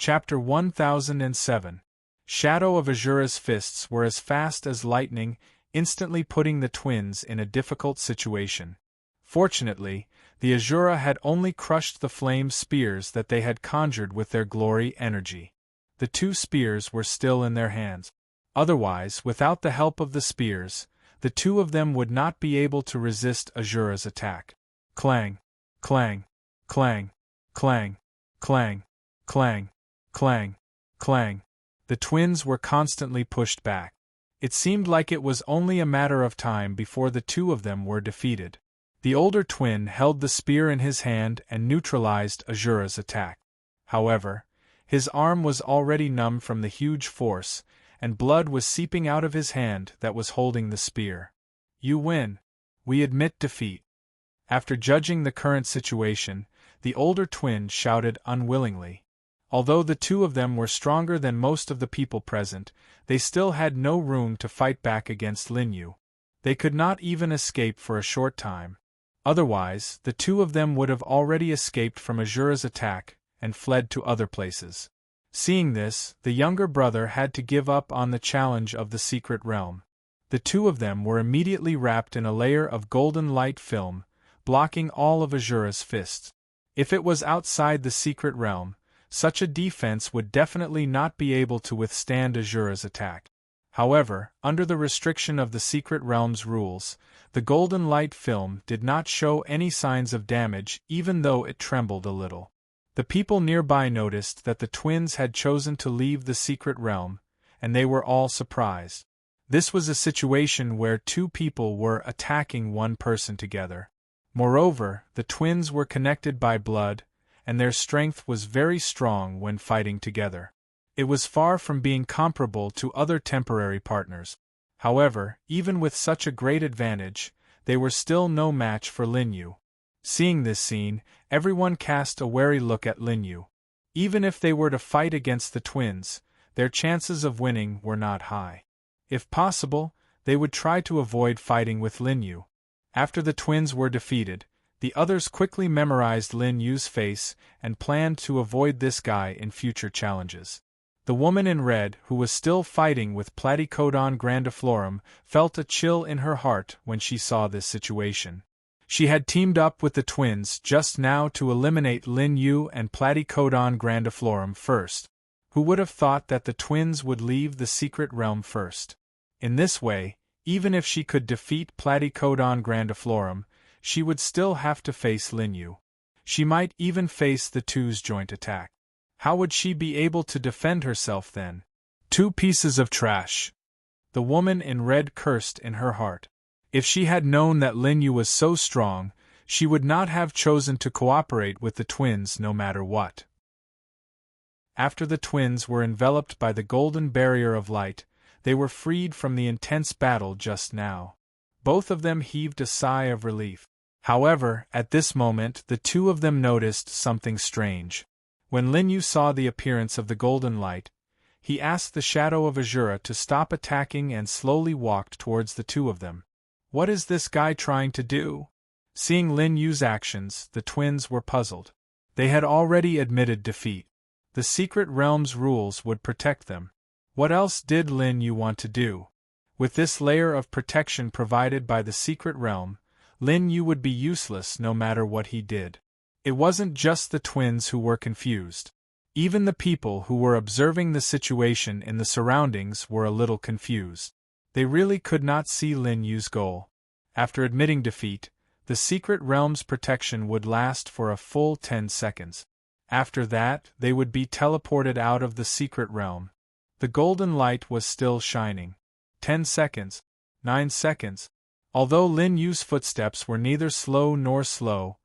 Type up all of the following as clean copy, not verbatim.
Chapter 1007. Shadow of Azura's fists were as fast as lightning, instantly putting the twins in a difficult situation. Fortunately, the Azura had only crushed the flame spears that they had conjured with their glory energy. The two spears were still in their hands. Otherwise, without the help of the spears, the two of them would not be able to resist Azura's attack. Clang! Clang! Clang! Clang! Clang! Clang! Clang! Clang! The twins were constantly pushed back. It seemed like it was only a matter of time before the two of them were defeated. The older twin held the spear in his hand and neutralized Azura's attack. However, his arm was already numb from the huge force, and blood was seeping out of his hand that was holding the spear. "You win. We admit defeat." After judging the current situation, the older twin shouted unwillingly. Although the two of them were stronger than most of the people present, they still had no room to fight back against Linyu. They could not even escape for a short time. Otherwise, the two of them would have already escaped from Azura's attack and fled to other places. Seeing this, the younger brother had to give up on the challenge of the secret realm. The two of them were immediately wrapped in a layer of golden light film, blocking all of Azura's fists. If it was outside the secret realm, such a defense would definitely not be able to withstand Azura's attack. However, under the restriction of the secret realm's rules, the golden light film did not show any signs of damage even though it trembled a little. The people nearby noticed that the twins had chosen to leave the secret realm, and they were all surprised. This was a situation where two people were attacking one person together. Moreover, the twins were connected by blood, and their strength was very strong when fighting together. It was far from being comparable to other temporary partners. However, even with such a great advantage, they were still no match for Linyu. Seeing this scene, everyone cast a wary look at Linyu. Even if they were to fight against the twins, their chances of winning were not high. If possible, they would try to avoid fighting with Linyu. After the twins were defeated, the others quickly memorized Lin Yu's face and planned to avoid this guy in future challenges. The woman in red, who was still fighting with Platycodon grandiflorum, felt a chill in her heart when she saw this situation. She had teamed up with the twins just now to eliminate Lin Yu and Platycodon grandiflorum first. Who would have thought that the twins would leave the secret realm first? In this way, even if she could defeat Platycodon grandiflorum, she would still have to face Linyu. She might even face the two's joint attack. How would she be able to defend herself then? Two pieces of trash. The woman in red cursed in her heart. If she had known that Linyu was so strong, she would not have chosen to cooperate with the twins no matter what. After the twins were enveloped by the golden barrier of light, they were freed from the intense battle just now. Both of them heaved a sigh of relief. However, at this moment the two of them noticed something strange. When Linyu saw the appearance of the golden light, he asked the Shadow of Azura to stop attacking and slowly walked towards the two of them. What is this guy trying to do? Seeing Lin Yu's actions, the twins were puzzled. They had already admitted defeat. The secret realm's rules would protect them. What else did Lin Yu want to do? With this layer of protection provided by the secret realm, Lin Yu would be useless no matter what he did. It wasn't just the twins who were confused. Even the people who were observing the situation in the surroundings were a little confused. They really could not see Lin Yu's goal. After admitting defeat, the secret realm's protection would last for a full 10 seconds. After that, they would be teleported out of the secret realm. The golden light was still shining. 10 seconds. 9 seconds. Although Lin Yu's footsteps were neither slow nor slow,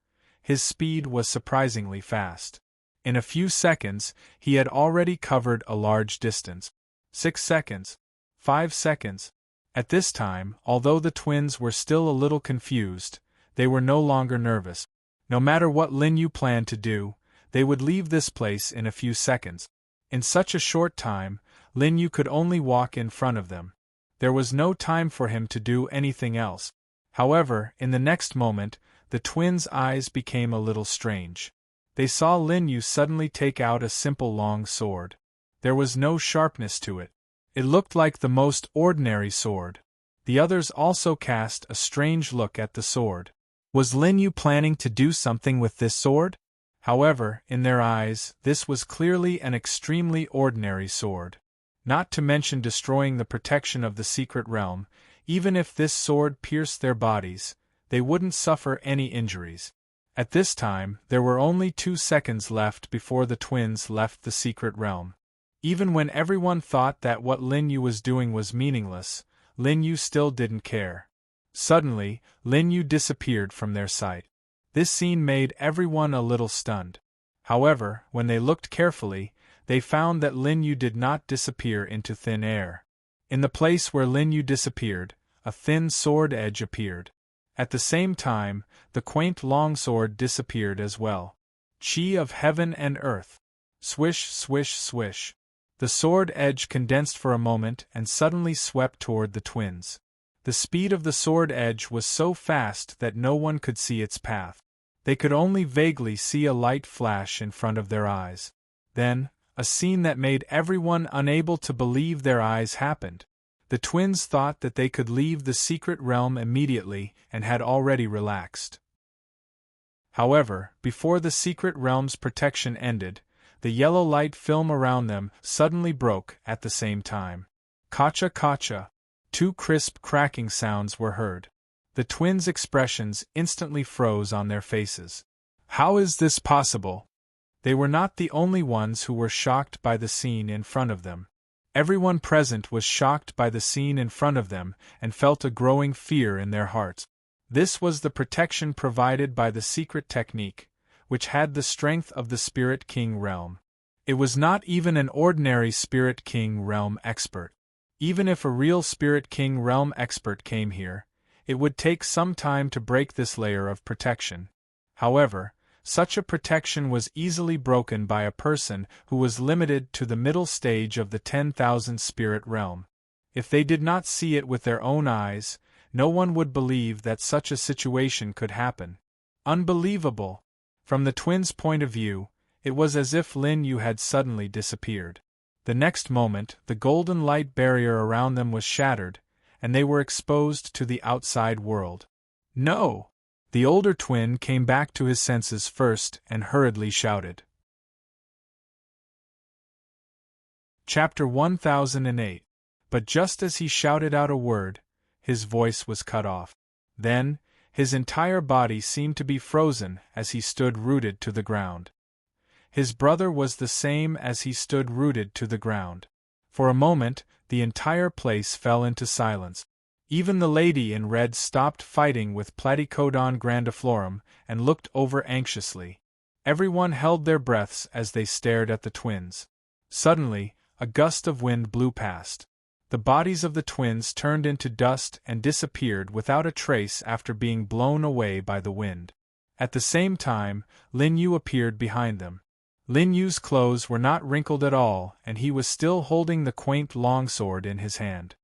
his speed was surprisingly fast. In a few seconds, he had already covered a large distance. 6 seconds. 5 seconds. At this time, although the twins were still a little confused, they were no longer nervous. No matter what Lin Yu planned to do, they would leave this place in a few seconds. In such a short time, Lin Yu could only walk in front of them. There was no time for him to do anything else. However, in the next moment, the twins' eyes became a little strange. They saw Lin Yu suddenly take out a simple long sword. There was no sharpness to it. It looked like the most ordinary sword. The others also cast a strange look at the sword. Was Lin Yu planning to do something with this sword? However, in their eyes, this was clearly an extremely ordinary sword. Not to mention destroying the protection of the secret realm, even if this sword pierced their bodies, they wouldn't suffer any injuries. At this time, there were only 2 seconds left before the twins left the secret realm. Even when everyone thought that what Lin Yu was doing was meaningless, Lin Yu still didn't care. Suddenly, Lin Yu disappeared from their sight. This scene made everyone a little stunned. However, when they looked carefully, they found that Lin Yu did not disappear into thin air. In the place where Lin Yu disappeared, a thin sword edge appeared. At the same time, the quaint longsword disappeared as well. Chi of heaven and earth. Swish, swish, swish. The sword edge condensed for a moment and suddenly swept toward the twins. The speed of the sword edge was so fast that no one could see its path. They could only vaguely see a light flash in front of their eyes. Then, a scene that made everyone unable to believe their eyes happened. The twins thought that they could leave the secret realm immediately and had already relaxed. However, before the secret realm's protection ended, the yellow light film around them suddenly broke at the same time. Kacha kacha. 2 crisp cracking sounds were heard. The twins' expressions instantly froze on their faces. How is this possible? They were not the only ones who were shocked by the scene in front of them. Everyone present was shocked by the scene in front of them and felt a growing fear in their hearts. This was the protection provided by the secret technique, which had the strength of the Spirit King realm. It was not even an ordinary Spirit King realm expert. Even if a real Spirit King realm expert came here, it would take some time to break this layer of protection. However, such a protection was easily broken by a person who was limited to the middle stage of the 10,000 spirit realm. If they did not see it with their own eyes, no one would believe that such a situation could happen. Unbelievable! From the twins' point of view, it was as if Lin Yu had suddenly disappeared. The next moment, the golden light barrier around them was shattered, and they were exposed to the outside world. No! The older twin came back to his senses first and hurriedly shouted. Chapter 1008. But just as he shouted out a word, his voice was cut off. Then, his entire body seemed to be frozen as he stood rooted to the ground. His brother was the same as he stood rooted to the ground. For a moment, the entire place fell into silence. Even the lady in red stopped fighting with Platycodon grandiflorum and looked over anxiously. Everyone held their breaths as they stared at the twins. Suddenly, a gust of wind blew past. The bodies of the twins turned into dust and disappeared without a trace after being blown away by the wind. At the same time, Lin Yu appeared behind them. Lin Yu's clothes were not wrinkled at all, and he was still holding the quaint longsword in his hand.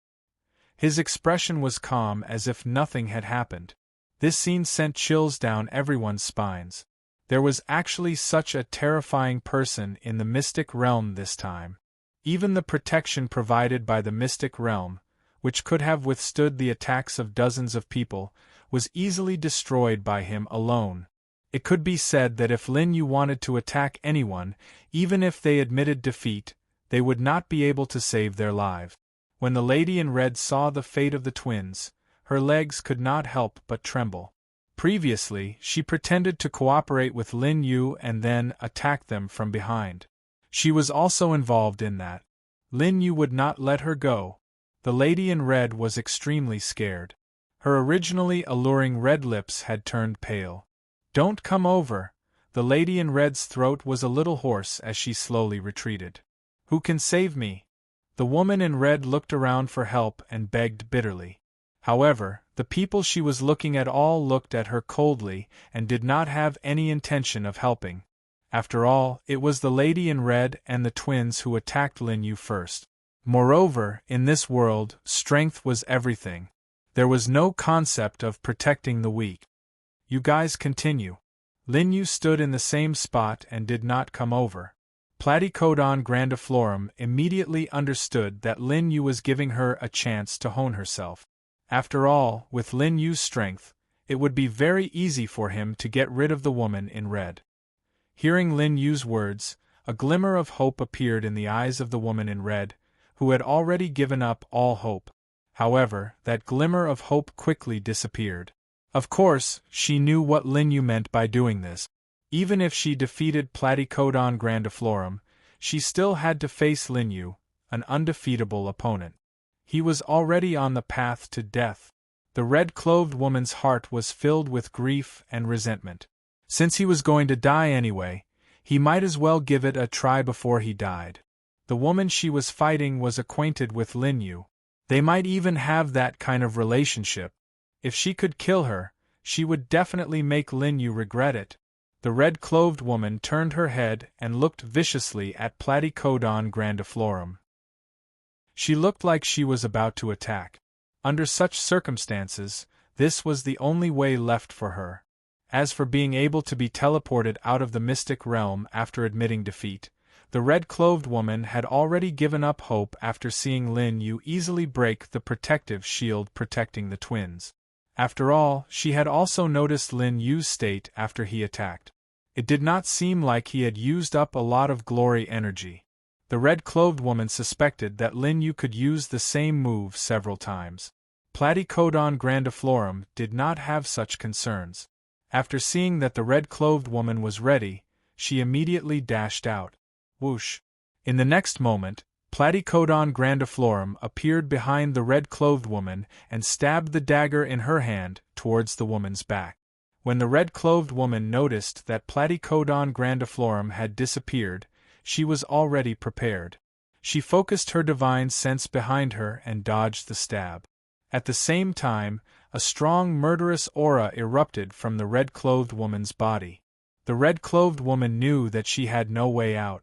His expression was calm as if nothing had happened. This scene sent chills down everyone's spines. There was actually such a terrifying person in the mystic realm this time. Even the protection provided by the mystic realm, which could have withstood the attacks of dozens of people, was easily destroyed by him alone. It could be said that if Lin Yu wanted to attack anyone, even if they admitted defeat, they would not be able to save their lives. When the lady in red saw the fate of the twins, her legs could not help but tremble. Previously, she pretended to cooperate with Lin Yu and then attack them from behind. She was also involved in that. Lin Yu would not let her go. The lady in red was extremely scared. Her originally alluring red lips had turned pale. "Don't come over." The lady in red's throat was a little hoarse as she slowly retreated. "Who can save me?" The woman in red looked around for help and begged bitterly. However, the people she was looking at all looked at her coldly and did not have any intention of helping. After all, it was the lady in red and the twins who attacked Lin Yu first. Moreover, in this world, strength was everything. There was no concept of protecting the weak. "You guys continue. Lin Yu stood in the same spot and did not come over. Platycodon grandiflorum immediately understood that Lin Yu was giving her a chance to hone herself. After all, with Lin Yu's strength, it would be very easy for him to get rid of the woman in red. Hearing Lin Yu's words, a glimmer of hope appeared in the eyes of the woman in red, who had already given up all hope. However, that glimmer of hope quickly disappeared. Of course, she knew what Lin Yu meant by doing this. Even if she defeated Platycodon grandiflorum, she still had to face Lin Yu, an undefeatable opponent. He was already on the path to death. The red-clothed woman's heart was filled with grief and resentment. Since he was going to die anyway, he might as well give it a try before he died. The woman she was fighting was acquainted with Lin Yu. They might even have that kind of relationship. If she could kill her, she would definitely make Lin Yu regret it. The red-clothed woman turned her head and looked viciously at Platycodon grandiflorum. She looked like she was about to attack. Under such circumstances, this was the only way left for her. As for being able to be teleported out of the mystic realm after admitting defeat, the red-clothed woman had already given up hope after seeing Lin Yu easily break the protective shield protecting the twins. After all, she had also noticed Lin Yu's state after he attacked. It did not seem like he had used up a lot of glory energy. The red-clothed woman suspected that Lin Yu could use the same move several times. Platycodon grandiflorum did not have such concerns. After seeing that the red-clothed woman was ready, she immediately dashed out. Whoosh! In the next moment, Platycodon grandiflorum appeared behind the red-clothed woman and stabbed the dagger in her hand towards the woman's back. When the red-clothed woman noticed that Platycodon grandiflorum had disappeared, she was already prepared. She focused her divine sense behind her and dodged the stab. At the same time, a strong murderous aura erupted from the red-clothed woman's body. The red-clothed woman knew that she had no way out.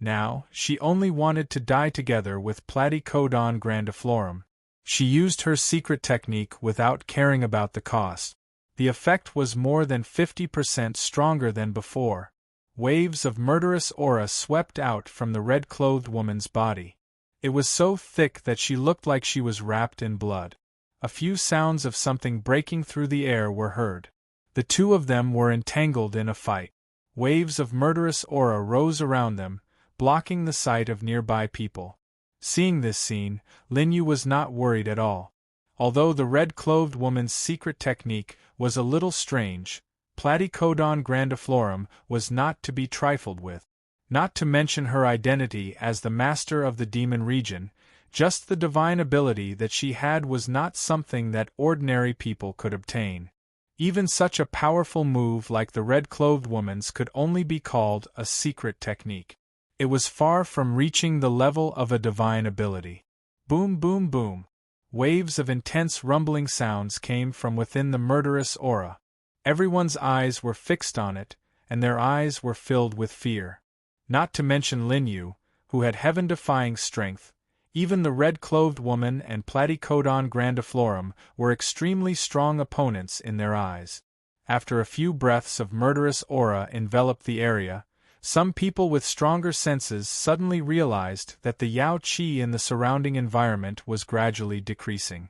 Now, she only wanted to die together with Platycodon grandiflorum. She used her secret technique without caring about the cost. The effect was more than 50% stronger than before. Waves of murderous aura swept out from the red-clothed woman's body. It was so thick that she looked like she was wrapped in blood. A few sounds of something breaking through the air were heard. The two of them were entangled in a fight. Waves of murderous aura rose around them, blocking the sight of nearby people. Seeing this scene, Lin Yu was not worried at all. Although the red-clothed woman's secret technique was a little strange, Platycodon grandiflorum was not to be trifled with. Not to mention her identity as the master of the demon region, just the divine ability that she had was not something that ordinary people could obtain. Even such a powerful move like the red-clothed woman's could only be called a secret technique. It was far from reaching the level of a divine ability. Boom, boom, boom. Waves of intense rumbling sounds came from within the murderous aura. Everyone's eyes were fixed on it, and their eyes were filled with fear. Not to mention Lin Yu, who had heaven-defying strength. Even the red-clothed woman and Platycodon grandiflorum were extremely strong opponents in their eyes. After a few breaths of murderous aura enveloped the area, some people with stronger senses suddenly realized that the Yao Qi in the surrounding environment was gradually decreasing.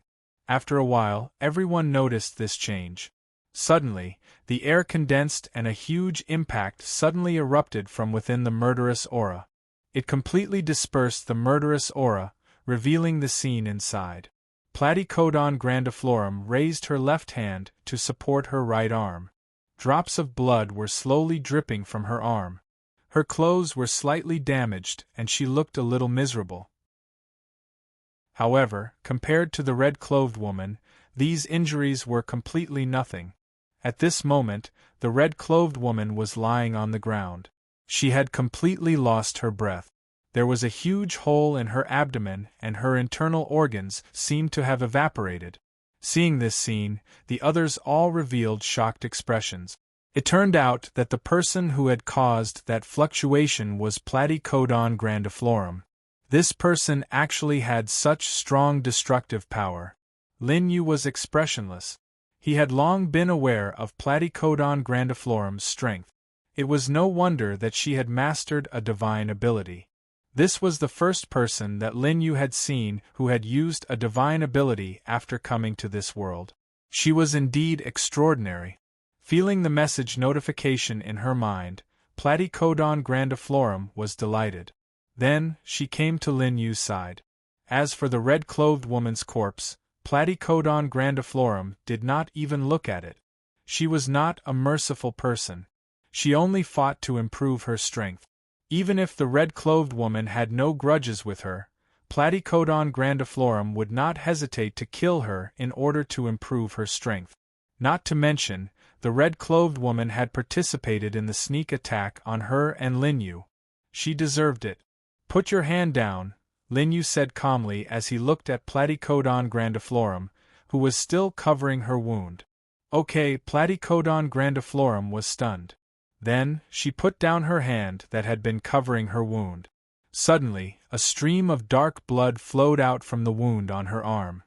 After a while, everyone noticed this change. Suddenly, the air condensed and a huge impact suddenly erupted from within the murderous aura. It completely dispersed the murderous aura, revealing the scene inside. Platycodon grandiflorum raised her left hand to support her right arm. Drops of blood were slowly dripping from her arm. Her clothes were slightly damaged and she looked a little miserable. However, compared to the red-clothed woman, these injuries were completely nothing. At this moment, the red-clothed woman was lying on the ground. She had completely lost her breath. There was a huge hole in her abdomen and her internal organs seemed to have evaporated. Seeing this scene, the others all revealed shocked expressions. It turned out that the person who had caused that fluctuation was Platycodon grandiflorum. This person actually had such strong destructive power. Lin Yu was expressionless. He had long been aware of Platycodon grandiflorum's strength. It was no wonder that she had mastered a divine ability. This was the first person that Lin Yu had seen who had used a divine ability after coming to this world. She was indeed extraordinary. Feeling the message notification in her mind, Platycodon grandiflorum was delighted. Then, she came to Lin Yu's side. As for the red-clothed woman's corpse, Platycodon grandiflorum did not even look at it. She was not a merciful person. She only fought to improve her strength. Even if the red-clothed woman had no grudges with her, Platycodon grandiflorum would not hesitate to kill her in order to improve her strength. Not to mention, the red-clothed woman had participated in the sneak attack on her and Lin Yu. She deserved it. "Put your hand down," Lin Yu said calmly as he looked at Platycodon grandiflorum, who was still covering her wound. Okay, Platycodon grandiflorum was stunned. Then, she put down her hand that had been covering her wound. Suddenly, a stream of dark blood flowed out from the wound on her arm.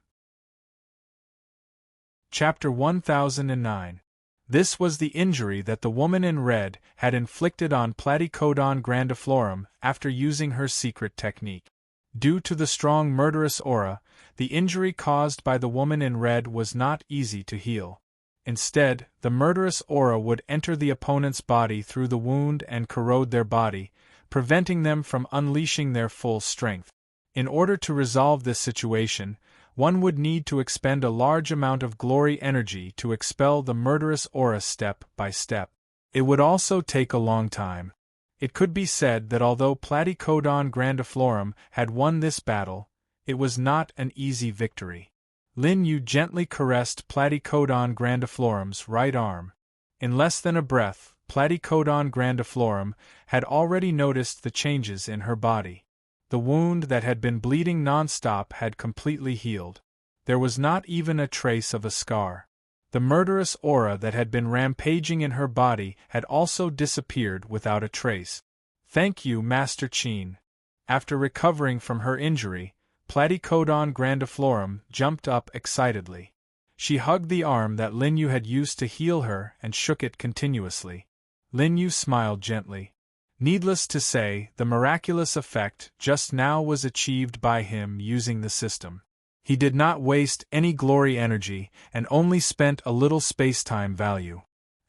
Chapter 1009. This was the injury that the woman in red had inflicted on Platycodon grandiflorum after using her secret technique. Due to the strong murderous aura, the injury caused by the woman in red was not easy to heal. Instead, the murderous aura would enter the opponent's body through the wound and corrode their body, preventing them from unleashing their full strength. In order to resolve this situation, one would need to expend a large amount of glory energy to expel the murderous aura step by step. It would also take a long time. It could be said that although Platycodon grandiflorum had won this battle, it was not an easy victory. Lin Yu gently caressed Platycodon grandiflorum's right arm. In less than a breath, Platycodon grandiflorum had already noticed the changes in her body. The wound that had been bleeding non-stop had completely healed. There was not even a trace of a scar. The murderous aura that had been rampaging in her body had also disappeared without a trace. "Thank you, Master Qin." After recovering from her injury, Platycodon grandiflorum jumped up excitedly. She hugged the arm that Lin Yu had used to heal her and shook it continuously. Lin Yu smiled gently. Needless to say, the miraculous effect just now was achieved by him using the system. He did not waste any glory energy and only spent a little space-time value.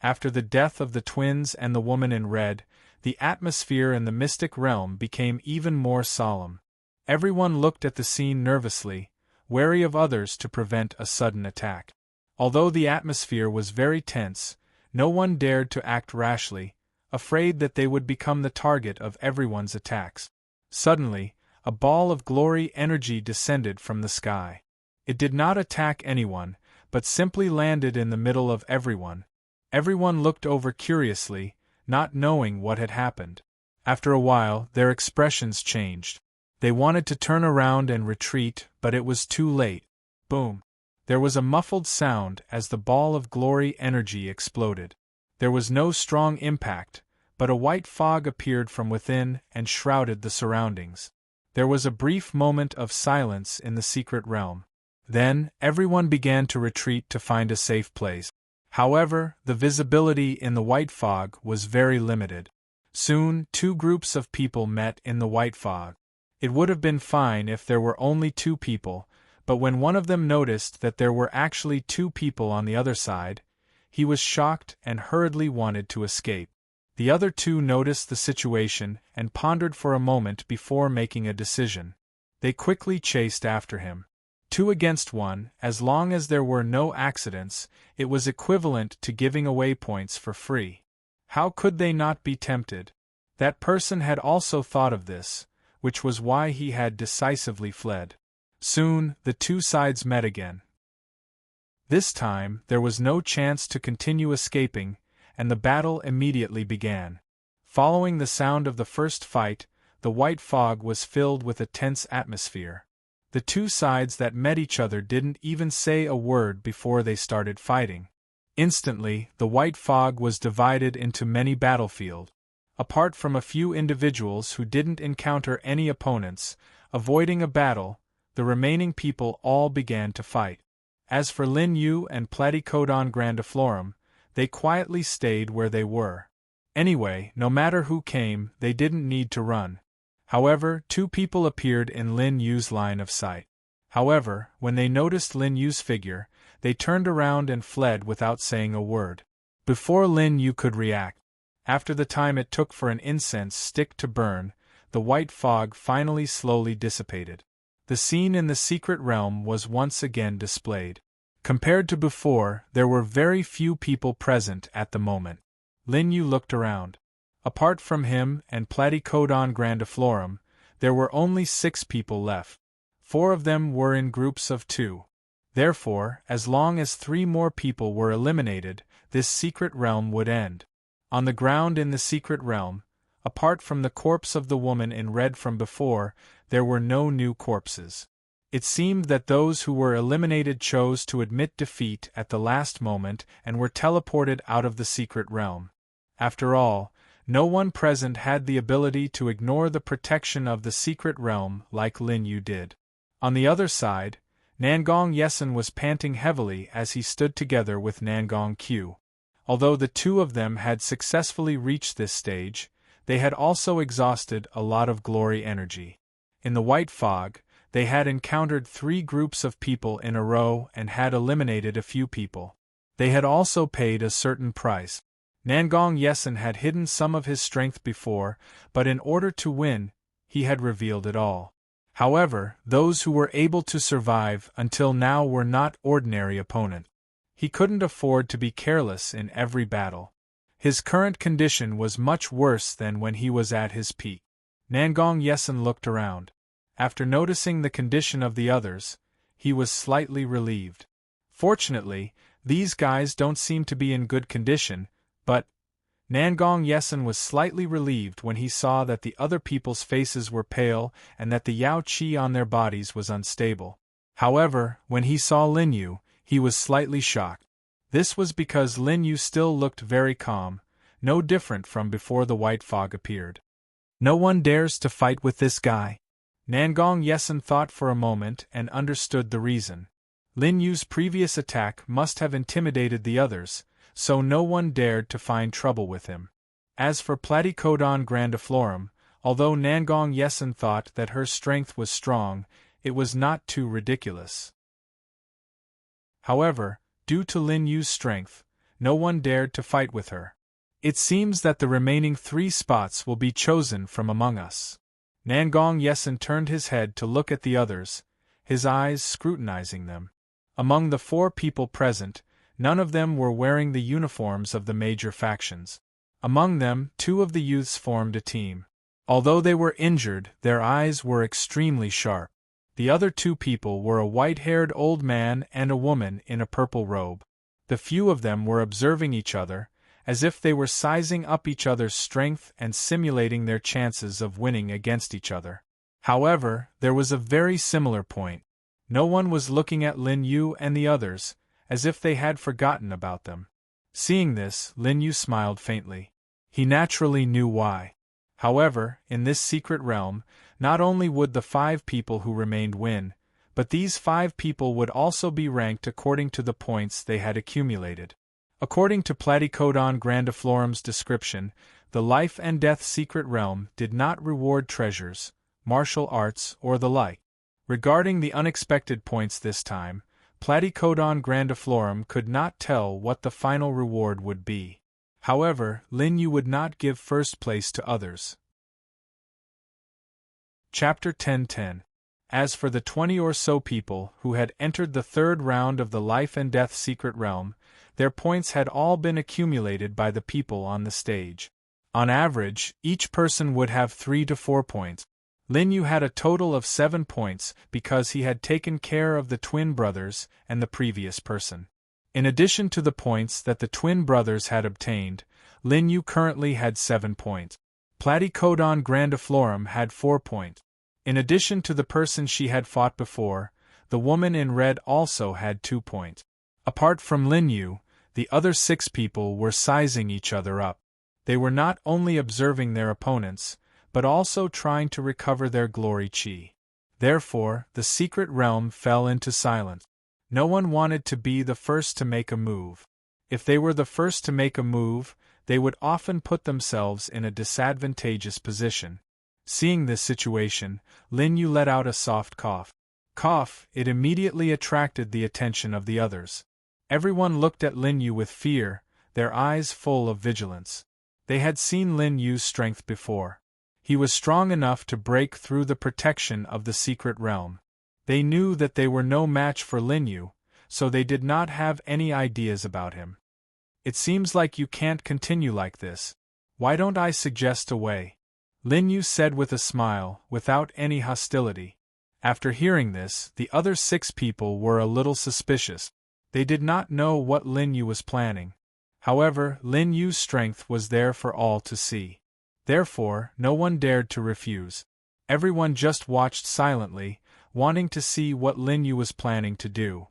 After the death of the twins and the woman in red, the atmosphere in the mystic realm became even more solemn. Everyone looked at the scene nervously, wary of others to prevent a sudden attack. Although the atmosphere was very tense, no one dared to act rashly, afraid that they would become the target of everyone's attacks. Suddenly, a ball of glory energy descended from the sky. It did not attack anyone, but simply landed in the middle of everyone. Everyone looked over curiously, not knowing what had happened. After a while, their expressions changed. They wanted to turn around and retreat, but it was too late. Boom! There was a muffled sound as the ball of glory energy exploded. There was no strong impact, but a white fog appeared from within and shrouded the surroundings. There was a brief moment of silence in the secret realm. Then, everyone began to retreat to find a safe place. However, the visibility in the white fog was very limited. Soon, two groups of people met in the white fog. It would have been fine if there were only two people, but when one of them noticed that there were actually two people on the other side, he was shocked and hurriedly wanted to escape. The other two noticed the situation and pondered for a moment before making a decision. They quickly chased after him. 2 against 1, as long as there were no accidents, it was equivalent to giving away points for free. How could they not be tempted? That person had also thought of this, which was why he had decisively fled. Soon, the two sides met again. This time, there was no chance to continue escaping, and the battle immediately began. Following the sound of the first fight, the white fog was filled with a tense atmosphere. The two sides that met each other didn't even say a word before they started fighting. Instantly, the white fog was divided into many battlefields. Apart from a few individuals who didn't encounter any opponents, avoiding a battle, the remaining people all began to fight. As for Lin Yu and Platycodon grandiflorum, they quietly stayed where they were. Anyway, no matter who came, they didn't need to run. However, two people appeared in Lin Yu's line of sight. However, when they noticed Lin Yu's figure, they turned around and fled without saying a word. Before Lin Yu could react, after the time it took for an incense stick to burn, the white fog finally slowly dissipated. The scene in the secret realm was once again displayed. Compared to before, there were very few people present at the moment. Lin Yu looked around. Apart from him and Platycodon grandiflorum, there were only 6 people left. 4 of them were in groups of 2. Therefore, as long as 3 more people were eliminated, this secret realm would end. On the ground in the secret realm, apart from the corpse of the woman in red from before, there were no new corpses. It seemed that those who were eliminated chose to admit defeat at the last moment and were teleported out of the secret realm. After all, no one present had the ability to ignore the protection of the secret realm like Lin Yu did. On the other side, Nangong Yesen was panting heavily as he stood together with Nangong Q. Although the two of them had successfully reached this stage, they had also exhausted a lot of glory energy. In the white fog, they had encountered 3 groups of people in a row and had eliminated a few people. They had also paid a certain price. Nangong Yesen had hidden some of his strength before, but in order to win, he had revealed it all. However, those who were able to survive until now were not ordinary opponents. He couldn't afford to be careless in every battle. His current condition was much worse than when he was at his peak. Nangong Yesen looked around. After noticing the condition of the others, he was slightly relieved. Fortunately, these guys don't seem to be in good condition, but Nangong Yesen was slightly relieved when he saw that the other people's faces were pale and that the Yao Qi on their bodies was unstable. However, when he saw Lin Yu, he was slightly shocked. This was because Lin Yu still looked very calm, no different from before the white fog appeared. No one dares to fight with this guy. Nangong Yesen thought for a moment and understood the reason. Lin Yu's previous attack must have intimidated the others, so no one dared to find trouble with him. As for Platycodon grandiflorum, although Nangong Yesen thought that her strength was strong, it was not too ridiculous. However, due to Lin Yu's strength, no one dared to fight with her. It seems that the remaining 3 spots will be chosen from among us. Nangong Yesen turned his head to look at the others, his eyes scrutinizing them. Among the 4 people present, none of them were wearing the uniforms of the major factions. Among them, 2 of the youths formed a team. Although they were injured, their eyes were extremely sharp. The other 2 people were a white-haired old man and a woman in a purple robe. The few of them were observing each other, as if they were sizing up each other's strength and simulating their chances of winning against each other. However, there was a very similar point. No one was looking at Lin Yu and the others, as if they had forgotten about them. Seeing this, Lin Yu smiled faintly. He naturally knew why. However, in this secret realm, not only would the 5 people who remained win, but these 5 people would also be ranked according to the points they had accumulated. According to Platycodon grandiflorum's description, the life and death secret realm did not reward treasures, martial arts, or the like. Regarding the unexpected points this time, Platycodon grandiflorum could not tell what the final reward would be. However, Lin Yu would not give first place to others. Chapter 10:10. As for the 20 or so people who had entered the 3rd round of the life and death secret realm, their points had all been accumulated by the people on the stage. On average, each person would have 3 to 4 points. Lin Yu had a total of 7 points because he had taken care of the twin brothers and the previous person. In addition to the points that the twin brothers had obtained, Lin Yu currently had 7 points. Platycodon grandiflorum had 4 points. In addition to the person she had fought before, the woman in red also had 2 points. Apart from Lin Yu, the other 6 people were sizing each other up. They were not only observing their opponents, but also trying to recover their glory chi. Therefore, the secret realm fell into silence. No one wanted to be the first to make a move. If they were the first to make a move, they would often put themselves in a disadvantageous position. Seeing this situation, Lin Yu let out a soft cough. It immediately attracted the attention of the others. Everyone looked at Lin Yu with fear, their eyes full of vigilance. They had seen Lin Yu's strength before. He was strong enough to break through the protection of the secret realm. They knew that they were no match for Lin Yu, so they did not have any ideas about him. It seems like you can't continue like this. Why don't I suggest a way? Lin Yu said with a smile, without any hostility. After hearing this, the other 6 people were a little suspicious. They did not know what Lin Yu was planning. However, Lin Yu's strength was there for all to see. Therefore, no one dared to refuse. Everyone just watched silently, wanting to see what Lin Yu was planning to do.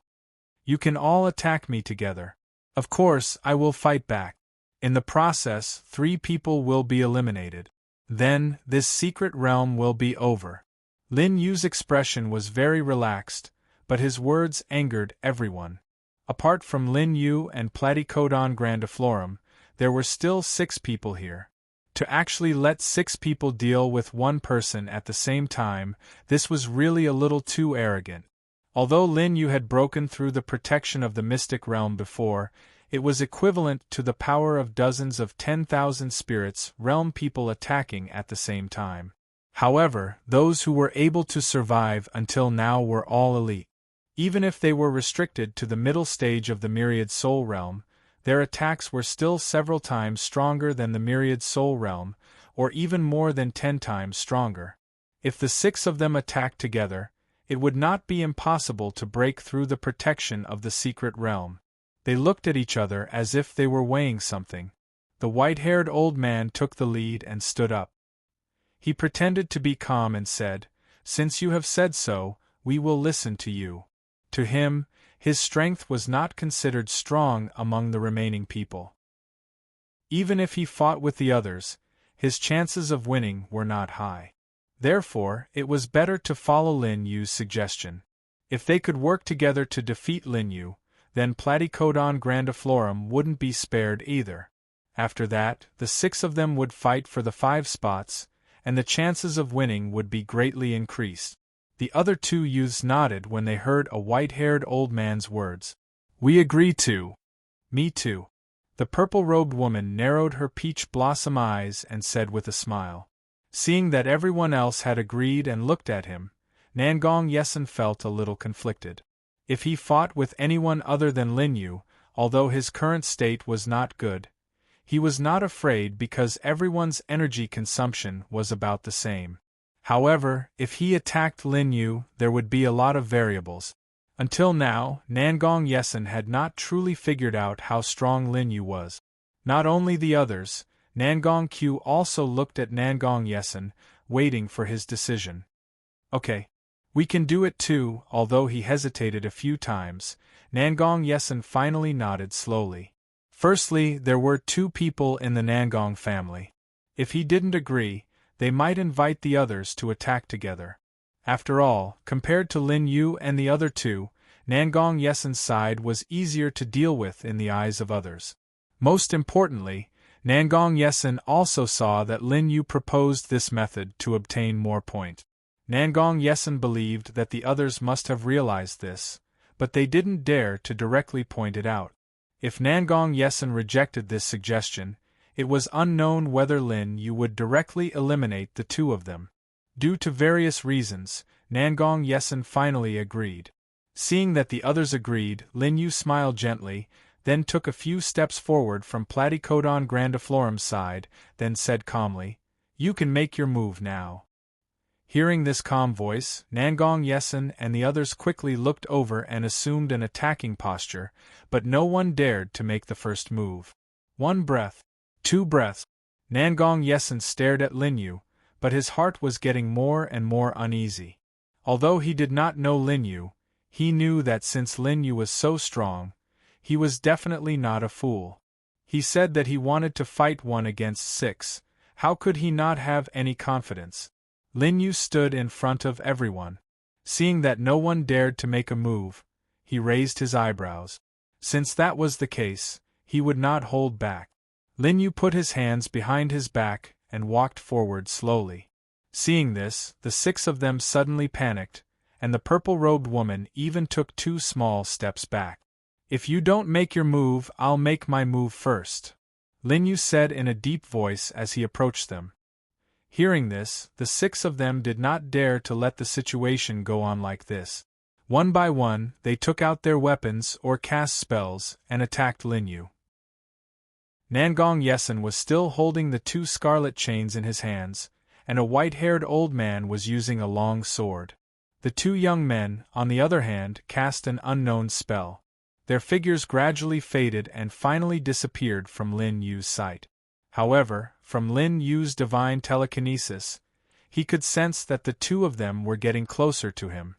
You can all attack me together. Of course, I will fight back. In the process, 3 people will be eliminated. Then, this secret realm will be over. Lin Yu's expression was very relaxed, but his words angered everyone. Apart from Lin Yu and Platycodon grandiflorum, there were still 6 people here. To actually let 6 people deal with one person at the same time, this was really a little too arrogant. Although Lin Yu had broken through the protection of the mystic realm before, it was equivalent to the power of dozens of 10,000 spirits realm people attacking at the same time. However, those who were able to survive until now were all elite. Even if they were restricted to the middle stage of the Myriad Soul Realm, their attacks were still several times stronger than the Myriad Soul Realm, or even more than 10 times stronger. If the 6 of them attacked together, it would not be impossible to break through the protection of the secret realm. They looked at each other as if they were weighing something. The white-haired old man took the lead and stood up. He pretended to be calm and said, "Since you have said so, we will listen to you." To him, his strength was not considered strong among the remaining people. Even if he fought with the others, his chances of winning were not high. Therefore, it was better to follow Lin Yu's suggestion. If they could work together to defeat Lin Yu, then Platycodon grandiflorum wouldn't be spared either. After that, the 6 of them would fight for the 5 spots, and the chances of winning would be greatly increased. The other 2 youths nodded when they heard a white-haired old man's words. "We agree to." "Me too." The purple-robed woman narrowed her peach blossom eyes and said with a smile. Seeing that everyone else had agreed and looked at him, Nangong Yesen felt a little conflicted. If he fought with anyone other than Lin Yu, although his current state was not good, he was not afraid because everyone's energy consumption was about the same. However, if he attacked Lin Yu, there would be a lot of variables. Until now, Nangong Yesen had not truly figured out how strong Lin Yu was. Not only the others, Nangong Q also looked at Nangong Yesen, waiting for his decision. "Okay. We can do it too." Although he hesitated a few times, Nangong Yesen finally nodded slowly. Firstly, there were 2 people in the Nangong family. If he didn't agree, they might invite the others to attack together. After all, compared to Lin Yu and the other 2, Nangong Yesen's side was easier to deal with in the eyes of others. Most importantly, Nangong Yesen also saw that Lin Yu proposed this method to obtain more point. Nangong Yesen believed that the others must have realized this, but they didn't dare to directly point it out. If Nangong Yesen rejected this suggestion, it was unknown whether Lin Yu would directly eliminate the 2 of them. Due to various reasons, Nangong Yesen finally agreed. Seeing that the others agreed, Lin Yu smiled gently, then took a few steps forward from Platycodon grandiflorum's side, then said calmly, "You can make your move now." Hearing this calm voice, Nangong Yesen and the others quickly looked over and assumed an attacking posture, but no one dared to make the first move. 1 breath. 2 breaths. Nangong Yesen stared at Lin Yu, but his heart was getting more and more uneasy. Although he did not know Lin Yu, he knew that since Lin Yu was so strong, he was definitely not a fool. He said that he wanted to fight 1 against 6, how could he not have any confidence? Lin Yu stood in front of everyone. Seeing that no one dared to make a move, he he raised his eyebrows. Since that was the case, he would not hold back. Lin Yu put his hands behind his back and walked forward slowly. Seeing this, the 6 of them suddenly panicked, and the purple-robed woman even took 2 small steps back. "If you don't make your move, I'll make my move first," Lin Yu said in a deep voice as he approached them. Hearing this, the 6 of them did not dare to let the situation go on like this. One by one, they took out their weapons or cast spells and attacked Lin Yu. Nangong Yesen was still holding the 2 scarlet chains in his hands, and a white-haired old man was using a long sword. The 2 young men, on the other hand, cast an unknown spell. Their figures gradually faded and finally disappeared from Lin Yu's sight. However, from Lin Yu's divine telekinesis, he could sense that the 2 of them were getting closer to him.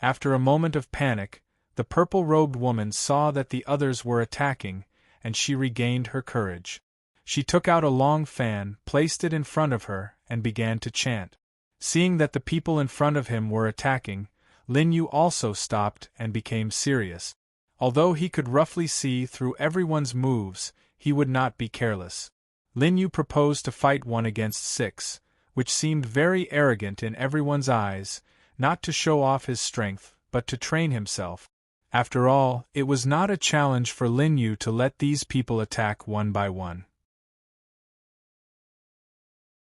After a moment of panic, the purple-robed woman saw that the others were attacking, and she regained her courage. She took out a long fan, placed it in front of her, and began to chant. Seeing that the people in front of him were attacking, Lin Yu also stopped and became serious. Although he could roughly see through everyone's moves, he would not be careless. Lin Yu proposed to fight 1 against 6, which seemed very arrogant in everyone's eyes, not to show off his strength, but to train himself. After all, it was not a challenge for Lin Yu to let these people attack one by one.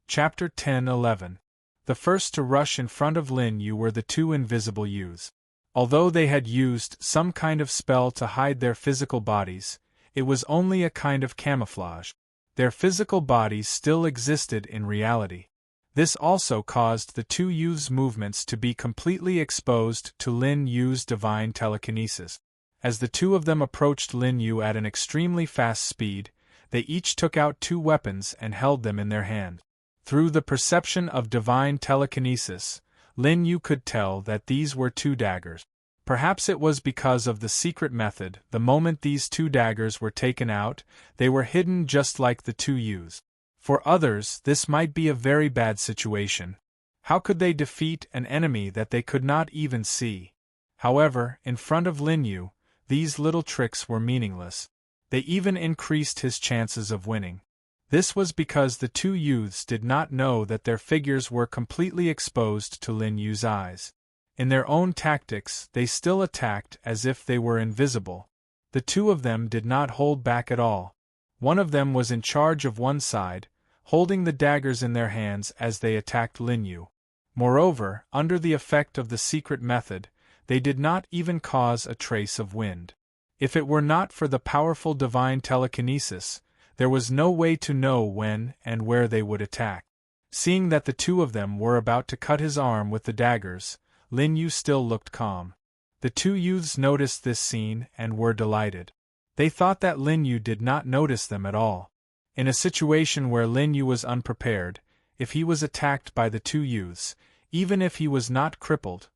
Chapter 10-11. The first to rush in front of Lin Yu were the 2 invisible youths. Although they had used some kind of spell to hide their physical bodies, it was only a kind of camouflage. Their physical bodies still existed in reality. This also caused the 2 youths' movements to be completely exposed to Lin Yu's divine telekinesis. As the 2 of them approached Lin Yu at an extremely fast speed, they each took out 2 weapons and held them in their hand. Through the perception of divine telekinesis, Lin Yu could tell that these were 2 daggers. Perhaps it was because of the secret method. The moment these 2 daggers were taken out, they were hidden just like the 2 youths. For others, this might be a very bad situation. How could they defeat an enemy that they could not even see? However, in front of Lin Yu, these little tricks were meaningless. They even increased his chances of winning. This was because the 2 youths did not know that their figures were completely exposed to Lin Yu's eyes. In their own tactics, they still attacked as if they were invisible. The 2 of them did not hold back at all. One of them was in charge of one side, holding the daggers in their hands as they attacked Lin Yu. Moreover, under the effect of the secret method, they did not even cause a trace of wind. If it were not for the powerful divine telekinesis, there was no way to know when and where they would attack. Seeing that the 2 of them were about to cut his arm with the daggers, Lin Yu still looked calm. The 2 youths noticed this scene and were delighted. They thought that Lin Yu did not notice them at all. In a situation where Lin Yu was unprepared, if he was attacked by the 2 youths, even if he was not crippled,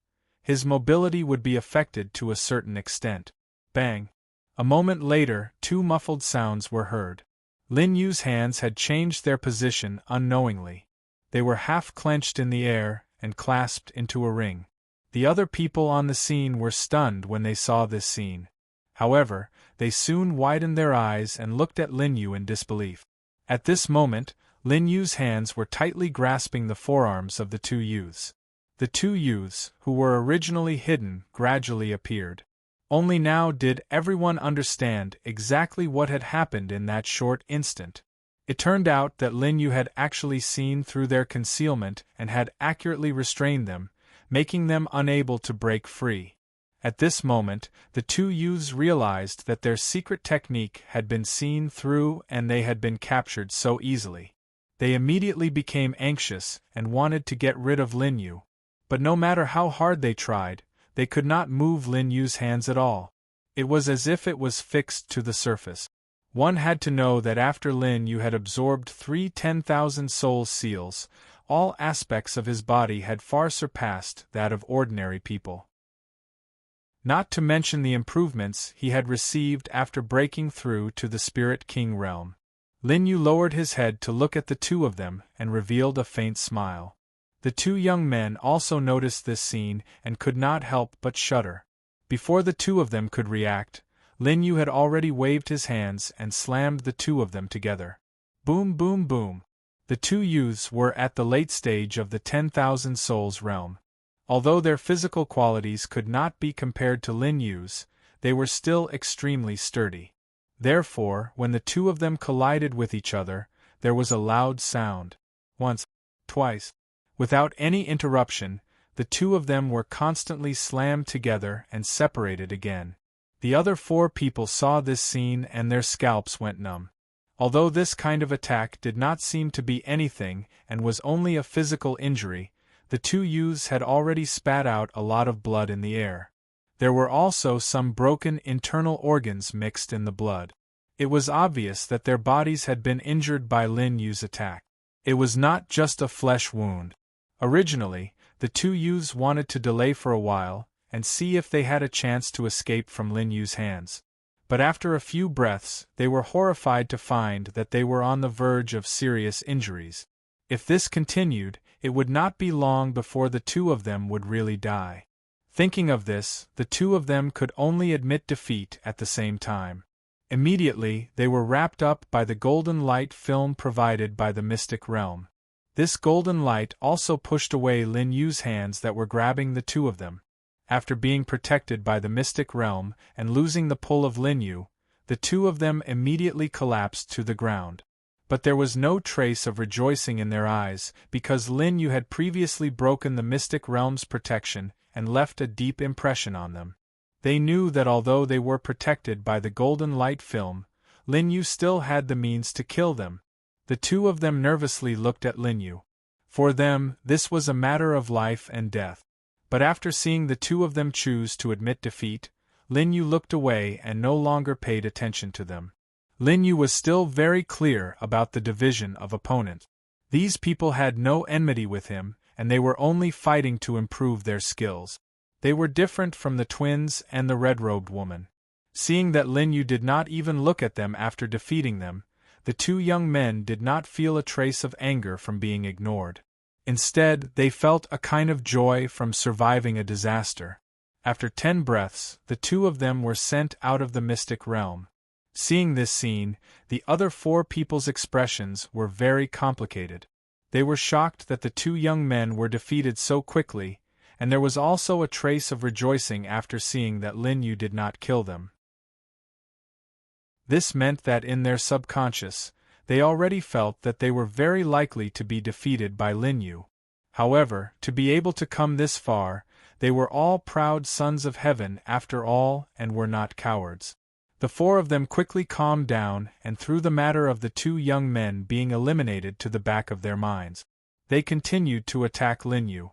his mobility would be affected to a certain extent. Bang! A moment later, 2 muffled sounds were heard. Lin Yu's hands had changed their position unknowingly. They were half clenched in the air and clasped into a ring. The other people on the scene were stunned when they saw this scene. However, they soon widened their eyes and looked at Lin Yu in disbelief. At this moment, Lin Yu's hands were tightly grasping the forearms of the 2 youths. The 2 youths, who were originally hidden, gradually appeared. Only now did everyone understand exactly what had happened in that short instant. It turned out that Lin Yu had actually seen through their concealment and had accurately restrained them, making them unable to break free. At this moment, the 2 youths realized that their secret technique had been seen through and they had been captured so easily. They immediately became anxious and wanted to get rid of Lin Yu. But no matter how hard they tried, they could not move Lin Yu's hands at all. It was as if it was fixed to the surface. One had to know that after Lin Yu had absorbed 3 10,000 soul seals, all aspects of his body had far surpassed that of ordinary people. Not to mention the improvements he had received after breaking through to the Spirit King realm. Lin Yu lowered his head to look at the 2 of them and revealed a faint smile. The 2 young men also noticed this scene and could not help but shudder. Before the two of them could react, Lin Yu had already waved his hands and slammed the two of them together. Boom, boom, boom. The two youths were at the late stage of the 10,000 souls realm. Although their physical qualities could not be compared to Lin Yu's, they were still extremely sturdy. Therefore, when the two of them collided with each other, there was a loud sound. Once, twice. Without any interruption, the two of them were constantly slammed together and separated again. The other four people saw this scene and their scalps went numb. Although this kind of attack did not seem to be anything and was only a physical injury, the two youths had already spat out a lot of blood in the air. There were also some broken internal organs mixed in the blood. It was obvious that their bodies had been injured by Lin Yu's attack. It was not just a flesh wound. Originally, the two youths wanted to delay for a while and see if they had a chance to escape from Lin Yu's hands. But after a few breaths, they were horrified to find that they were on the verge of serious injuries. If this continued, it would not be long before the two of them would really die. Thinking of this, the two of them could only admit defeat at the same time. Immediately, they were wrapped up by the golden light film provided by the mystic realm. This golden light also pushed away Lin Yu's hands that were grabbing the two of them. After being protected by the mystic realm and losing the pull of Lin Yu, the two of them immediately collapsed to the ground. But there was no trace of rejoicing in their eyes, because Lin Yu had previously broken the mystic realm's protection and left a deep impression on them. They knew that although they were protected by the golden light film, Lin Yu still had the means to kill them. The two of them nervously looked at Lin Yu. For them, this was a matter of life and death. But after seeing the two of them choose to admit defeat, Lin Yu looked away and no longer paid attention to them. Lin Yu was still very clear about the division of opponents. These people had no enmity with him, and they were only fighting to improve their skills. They were different from the twins and the red-robed woman. Seeing that Lin Yu did not even look at them after defeating them, the two young men did not feel a trace of anger from being ignored. Instead, they felt a kind of joy from surviving a disaster. After 10 breaths, the two of them were sent out of the mystic realm. Seeing this scene, the other four people's expressions were very complicated. They were shocked that the two young men were defeated so quickly, and there was also a trace of rejoicing after seeing that Lin Yu did not kill them. This meant that in their subconscious, they already felt that they were very likely to be defeated by Lin Yu. However, to be able to come this far, they were all proud sons of heaven after all and were not cowards. The four of them quickly calmed down and threw the matter of the two young men being eliminated to the back of their minds. They continued to attack Lin Yu.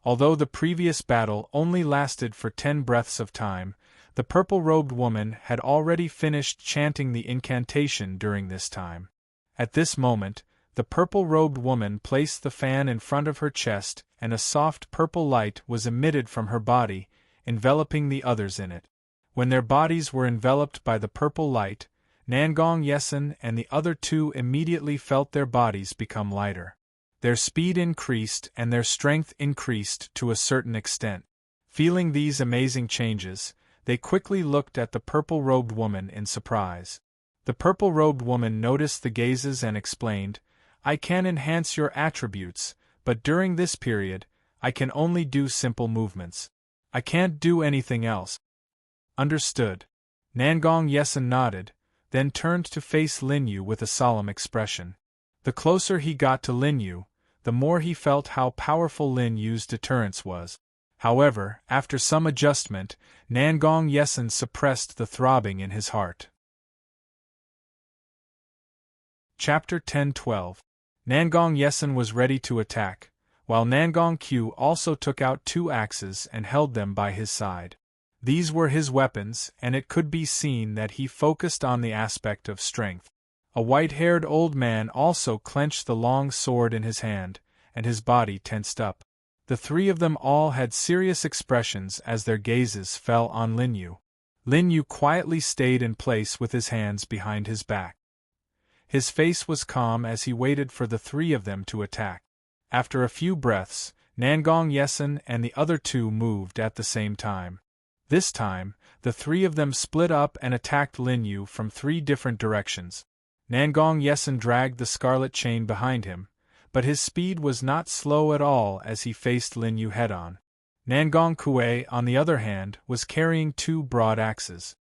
Although the previous battle only lasted for 10 breaths of time, the purple-robed woman had already finished chanting the incantation during this time. At this moment, the purple-robed woman placed the fan in front of her chest and a soft purple light was emitted from her body, enveloping the others in it. When their bodies were enveloped by the purple light, Nangong Yesun and the other two immediately felt their bodies become lighter. Their speed increased and their strength increased to a certain extent. Feeling these amazing changes, they quickly looked at the purple-robed woman in surprise. The purple-robed woman noticed the gazes and explained, "I can enhance your attributes, but during this period, I can only do simple movements. I can't do anything else." Understood. Nangong Yesun nodded, then turned to face Lin Yu with a solemn expression. The closer he got to Lin Yu, the more he felt how powerful Lin Yu's deterrence was. However, after some adjustment, Nangong Yesun suppressed the throbbing in his heart. Chapter 10-12. Nangong Yesun was ready to attack, while Nangong Q also took out 2 axes and held them by his side. These were his weapons, and it could be seen that he focused on the aspect of strength. A white-haired old man also clenched the long sword in his hand, and his body tensed up. The three of them all had serious expressions as their gazes fell on Lin Yu. Lin Yu quietly stayed in place with his hands behind his back. His face was calm as he waited for the three of them to attack. After a few breaths, Nangong Yesun and the other two moved at the same time. This time, the three of them split up and attacked Lin Yu from three different directions. Nangong Yesun dragged the scarlet chain behind him, but his speed was not slow at all as he faced Lin Yu head-on. Nangong Kuei, on the other hand, was carrying two broad axes.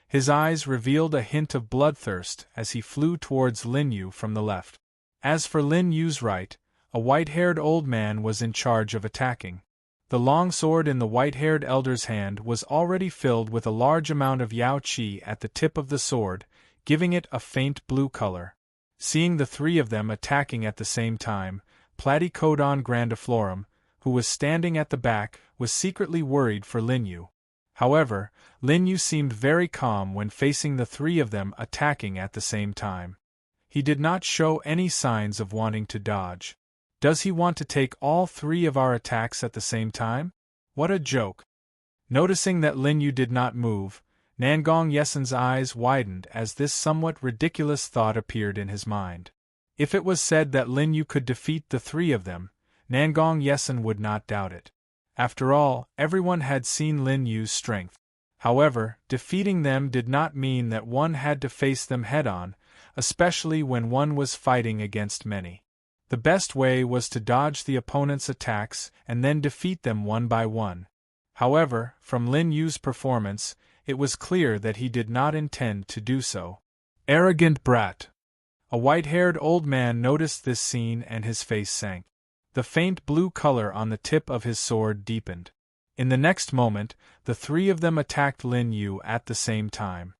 His eyes revealed a hint of bloodthirst as he flew towards Lin Yu from the left. As for Lin Yu's right, a white-haired old man was in charge of attacking. The long sword in the white-haired elder's hand was already filled with a large amount of Yao Qi at the tip of the sword, giving it a faint blue color. Seeing the three of them attacking at the same time, Platycodon grandiflorum, who was standing at the back, was secretly worried for Lin Yu. However, Lin Yu seemed very calm when facing the three of them attacking at the same time. He did not show any signs of wanting to dodge. Does he want to take all three of our attacks at the same time? What a joke! Noticing that Lin Yu did not move, Nangong Yesun's eyes widened as this somewhat ridiculous thought appeared in his mind. If it was said that Lin Yu could defeat the three of them, Nangong Yesun would not doubt it. After all, everyone had seen Lin Yu's strength. However, defeating them did not mean that one had to face them head-on, especially when one was fighting against many. The best way was to dodge the opponent's attacks and then defeat them one by one. However, from Lin Yu's performance, it was clear that he did not intend to do so. Arrogant brat! A white-haired old man noticed this scene and his face sank. The faint blue color on the tip of his sword deepened. In the next moment, the three of them attacked Lin Yu at the same time.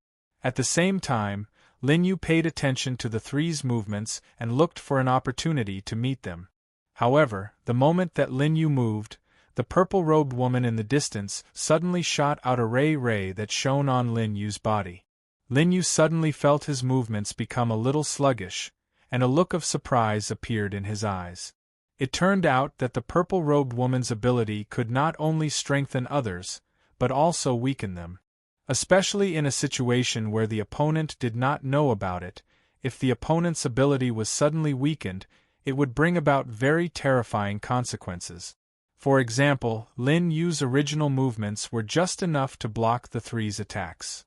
At the same time, Lin Yu paid attention to the three's movements and looked for an opportunity to meet them. However, the moment that Lin Yu moved, the purple-robed woman in the distance suddenly shot out a ray that shone on Lin Yu's body. Lin Yu suddenly felt his movements become a little sluggish, and a look of surprise appeared in his eyes. It turned out that the purple-robed woman's ability could not only strengthen others, but also weaken them. Especially in a situation where the opponent did not know about it, if the opponent's ability was suddenly weakened, it would bring about very terrifying consequences. For example, Lin Yu's original movements were just enough to block the three's attacks.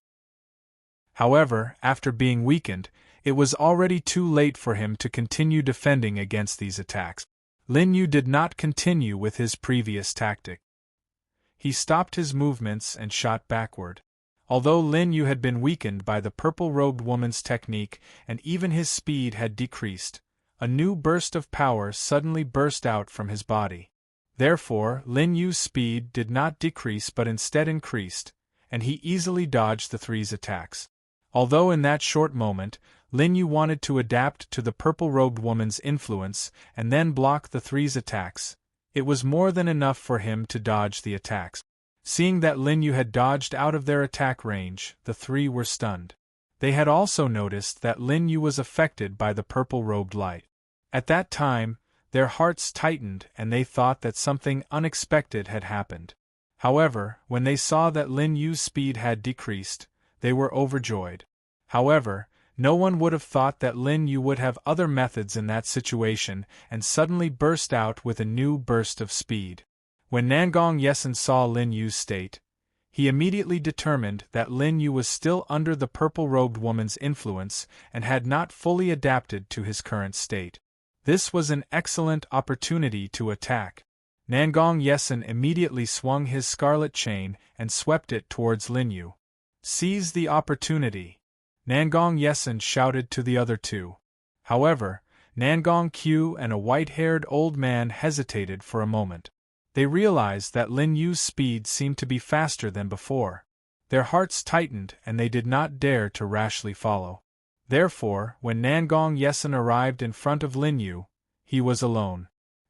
However, after being weakened, it was already too late for him to continue defending against these attacks. Lin Yu did not continue with his previous tactic. He stopped his movements and shot backward. Although Lin Yu had been weakened by the purple-robed woman's technique and even his speed had decreased, a new burst of power suddenly burst out from his body. Therefore, Lin Yu's speed did not decrease but instead increased, and he easily dodged the three's attacks. Although in that short moment, Lin Yu wanted to adapt to the purple-robed woman's influence and then block the three's attacks, it was more than enough for him to dodge the attacks. Seeing that Lin Yu had dodged out of their attack range, the three were stunned. They had also noticed that Lin Yu was affected by the purple-robed light. At that time, their hearts tightened and they thought that something unexpected had happened. However, when they saw that Lin Yu's speed had decreased, they were overjoyed. However, no one would have thought that Lin Yu would have other methods in that situation and suddenly burst out with a new burst of speed. When Nangong Yesun saw Lin Yu's state, he immediately determined that Lin Yu was still under the purple-robed woman's influence and had not fully adapted to his current state. This was an excellent opportunity to attack. Nangong Yesun immediately swung his scarlet chain and swept it towards Lin Yu. "Seize the opportunity!" Nangong Yesun shouted to the other two. However, Nangong Q and a white-haired old man hesitated for a moment. They realized that Lin Yu's speed seemed to be faster than before. Their hearts tightened and they did not dare to rashly follow. Therefore, when Nangong Yesun arrived in front of Lin Yu, he was alone.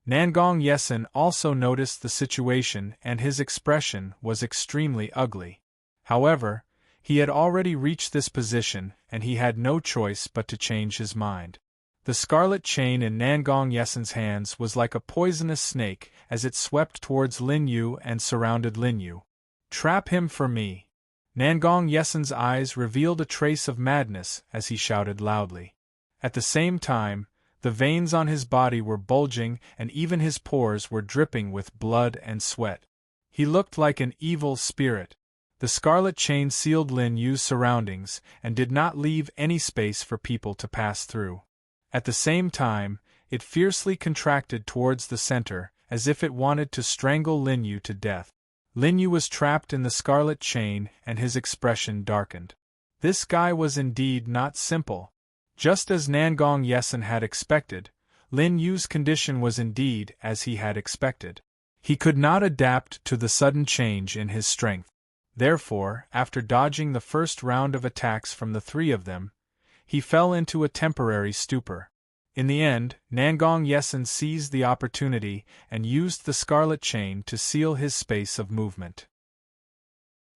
Nangong Yesun also noticed the situation and his expression was extremely ugly. However, he had already reached this position and he had no choice but to change his mind. The scarlet chain in Nangong Yesun's hands was like a poisonous snake as it swept towards Lin Yu and surrounded Lin Yu. "Trap him for me!" Nangong Yesun's eyes revealed a trace of madness as he shouted loudly. At the same time, the veins on his body were bulging and even his pores were dripping with blood and sweat. He looked like an evil spirit. The scarlet chain sealed Lin Yu's surroundings and did not leave any space for people to pass through. At the same time, it fiercely contracted towards the center, as if it wanted to strangle Lin Yu to death. Lin Yu was trapped in the scarlet chain and his expression darkened. This guy was indeed not simple. Just as Nangong Yesen had expected, Lin Yu's condition was indeed as he had expected. He could not adapt to the sudden change in his strength. Therefore, after dodging the first round of attacks from the three of them, he fell into a temporary stupor. In the end, Nangong Yesen seized the opportunity and used the scarlet chain to seal his space of movement.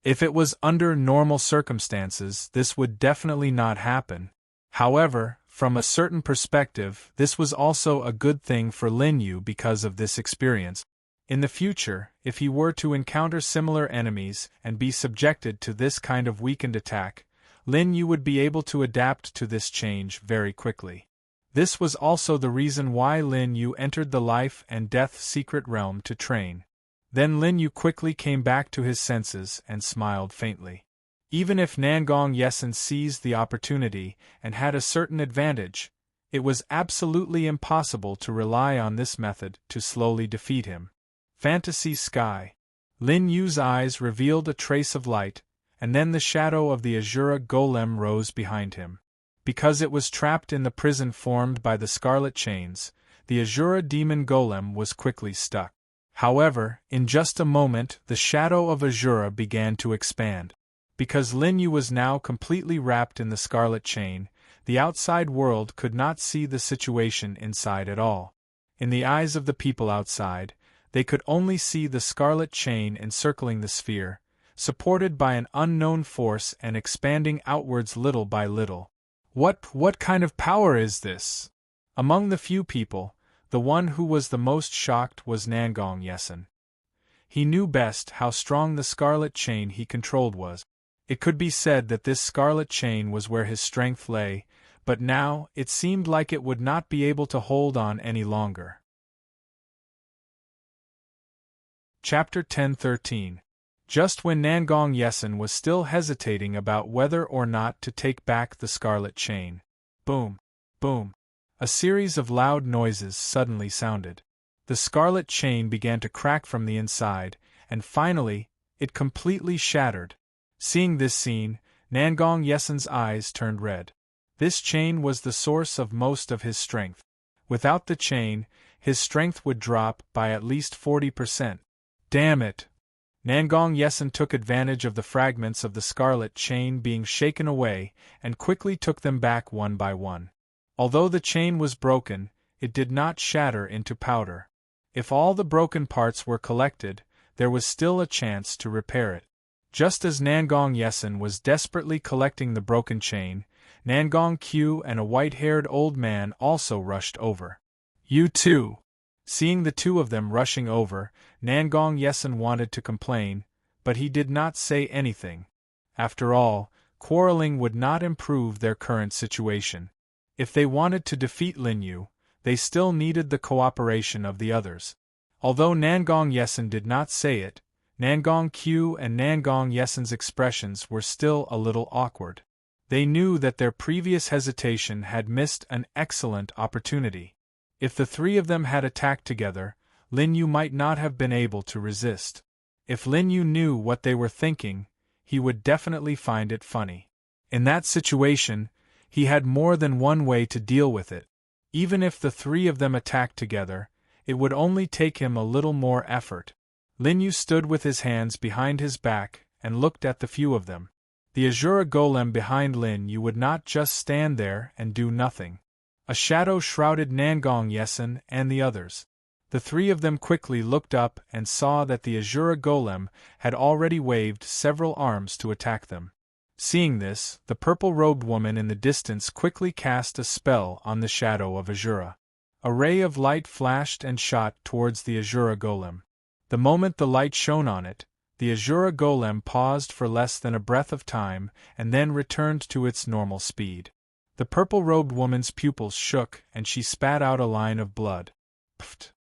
If it was under normal circumstances, this would definitely not happen. However, from a certain perspective, this was also a good thing for Lin Yu because of this experience. In the future, if he were to encounter similar enemies and be subjected to this kind of weakened attack, Lin Yu would be able to adapt to this change very quickly. This was also the reason why Lin Yu entered the life and death secret realm to train. Then Lin Yu quickly came back to his senses and smiled faintly. Even if Nangong Yesen seized the opportunity and had a certain advantage, it was absolutely impossible to rely on this method to slowly defeat him. Fantasy Sky. Lin Yu's eyes revealed a trace of light, and then the shadow of the Azura golem rose behind him. Because it was trapped in the prison formed by the scarlet chains, the Azura demon golem was quickly stuck. However, in just a moment the shadow of Azura began to expand. Because Lin Yu was now completely wrapped in the scarlet chain, the outside world could not see the situation inside at all. In the eyes of the people outside, they could only see the scarlet chain encircling the sphere, supported by an unknown force and expanding outwards little by little. What kind of power is this? Among the few people, the one who was the most shocked was Nangong Yesen. He knew best how strong the scarlet chain he controlled was. It could be said that this scarlet chain was where his strength lay, but now it seemed like it would not be able to hold on any longer. Chapter 10-13. Just when Nangong Yesen was still hesitating about whether or not to take back the scarlet chain. Boom! Boom! A series of loud noises suddenly sounded. The scarlet chain began to crack from the inside, and finally, it completely shattered. Seeing this scene, Nangong Yesen's eyes turned red. This chain was the source of most of his strength. Without the chain, his strength would drop by at least 40%. Damn it! Nangong Yesen took advantage of the fragments of the scarlet chain being shaken away and quickly took them back one by one. Although the chain was broken, it did not shatter into powder. If all the broken parts were collected, there was still a chance to repair it. Just as Nangong Yesen was desperately collecting the broken chain, Nangong Q and a white-haired old man also rushed over. You too! Seeing the two of them rushing over, Nangong Yesen wanted to complain, but he did not say anything. After all, quarreling would not improve their current situation. If they wanted to defeat Lin Yu, they still needed the cooperation of the others. Although Nangong Yesen did not say it, Nangong Q and Nangong Yesen's expressions were still a little awkward. They knew that their previous hesitation had missed an excellent opportunity. If the three of them had attacked together, Lin Yu might not have been able to resist. If Lin Yu knew what they were thinking, he would definitely find it funny. In that situation, he had more than one way to deal with it. Even if the three of them attacked together, it would only take him a little more effort. Lin Yu stood with his hands behind his back and looked at the few of them. The Azura golem behind Lin Yu would not just stand there and do nothing. A shadow shrouded Nangong Yesen and the others. The three of them quickly looked up and saw that the Azura golem had already waved several arms to attack them. Seeing this, the purple-robed woman in the distance quickly cast a spell on the shadow of Azura. A ray of light flashed and shot towards the Azura golem. The moment the light shone on it, the Azura golem paused for less than a breath of time and then returned to its normal speed. The purple-robed woman's pupils shook and she spat out a line of blood. Pfft!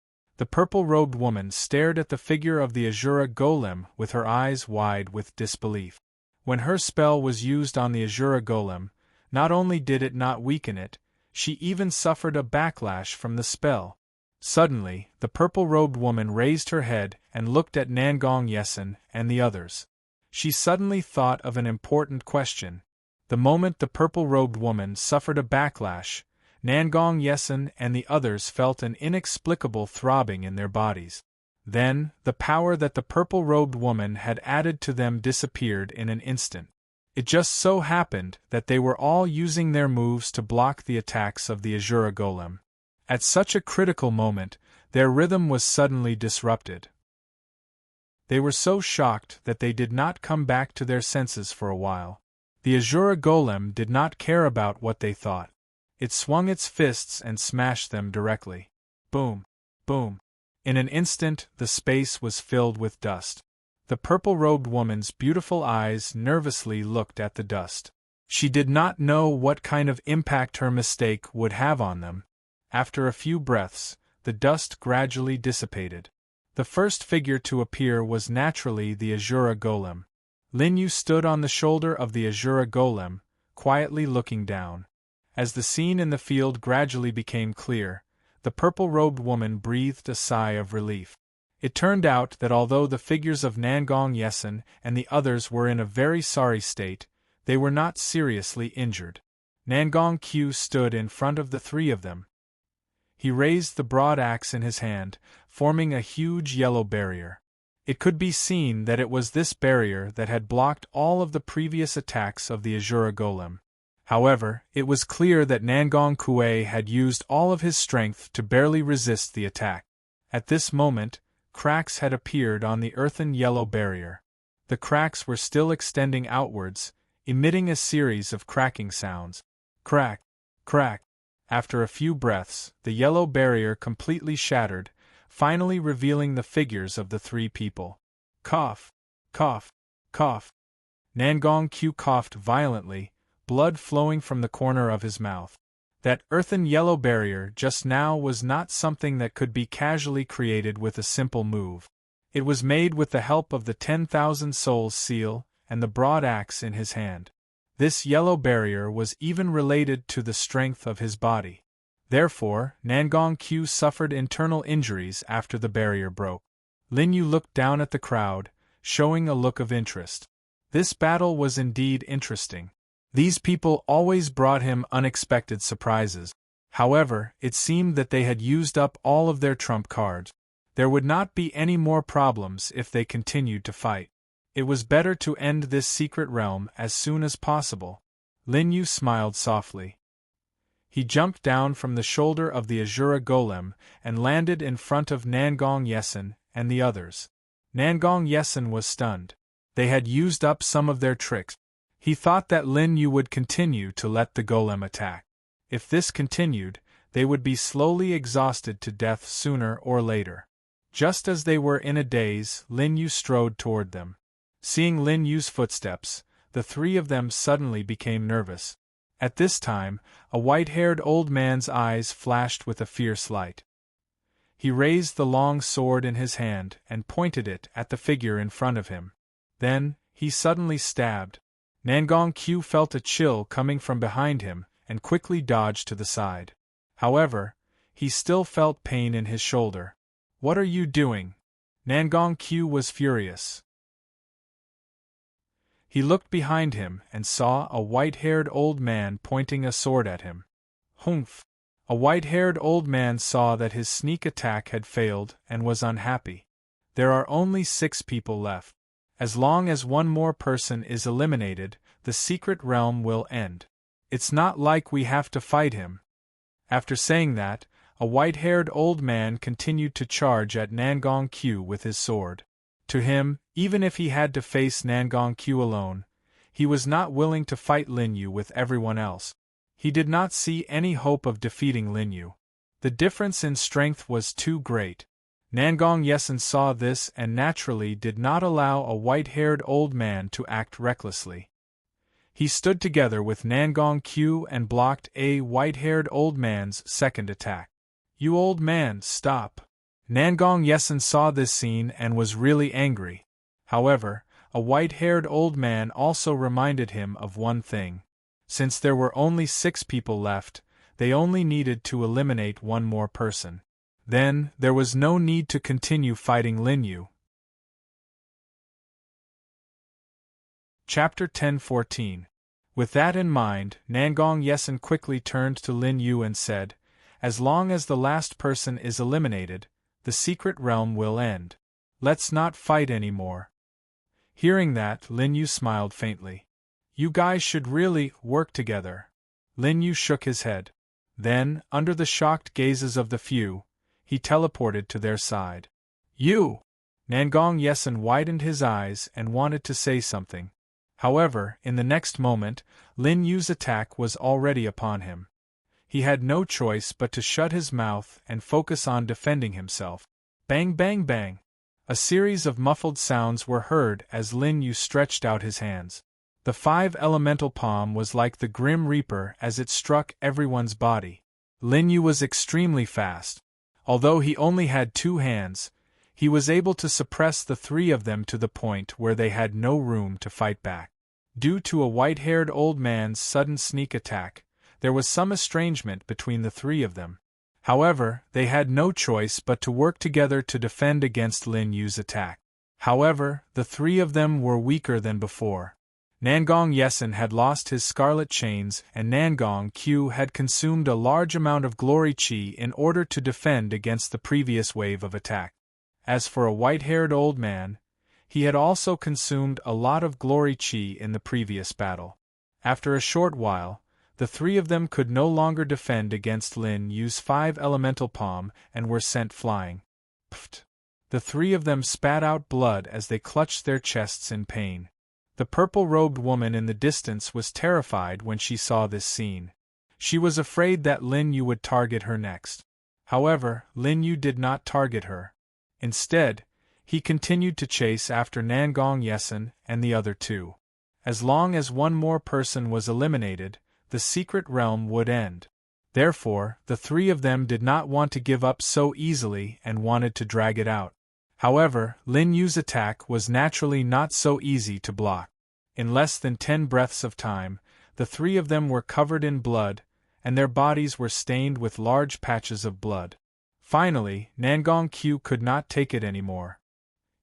The purple-robed woman stared at the figure of the Azura golem with her eyes wide with disbelief. When her spell was used on the Azura golem, not only did it not weaken it, she even suffered a backlash from the spell. Suddenly, the purple-robed woman raised her head and looked at Nangong Yesen and the others. She suddenly thought of an important question. The moment the purple-robed woman suffered a backlash, Nangong Yesen and the others felt an inexplicable throbbing in their bodies. Then, the power that the purple-robed woman had added to them disappeared in an instant. It just so happened that they were all using their moves to block the attacks of the Azura golem. At such a critical moment, their rhythm was suddenly disrupted. They were so shocked that they did not come back to their senses for a while. The Azura golem did not care about what they thought. It swung its fists and smashed them directly. Boom! Boom! In an instant, the space was filled with dust. The purple-robed woman's beautiful eyes nervously looked at the dust. She did not know what kind of impact her mistake would have on them. After a few breaths, the dust gradually dissipated. The first figure to appear was naturally the Azura golem. Lin Yu stood on the shoulder of the Azura golem, quietly looking down. As the scene in the field gradually became clear, the purple-robed woman breathed a sigh of relief. It turned out that although the figures of Nangong Yesen and the others were in a very sorry state, they were not seriously injured. Nangong Q stood in front of the three of them. He raised the broad axe in his hand, forming a huge yellow barrier. It could be seen that it was this barrier that had blocked all of the previous attacks of the Azura golem. However, it was clear that Nangong Kue had used all of his strength to barely resist the attack. At this moment, cracks had appeared on the earthen yellow barrier. The cracks were still extending outwards, emitting a series of cracking sounds. Crack! Crack! After a few breaths, the yellow barrier completely shattered, finally revealing the figures of the three people. Cough! Cough! Cough! Nangong Q coughed violently, blood flowing from the corner of his mouth. That earthen yellow barrier just now was not something that could be casually created with a simple move. It was made with the help of the 10,000 souls seal and the broad axe in his hand. This yellow barrier was even related to the strength of his body. Therefore, Nangong Q suffered internal injuries after the barrier broke. Lin Yu looked down at the crowd, showing a look of interest. This battle was indeed interesting. These people always brought him unexpected surprises. However, it seemed that they had used up all of their trump cards. There would not be any more problems if they continued to fight. It was better to end this secret realm as soon as possible. Lin Yu smiled softly. He jumped down from the shoulder of the Azura golem and landed in front of Nangong Yesen and the others. Nangong Yesen was stunned. They had used up some of their tricks. He thought that Lin Yu would continue to let the golem attack. If this continued, they would be slowly exhausted to death sooner or later. Just as they were in a daze, Lin Yu strode toward them. Seeing Lin Yu's footsteps, the three of them suddenly became nervous. At this time, a white-haired old man's eyes flashed with a fierce light. He raised the long sword in his hand and pointed it at the figure in front of him. Then, he suddenly stabbed. Nangong Q felt a chill coming from behind him and quickly dodged to the side. However, he still felt pain in his shoulder. "What are you doing?" Nangong Q was furious. He looked behind him and saw a white-haired old man pointing a sword at him. Humph! A white-haired old man saw that his sneak attack had failed and was unhappy. There are only 6 people left. As long as one more person is eliminated, the secret realm will end. It's not like we have to fight him. After saying that, a white-haired old man continued to charge at Nangong Q with his sword. To him, even if he had to face Nangong Q alone, he was not willing to fight Lin Yu with everyone else. He did not see any hope of defeating Lin Yu. The difference in strength was too great. Nangong Yesen saw this and naturally did not allow a white-haired old man to act recklessly. He stood together with Nangong Q and blocked a white-haired old man's second attack. "You old man, stop!" Nangong Yesen saw this scene and was really angry. However, a white-haired old man also reminded him of one thing. Since there were only 6 people left, they only needed to eliminate one more person. Then, there was no need to continue fighting Lin Yu. Chapter 10:14. With that in mind, Nangong Yesen quickly turned to Lin Yu and said, "As long as the last person is eliminated, the secret realm will end. Let's not fight anymore." Hearing that, Lin Yu smiled faintly. "You guys should really work together." Lin Yu shook his head. Then, under the shocked gazes of the few, he teleported to their side. "You!" Nangong Yesen widened his eyes and wanted to say something. However, in the next moment, Lin Yu's attack was already upon him. He had no choice but to shut his mouth and focus on defending himself. Bang bang bang! A series of muffled sounds were heard as Lin Yu stretched out his hands. The 5-elemental palm was like the Grim Reaper as it struck everyone's body. Lin Yu was extremely fast. Although he only had 2 hands, he was able to suppress the 3 of them to the point where they had no room to fight back. Due to a white-haired old man's sudden sneak attack, there was some estrangement between the 3 of them. However, they had no choice but to work together to defend against Lin Yu's attack. However, the 3 of them were weaker than before. Nangong Yesen had lost his scarlet chains and Nangong Q had consumed a large amount of glory chi in order to defend against the previous wave of attack. As for a white-haired old man, he had also consumed a lot of glory chi in the previous battle. After a short while, the 3 of them could no longer defend against Lin Yu's 5-elemental palm and were sent flying. Pfft! The 3 of them spat out blood as they clutched their chests in pain. The purple-robed woman in the distance was terrified when she saw this scene. She was afraid that Lin Yu would target her next. However, Lin Yu did not target her. Instead, he continued to chase after Nangong Yesen and the other 2. As long as one more person was eliminated, the secret realm would end. Therefore, the 3 of them did not want to give up so easily and wanted to drag it out. However, Lin Yu's attack was naturally not so easy to block. In less than 10 breaths of time, the 3 of them were covered in blood, and their bodies were stained with large patches of blood. Finally, Nangong Q could not take it anymore.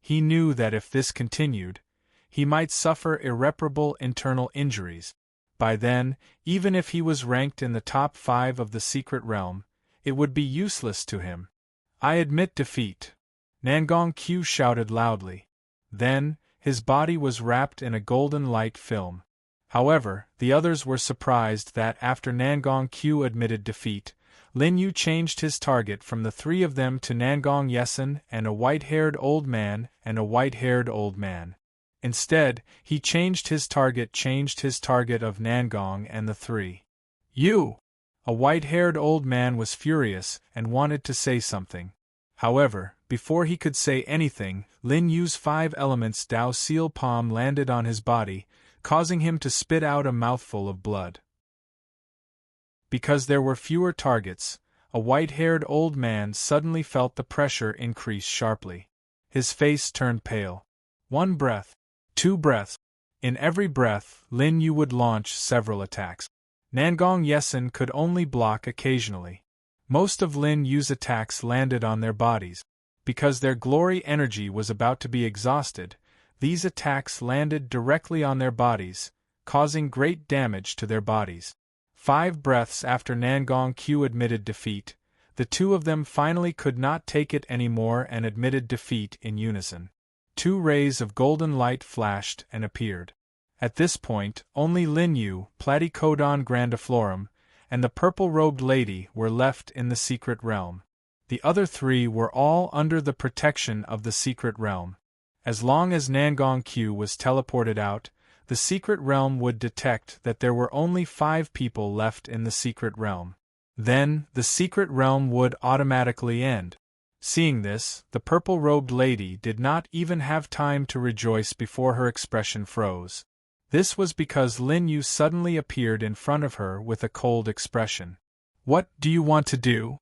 He knew that if this continued, he might suffer irreparable internal injuries. By then, even if he was ranked in the top 5 of the secret realm, it would be useless to him. "I admit defeat," Nangong Q shouted loudly. Then, his body was wrapped in a golden light film. However, the others were surprised that after Nangong Q admitted defeat, Lin Yu changed his target from the 3 of them to Nangong Yesen and a white-haired old man and a white-haired old man. Instead, he changed his target of Nangong and the 3. "You!" A white-haired old man was furious and wanted to say something. However, before he could say anything, Lin Yu's 5 elements Dao Seal Palm landed on his body, causing him to spit out a mouthful of blood. Because there were fewer targets, a white-haired old man suddenly felt the pressure increase sharply. His face turned pale. 1 breath. 2 breaths. In every breath, Lin Yu would launch several attacks. Nangong Yesen could only block occasionally. Most of Lin Yu's attacks landed on their bodies. Because their glory energy was about to be exhausted, these attacks landed directly on their bodies, causing great damage to their bodies. 5 breaths after Nangong Q admitted defeat, the 2 of them finally could not take it anymore and admitted defeat in unison. 2 rays of golden light flashed and appeared. At this point, only Lin Yu, Platycodon grandiflorum, and the purple-robed lady were left in the secret realm. The other 3 were all under the protection of the secret realm. As long as Nangong Q was teleported out, the secret realm would detect that there were only 5 people left in the secret realm. Then, the secret realm would automatically end. Seeing this, the purple-robed lady did not even have time to rejoice before her expression froze. This was because Lin Yu suddenly appeared in front of her with a cold expression. "What do you want to do?"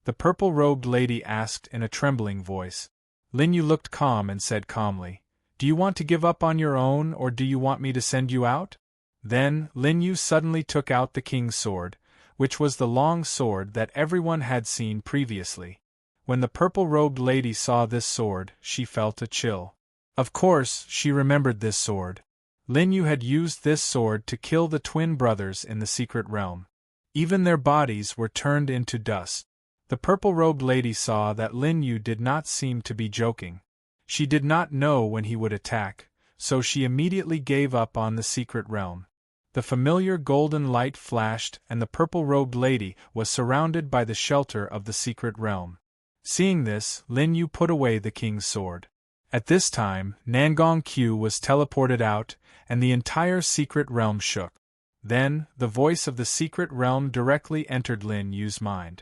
the purple-robed lady asked in a trembling voice. Lin Yu looked calm and said calmly, "Do you want to give up on your own, or do you want me to send you out?" Then, Lin Yu suddenly took out the king's sword, which was the long sword that everyone had seen previously. When the purple-robed lady saw this sword, she felt a chill. Of course, she remembered this sword. Lin Yu had used this sword to kill the twin brothers in the secret realm. Even their bodies were turned into dust. The purple-robed lady saw that Lin Yu did not seem to be joking. She did not know when he would attack, so she immediately gave up on the secret realm. The familiar golden light flashed and the purple-robed lady was surrounded by the shelter of the secret realm. Seeing this, Lin Yu put away the king's sword. At this time, Nangong Q was teleported out, and the entire secret realm shook. Then, the voice of the secret realm directly entered Lin Yu's mind.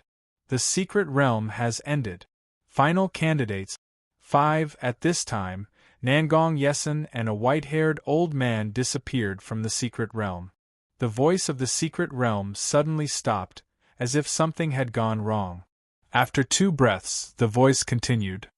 The secret realm has ended. Final candidates. 5. At this time, Nangong Yesen and a white-haired old man disappeared from the secret realm. The voice of the secret realm suddenly stopped, as if something had gone wrong. After 2 breaths, the voice continued.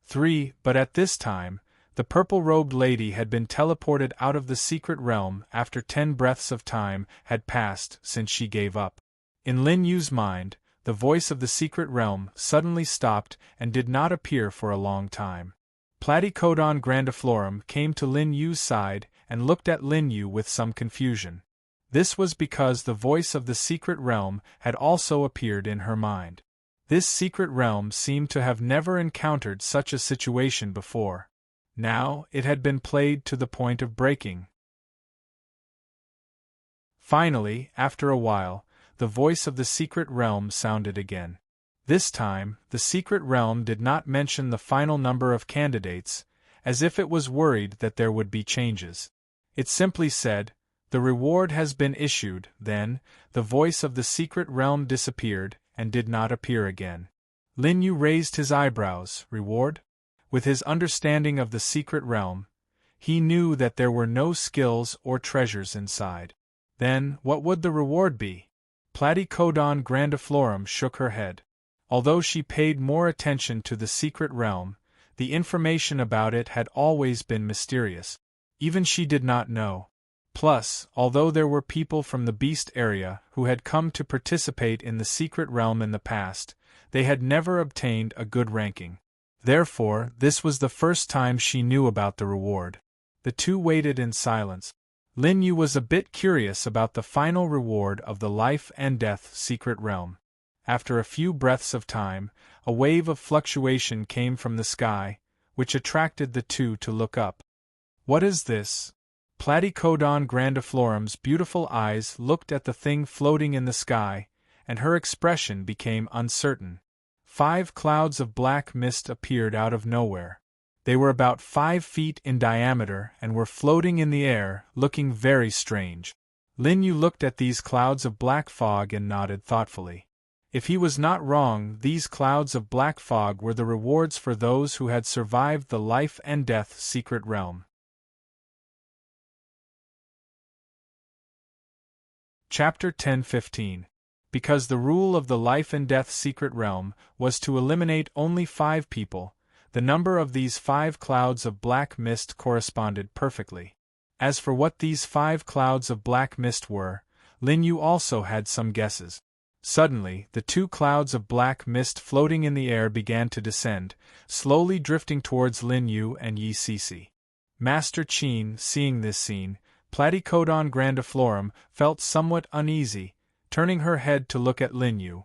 3. But at this time, the purple-robed lady had been teleported out of the secret realm after 10 breaths of time had passed since she gave up. In Lin Yu's mind, the voice of the secret realm suddenly stopped and did not appear for a long time. Platycodon grandiflorum came to Lin Yu's side and looked at Lin Yu with some confusion. This was because the voice of the secret realm had also appeared in her mind. This secret realm seemed to have never encountered such a situation before. Now, it had been played to the point of breaking. Finally, after a while, the voice of the secret realm sounded again. This time, the secret realm did not mention the final number of candidates, as if it was worried that there would be changes. It simply said, "The reward has been issued." Then, the voice of the secret realm disappeared and did not appear again. Lin Yu raised his eyebrows. Reward? With his understanding of the secret realm, he knew that there were no skills or treasures inside. Then, what would the reward be? Platycodon grandiflorum shook her head. Although she paid more attention to the secret realm, the information about it had always been mysterious. Even she did not know. Plus, although there were people from the beast area who had come to participate in the secret realm in the past, they had never obtained a good ranking. Therefore, this was the first time she knew about the reward. The two waited in silence. Lin Yu was a bit curious about the final reward of the life and death secret realm. After a few breaths of time, a wave of fluctuation came from the sky, which attracted the two to look up. What is this? Platycodon grandiflorum's beautiful eyes looked at the thing floating in the sky, and her expression became uncertain. 5 clouds of black mist appeared out of nowhere. They were about 5 feet in diameter and were floating in the air, looking very strange. Lin Yu looked at these clouds of black fog and nodded thoughtfully. If he was not wrong, these clouds of black fog were the rewards for those who had survived the life and death secret realm. Chapter 10-15. Because the rule of the life and death secret realm was to eliminate only 5 people, the number of these 5 clouds of black mist corresponded perfectly. As for what these 5 clouds of black mist were, Lin Yu also had some guesses. Suddenly, the 2 clouds of black mist floating in the air began to descend, slowly drifting towards Lin Yu and Yi Cece. Master Qin, seeing this scene, Platycodon grandiflorum, felt somewhat uneasy, turning her head to look at Lin Yu.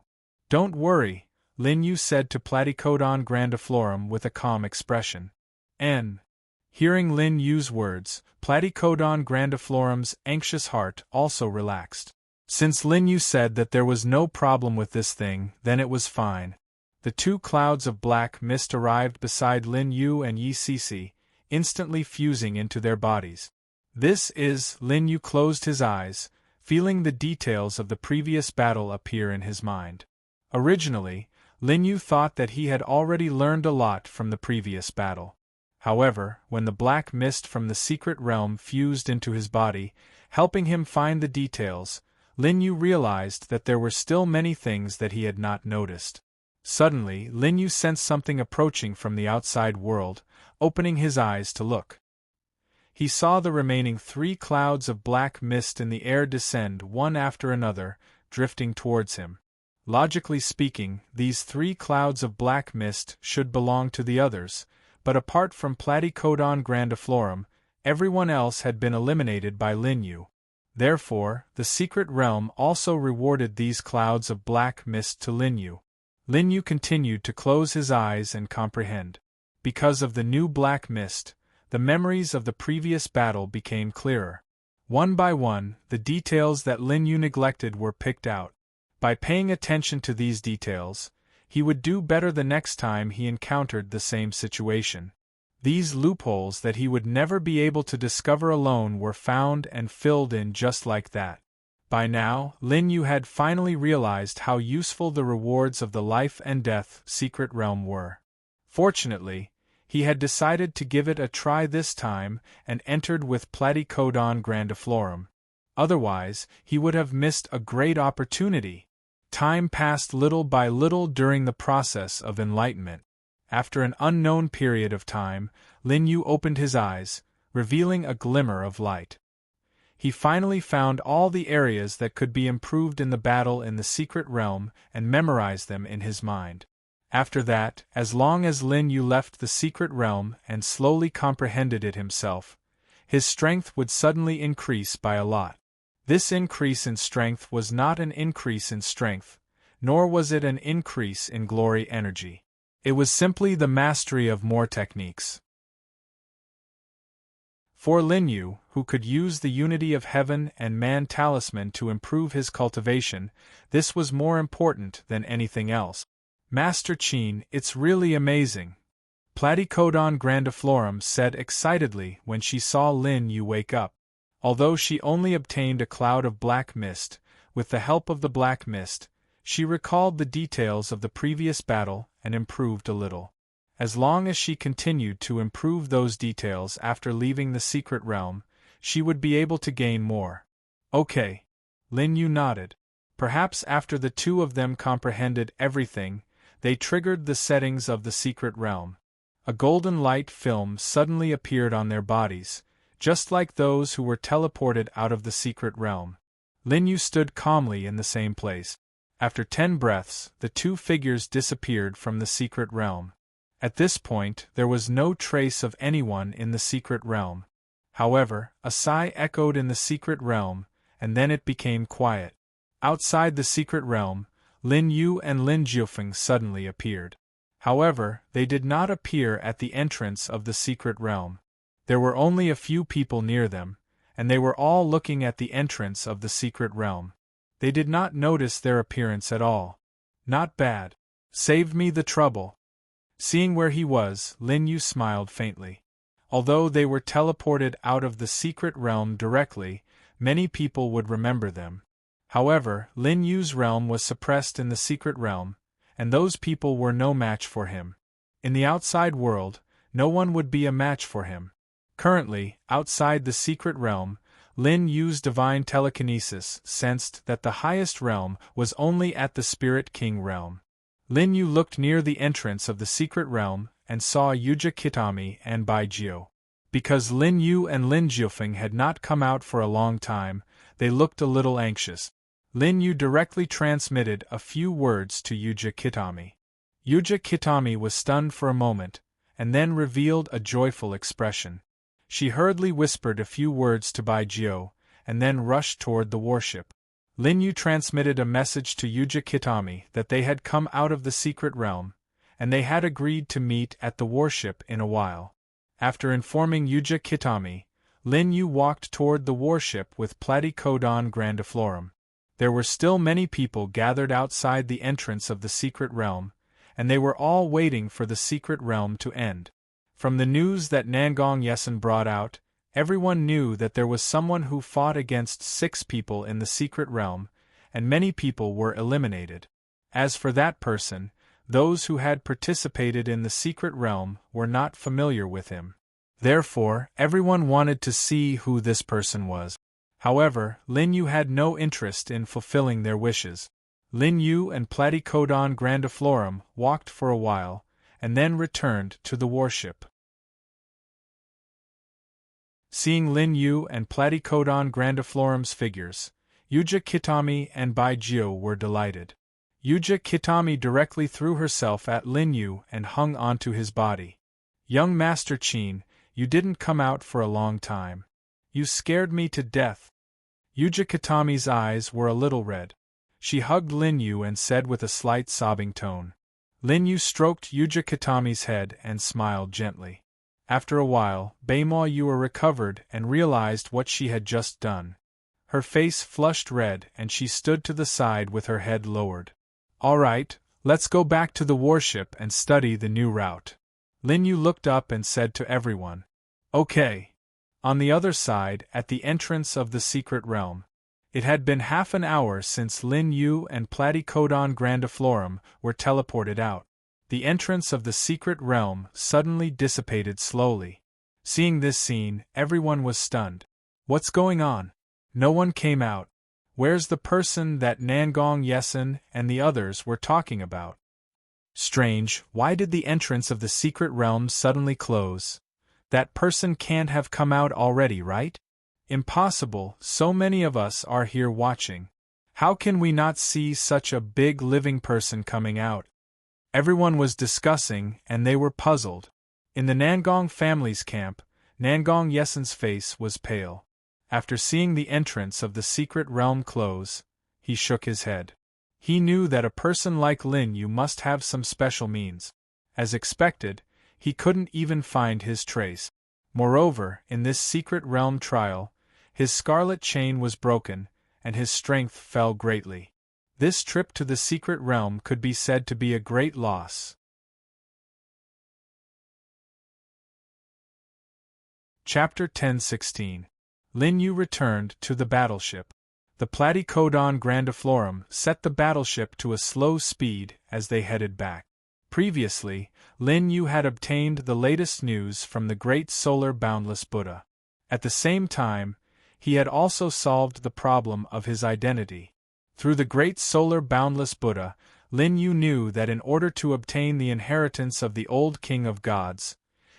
"Don't worry," Lin Yu said to Platycodon grandiflorum with a calm expression. Hearing Lin Yu's words, Platycodon grandiflorum's anxious heart also relaxed. Since Lin Yu said that there was no problem with this thing, then it was fine. The 2 clouds of black mist arrived beside Lin Yu and Yi Cece, instantly fusing into their bodies. Lin Yu closed his eyes, feeling the details of the previous battle appear in his mind. Originally, Lin Yu thought that he had already learned a lot from the previous battle. However, when the black mist from the secret realm fused into his body, helping him find the details, Lin Yu realized that there were still many things that he had not noticed. Suddenly, Lin Yu sensed something approaching from the outside world, opening his eyes to look. He saw the remaining 3 clouds of black mist in the air descend one after another, drifting towards him. Logically speaking, these 3 clouds of black mist should belong to the others, but apart from Platycodon grandiflorum, everyone else had been eliminated by Lin Yu. Therefore, the secret realm also rewarded these clouds of black mist to Lin Yu. Lin Yu continued to close his eyes and comprehend. Because of the new black mist, the memories of the previous battle became clearer. One by one, the details that Lin Yu neglected were picked out. By paying attention to these details, he would do better the next time he encountered the same situation. These loopholes that he would never be able to discover alone were found and filled in just like that. By now, Lin Yu had finally realized how useful the rewards of the life and death secret realm were. Fortunately, he had decided to give it a try this time and entered with Platycodon grandiflorum. Otherwise, he would have missed a great opportunity. Time passed little by little during the process of enlightenment. After an unknown period of time, Lin Yu opened his eyes, revealing a glimmer of light. He finally found all the areas that could be improved in the battle in the secret realm and memorized them in his mind. After that, as long as Lin Yu left the secret realm and slowly comprehended it himself, his strength would suddenly increase by a lot. This increase in strength was not an increase in strength, nor was it an increase in glory energy. It was simply the mastery of more techniques. For Lin Yu, who could use the unity of heaven and man talisman to improve his cultivation, this was more important than anything else. Master Qin, it's really amazing, Platycodon grandiflorum said excitedly when she saw Lin Yu wake up. Although she only obtained a cloud of black mist, with the help of the black mist, she recalled the details of the previous battle and improved a little. As long as she continued to improve those details after leaving the secret realm, she would be able to gain more. Okay. Lin Yu nodded. Perhaps after the 2 of them comprehended everything, they triggered the settings of the secret realm. A golden light film suddenly appeared on their bodies, just like those who were teleported out of the secret realm. Lin Yu stood calmly in the same place. After 10 breaths, the 2 figures disappeared from the secret realm. At this point, there was no trace of anyone in the secret realm. However, a sigh echoed in the secret realm, and then it became quiet. Outside the secret realm, Lin Yu and Lin Jiufeng suddenly appeared. However, they did not appear at the entrance of the secret realm. There were only a few people near them, and they were all looking at the entrance of the secret realm. They did not notice their appearance at all. Not bad. Saved me the trouble. Seeing where he was, Lin Yu smiled faintly. Although they were teleported out of the secret realm directly, many people would remember them. However, Lin Yu's realm was suppressed in the secret realm, and those people were no match for him. In the outside world, no one would be a match for him. Currently, outside the secret realm, Lin Yu's divine telekinesis sensed that the highest realm was only at the Spirit King realm. Lin Yu looked near the entrance of the secret realm and saw Yuja Kitami and Bai Jiu. Because Lin Yu and Lin Jiufeng had not come out for a long time, they looked a little anxious. Lin Yu directly transmitted a few words to Yuja Kitami. Yuja Kitami was stunned for a moment, and then revealed a joyful expression. She hurriedly whispered a few words to Bai Jiu, and then rushed toward the warship. Lin Yu transmitted a message to Yuja Kitami that they had come out of the secret realm, and they had agreed to meet at the warship in a while. After informing Yuja Kitami, Lin Yu walked toward the warship with Platycodon grandiflorum. There were still many people gathered outside the entrance of the secret realm, and they were all waiting for the secret realm to end. From the news that Nangong Yesen brought out, everyone knew that there was someone who fought against 6 people in the secret realm, and many people were eliminated. As for that person, those who had participated in the secret realm were not familiar with him. Therefore, everyone wanted to see who this person was. However, Lin Yu had no interest in fulfilling their wishes. Lin Yu and Platycodon grandiflorum walked for a while, and then returned to the warship. Seeing Lin Yu and Platycodon grandiflorum's figures, Yuja Kitami and Bai Jiu were delighted. Yuja Kitami directly threw herself at Lin Yu and hung onto his body. "Young Master Qin, you didn't come out for a long time. You scared me to death." Yuja Kitami's eyes were a little red. She hugged Lin Yu and said with a slight sobbing tone. Lin Yu stroked Yuja Kitami's head and smiled gently. After a while, Baima Yua recovered and realized what she had just done. Her face flushed red and she stood to the side with her head lowered. "All right, let's go back to the warship and study the new route." Lin Yu looked up and said to everyone, "Okay." On the other side, at the entrance of the secret realm, it had been half an hour since Lin Yu and Platycodon grandiflorum were teleported out. The entrance of the secret realm suddenly dissipated slowly. Seeing this scene, everyone was stunned. What's going on? No one came out. Where's the person that Nangong Yesen and the others were talking about? Strange, why did the entrance of the secret realm suddenly close? That person can't have come out already, right? Impossible, so many of us are here watching. How can we not see such a big living person coming out? Everyone was discussing, and they were puzzled. In the Nangong family's camp, Nangong Yesen's face was pale. After seeing the entrance of the secret realm close, he shook his head. He knew that a person like Lin Yu must have some special means. As expected, he couldn't even find his trace. Moreover, in this secret realm trial, his scarlet chain was broken, and his strength fell greatly. This trip to the secret realm could be said to be a great loss. Chapter 10:16. Lin Yu returned to the battleship. The Platycodon grandiflorum set the battleship to a slow speed as they headed back. Previously, Lin Yu had obtained the latest news from the great solar boundless Buddha. At the same time, he had also solved the problem of his identity. Through the great solar boundless Buddha, Lin Yu knew that in order to obtain the inheritance of the old king of gods,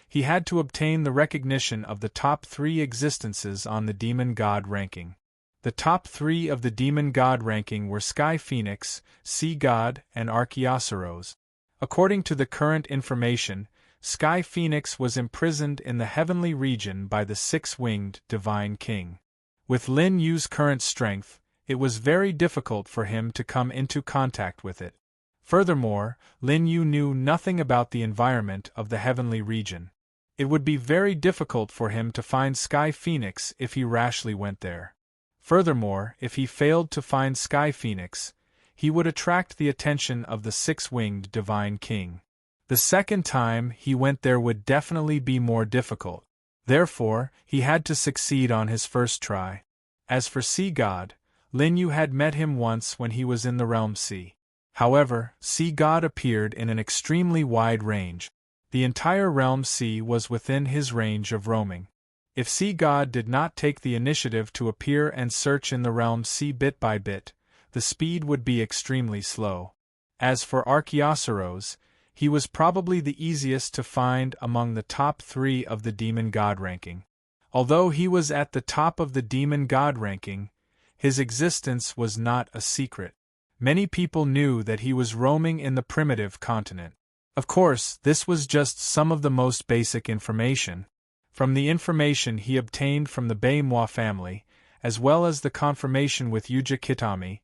he had to obtain the recognition of the top 3 existences on the demon god ranking. The top 3 of the demon god ranking were Sky Phoenix, Sea God, and Archaeosaurus. According to the current information, Sky Phoenix was imprisoned in the heavenly region by the 6-winged divine king. With Lin Yu's current strength, it was very difficult for him to come into contact with it. Furthermore, Lin Yu knew nothing about the environment of the heavenly region. It would be very difficult for him to find Sky Phoenix if he rashly went there. Furthermore, if he failed to find Sky Phoenix, he would attract the attention of the 6-winged divine king. The second time he went there would definitely be more difficult. Therefore, he had to succeed on his first try. As for Sea God, Lin Yu had met him once when he was in the Realm Sea. However, Sea God appeared in an extremely wide range. The entire Realm Sea was within his range of roaming. If Sea God did not take the initiative to appear and search in the Realm Sea bit by bit, the speed would be extremely slow. As for Archaeosaurus, he was probably the easiest to find among the top 3 of the demon god ranking. Although he was at the top of the demon god ranking, his existence was not a secret. Many people knew that he was roaming in the primitive continent. Of course, this was just some of the most basic information. From the information he obtained from the Baimwa family, as well as the confirmation with Yuja Kitami,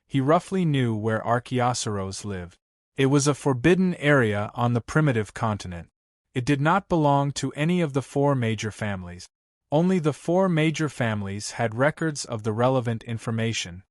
he roughly knew where Archaeosaurus lived. It was a forbidden area on the primitive continent. It did not belong to any of the 4 major families. Only the 4 major families had records of the relevant information.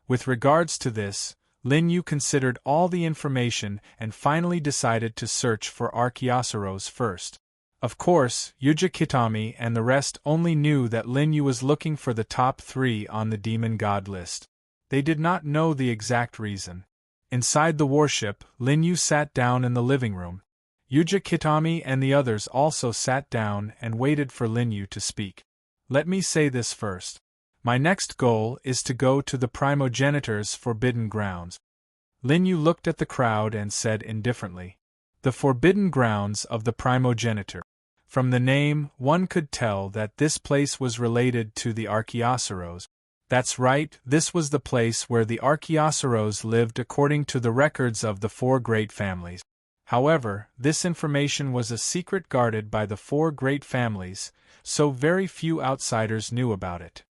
With regards to this, Lin Yu considered all the information and finally decided to search for Archaeosaurus first. Of course, Yuja Kitami and the rest only knew that Lin Yu was looking for the top 3 on the demon god list. They did not know the exact reason. Inside the warship, Lin Yu sat down in the living room. Yuja Kitami and the others also sat down and waited for Lin Yu to speak. Let me say this first. My next goal is to go to the primogenitor's forbidden grounds. Lin Yu looked at the crowd and said indifferently, "The forbidden grounds of the primogenitor." From the name, one could tell that this place was related to the Archaeosaurs. That's right, this was the place where the Archaeosaurs lived according to the records of the four great families. However, this information was a secret guarded by the four great families, so very few outsiders knew about it.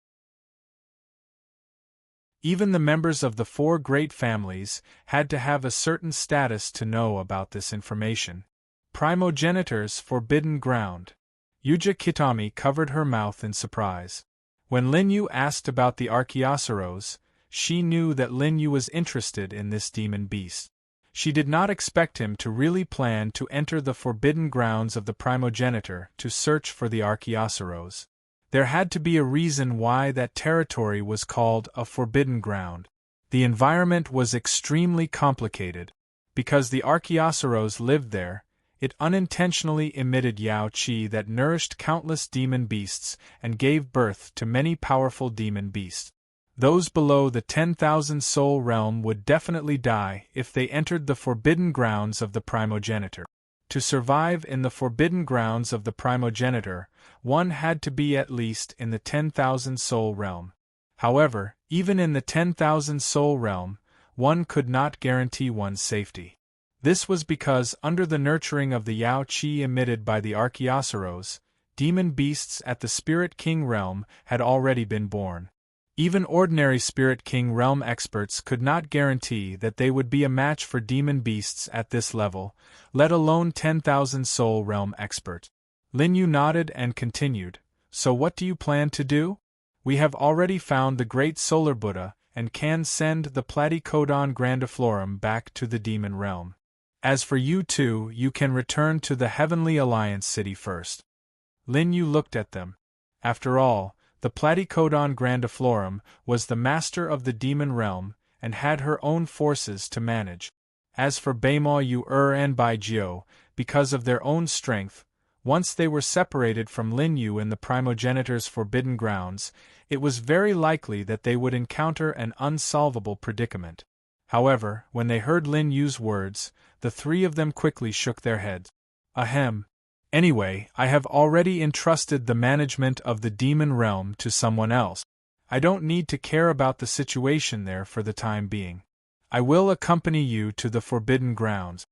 Even the members of the four great families had to have a certain status to know about this information. Primogenitor's forbidden ground. Yuja Kitami covered her mouth in surprise. When Lin Yu asked about the Archaeosaurs, she knew that Lin Yu was interested in this demon beast. She did not expect him to really plan to enter the forbidden grounds of the primogenitor to search for the Archaeosaurs. There had to be a reason why that territory was called a forbidden ground. The environment was extremely complicated. Because the Archaeosaurs lived there, it unintentionally emitted Yao Qi that nourished countless demon beasts and gave birth to many powerful demon beasts. Those below the 10,000 soul realm would definitely die if they entered the forbidden grounds of the primogenitor. To survive in the forbidden grounds of the primogenitor, one had to be at least in the 10,000 soul realm. However, even in the 10,000 soul realm, one could not guarantee one's safety. This was because under the nurturing of the Yao Qi emitted by the Archaeosaurs, demon beasts at the Spirit King realm had already been born. Even ordinary Spirit King realm experts could not guarantee that they would be a match for demon beasts at this level, let alone 10,000 soul realm expert. Lin Yu nodded and continued, "So what do you plan to do? We have already found the Great Solar Buddha and can send the Platycodon grandiflorum back to the demon realm. As for you two, you can return to the Heavenly Alliance city first." Lin Yu looked at them. After all, the Platycodon grandiflorum was the master of the demon realm and had her own forces to manage. As for Beimo Yu and Bai Jiu, because of their own strength, once they were separated from Lin Yu in the primogenitor's forbidden grounds, it was very likely that they would encounter an unsolvable predicament. However, when they heard Lin Yu's words, the three of them quickly shook their heads. Ahem. Anyway, I have already entrusted the management of the demon realm to someone else. I don't need to care about the situation there for the time being. I will accompany you to the forbidden grounds.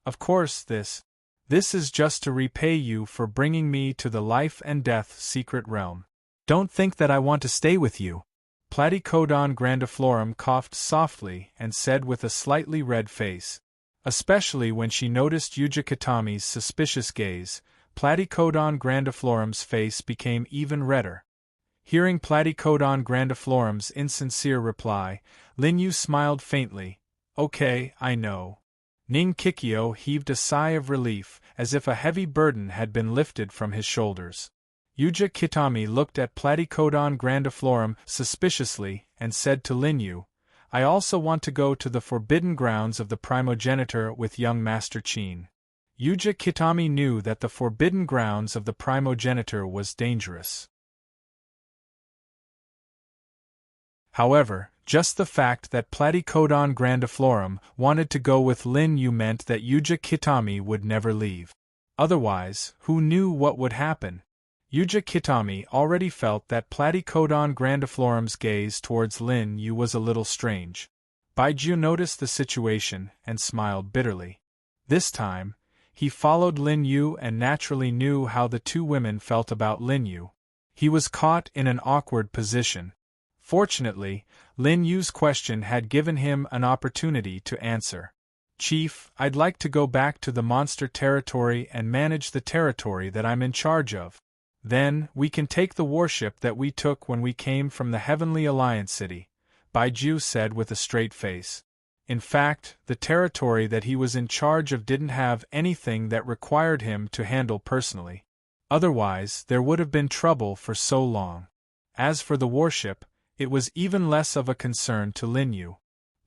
Of course, this is just to repay you for bringing me to the life and death secret realm. Don't think that I want to stay with you. Platycodon grandiflorum coughed softly and said with a slightly red face. Especially when she noticed Yuja Kitami's suspicious gaze, Platycodon grandiflorum's face became even redder. Hearing Platycodon grandiflorum's insincere reply, Lin Yu smiled faintly. "Okay, I know." Ning Kikyo heaved a sigh of relief, as if a heavy burden had been lifted from his shoulders. Yuja Kitami looked at Platycodon grandiflorum suspiciously and said to Lin Yu, "I also want to go to the forbidden grounds of the primogenitor with young Master Qin." Yuja Kitami knew that the forbidden grounds of the primogenitor was dangerous. However, just the fact that Platycodon grandiflorum wanted to go with Lin Yu meant that Yuja Kitami would never leave. Otherwise, who knew what would happen? Yuja Kitami already felt that Platycodon grandiflorum's gaze towards Lin Yu was a little strange. Baiju noticed the situation and smiled bitterly. This time, he followed Lin Yu and naturally knew how the two women felt about Lin Yu. He was caught in an awkward position. Fortunately, Lin Yu's question had given him an opportunity to answer. "Chief, I'd like to go back to the monster territory and manage the territory that I'm in charge of. Then, we can take the warship that we took when we came from the Heavenly Alliance city," Baiju said with a straight face. In fact, the territory that he was in charge of didn't have anything that required him to handle personally. Otherwise, there would have been trouble for so long. As for the warship, it was even less of a concern to Lin Yu.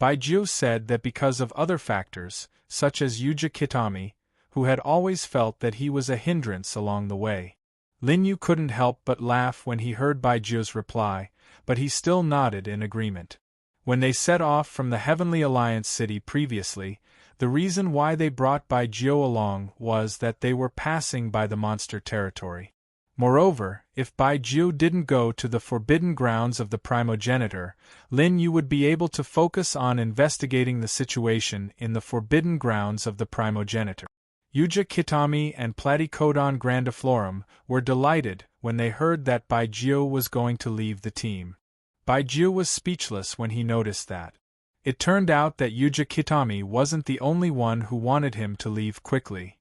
Baiju said that because of other factors, such as Yuja Kitami, who had always felt that he was a hindrance along the way. Lin Yu couldn't help but laugh when he heard Baiju's reply, but he still nodded in agreement. When they set off from the Heavenly Alliance city previously, the reason why they brought Bai Jiu along was that they were passing by the monster territory. Moreover, if Bai Jiu didn't go to the forbidden grounds of the primogenitor, Lin Yu would be able to focus on investigating the situation in the forbidden grounds of the primogenitor. Yuja Kitami and Platycodon grandiflorum were delighted when they heard that Bai Jiu was going to leave the team. Bai Jiu was speechless when he noticed that. It turned out that Yuja Kitami wasn't the only one who wanted him to leave quickly.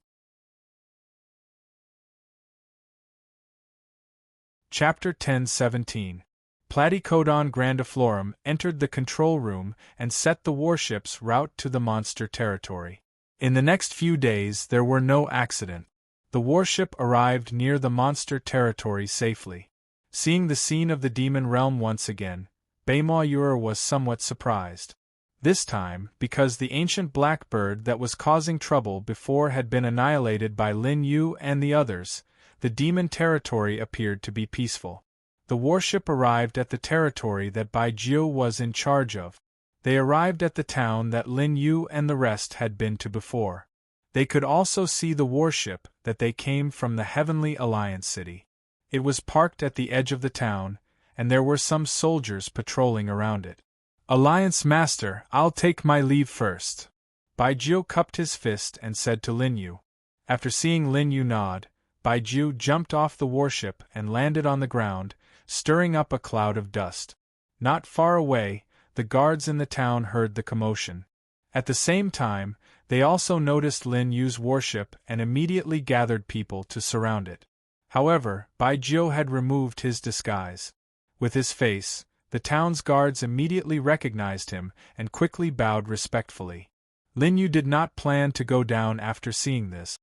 Chapter 10:17. Platycodon grandiflorum entered the control room and set the warship's route to the monster territory. In the next few days there were no accidents. The warship arrived near the monster territory safely. Seeing the scene of the demon realm once again, Beima Yur was somewhat surprised. This time, because the ancient blackbird that was causing trouble before had been annihilated by Lin Yu and the others, the demon territory appeared to be peaceful. The warship arrived at the territory that Bai Jiu was in charge of. They arrived at the town that Lin Yu and the rest had been to before. They could also see the warship that they came from the Heavenly Alliance city. It was parked at the edge of the town, and there were some soldiers patrolling around it. Alliance Master, I'll take my leave first. Bai Jiu cupped his fist and said to Lin Yu. After seeing Lin Yu nod, Bai Jiu jumped off the warship and landed on the ground, stirring up a cloud of dust. Not far away, the guards in the town heard the commotion. At the same time, they also noticed Lin Yu's warship and immediately gathered people to surround it. However, Bai Jiu had removed his disguise. With his face, the town's guards immediately recognized him and quickly bowed respectfully. Lin Yu did not plan to go down after seeing this.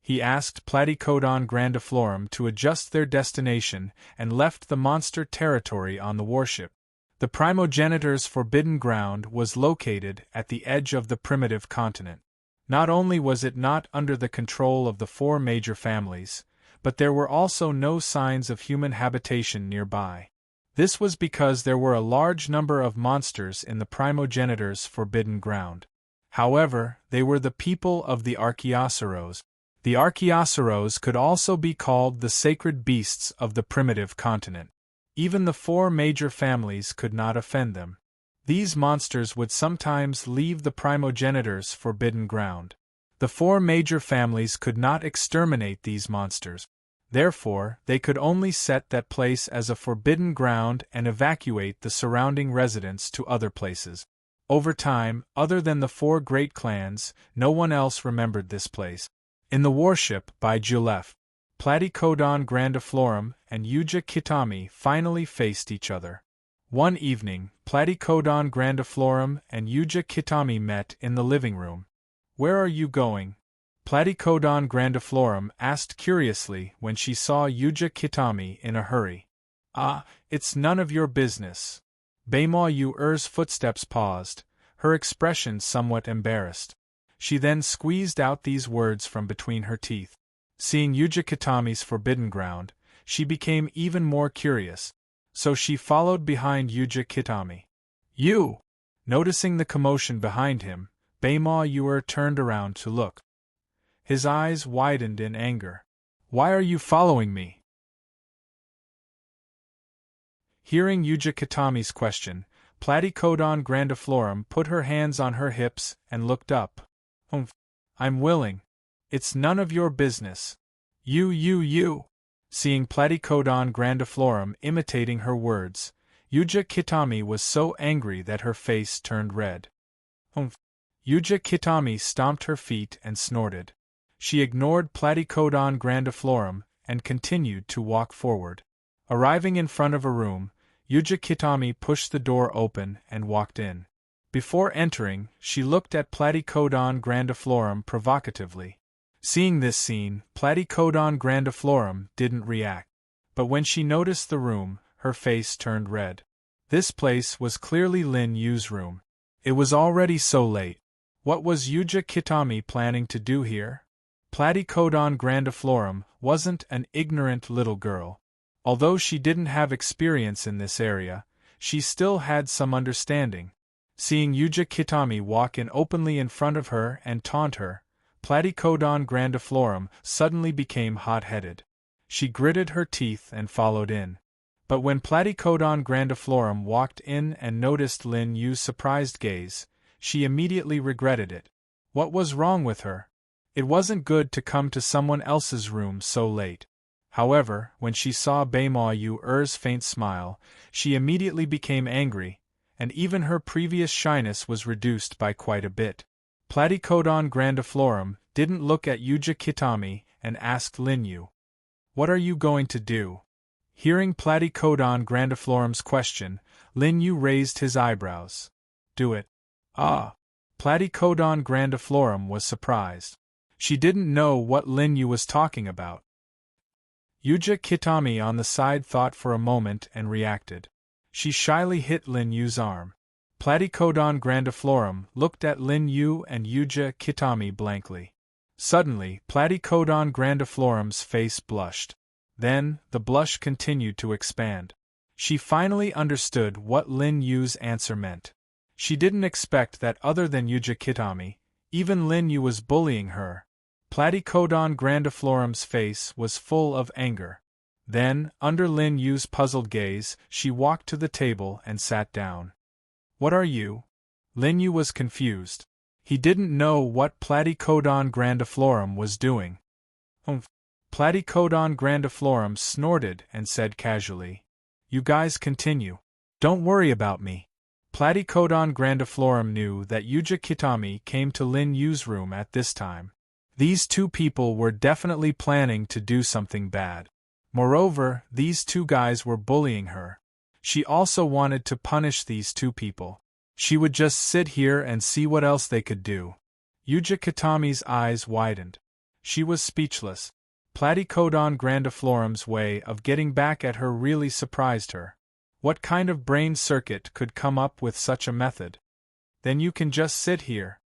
He asked Platycodon grandiflorum to adjust their destination and left the monster territory on the warship. The primogenitor's forbidden ground was located at the edge of the primitive continent. Not only was it not under the control of the four major families, but there were also no signs of human habitation nearby. This was because there were a large number of monsters in the primogenitor's forbidden ground. However, they were the people of the Archaeosaurs. The Archaeosaurs could also be called the sacred beasts of the primitive continent. Even the four major families could not offend them. These monsters would sometimes leave the primogenitor's forbidden ground. The four major families could not exterminate these monsters. Therefore, they could only set that place as a forbidden ground and evacuate the surrounding residents to other places. Over time, other than the four great clans, no one else remembered this place. In the warship, Bai Jiu left. Platycodon grandiflorum and Yuja Kitami finally faced each other. One evening, Platycodon grandiflorum and Yuja Kitami met in the living room. "Where are you going?" Platycodon grandiflorum asked curiously when she saw Yuja Kitami in a hurry. "Ah, it's none of your business." Beima Yu's footsteps paused, her expression somewhat embarrassed. She then squeezed out these words from between her teeth. Seeing Yuja Kitami's forbidden ground, she became even more curious, so she followed behind Yuja Kitami. "You!" Noticing the commotion behind him, Beima Yu turned around to look. His eyes widened in anger. "Why are you following me?" Hearing Yuja Kitami's question, Platycodon grandiflorum put her hands on her hips and looked up. "I'm willing. It's none of your business." You. Seeing Platycodon grandiflorum imitating her words, Yuja Kitami was so angry that her face turned red. Yuja Kitami stomped her feet and snorted. She ignored Platycodon grandiflorum and continued to walk forward. Arriving in front of a room, Yuja Kitami pushed the door open and walked in. Before entering, she looked at Platycodon grandiflorum provocatively. Seeing this scene, Platycodon grandiflorum didn't react. But when she noticed the room, her face turned red. This place was clearly Lin Yu's room. It was already so late. What was Yuja Kitami planning to do here? Platycodon grandiflorum wasn't an ignorant little girl. Although she didn't have experience in this area, she still had some understanding. Seeing Yuja Kitami walk in openly in front of her and taunt her, Platycodon grandiflorum suddenly became hot-headed. She gritted her teeth and followed in. But when Platycodon grandiflorum walked in and noticed Lin Yu's surprised gaze, she immediately regretted it. What was wrong with her? It wasn't good to come to someone else's room so late. However, when she saw Baima Yu's faint smile, she immediately became angry, and even her previous shyness was reduced by quite a bit. Platycodon grandiflorum didn't look at Yuja Kitami and asked Lin Yu, "What are you going to do?" Hearing Platycodon grandiflorum's question, Lin Yu raised his eyebrows. "Do it." Ah! Platycodon grandiflorum was surprised. She didn't know what Lin Yu was talking about. Yuja Kitami on the side thought for a moment and reacted. She shyly hit Lin Yu's arm. Platycodon grandiflorum looked at Lin Yu and Yuja Kitami blankly. Suddenly, Platycodon grandiflorum's face blushed. Then, the blush continued to expand. She finally understood what Lin Yu's answer meant. She didn't expect that other than Yuja Kitami, even Lin Yu was bullying her. Platycodon grandiflorum's face was full of anger. Then, under Lin Yu's puzzled gaze, she walked to the table and sat down. "What are you?" Lin Yu was confused. He didn't know what Platycodon grandiflorum was doing. Platycodon grandiflorum snorted and said casually, "You guys continue. Don't worry about me." Platycodon grandiflorum knew that Yuja Kitami came to Lin Yu's room at this time. These two people were definitely planning to do something bad. Moreover, these two guys were bullying her. She also wanted to punish these two people. She would just sit here and see what else they could do. Yuja Kitami's eyes widened. She was speechless. Platycodon grandiflorum's way of getting back at her really surprised her. What kind of brain circuit could come up with such a method? "Then you can just sit here."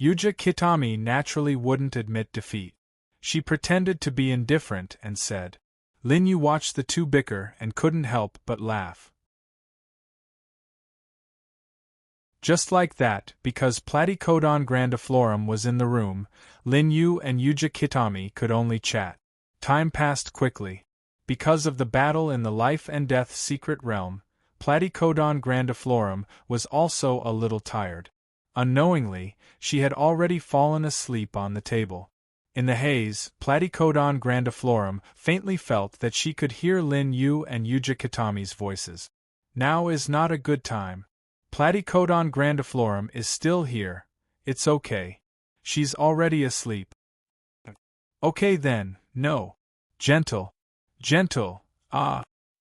Yuja Kitami naturally wouldn't admit defeat. She pretended to be indifferent and said. Lin Yu watched the two bicker and couldn't help but laugh. Just like that, because Platycodon grandiflorum was in the room, Lin Yu and Yuja Kitami could only chat. Time passed quickly. Because of the battle in the life and death secret realm, Platycodon grandiflorum was also a little tired. Unknowingly, she had already fallen asleep on the table. In the haze, Platycodon grandiflorum faintly felt that she could hear Lin Yu and Yuja Kitami's voices. "Now is not a good time. Platycodon grandiflorum is still here. It's okay. She's already asleep." "Okay then, no. Gentle. Gentle.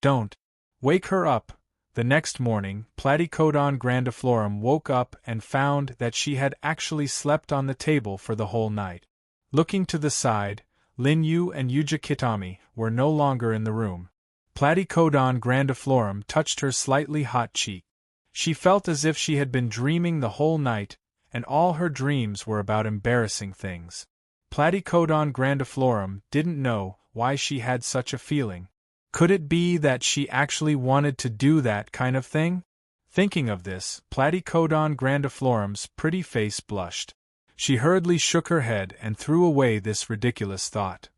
Don't. Wake her up." The next morning, Platycodon grandiflorum woke up and found that she had actually slept on the table for the whole night. Looking to the side, Lin Yu and Yuja Kitami were no longer in the room. Platycodon grandiflorum touched her slightly hot cheek. She felt as if she had been dreaming the whole night, and all her dreams were about embarrassing things. Platycodon grandiflorum didn't know why she had such a feeling. Could it be that she actually wanted to do that kind of thing? Thinking of this, Platycodon grandiflorum's pretty face blushed. She hurriedly shook her head and threw away this ridiculous thought.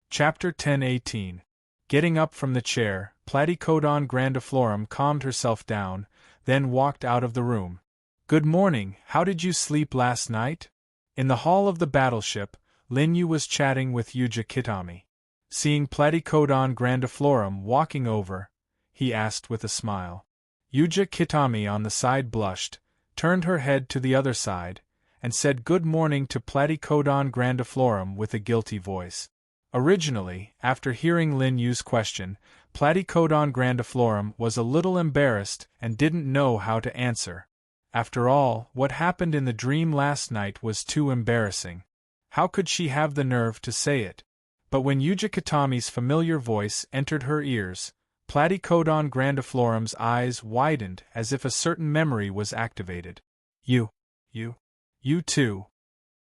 Chapter 10:18. Getting up from the chair, Platycodon grandiflorum calmed herself down, then walked out of the room. "Good morning, how did you sleep last night?" In the hall of the battleship, Lin Yu was chatting with Yuja Kitami. Seeing Platycodon grandiflorum walking over, he asked with a smile. Yuja Kitami on the side blushed, turned her head to the other side, and said good morning to Platycodon grandiflorum with a guilty voice. Originally, after hearing Lin Yu's question, Platycodon grandiflorum was a little embarrassed and didn't know how to answer. After all, what happened in the dream last night was too embarrassing. How could she have the nerve to say it? But when Yuja Kitami's familiar voice entered her ears, Platycodon grandiflorum's eyes widened as if a certain memory was activated. You too.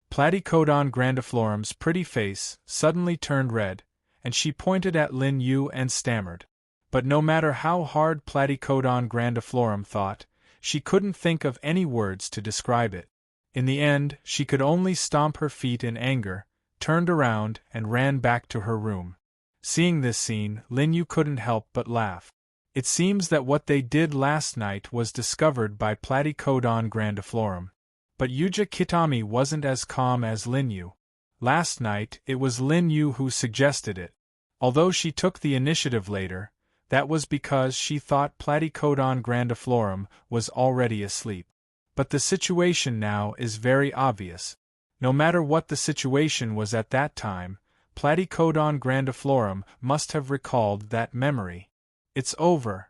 Platycodon grandiflorum's pretty face suddenly turned red, and she pointed at Lin Yu and stammered. But no matter how hard Platycodon grandiflorum thought, she couldn't think of any words to describe it. In the end, she could only stomp her feet in anger, turned around, and ran back to her room. Seeing this scene, Linyu couldn't help but laugh. It seems that what they did last night was discovered by Platycodon grandiflorum. But Yuja Kitami wasn't as calm as Linyu. Last night, it was Linyu who suggested it. Although she took the initiative later, that was because she thought Platycodon grandiflorum was already asleep. But the situation now is very obvious. No matter what the situation was at that time, Platycodon grandiflorum must have recalled that memory. It's over.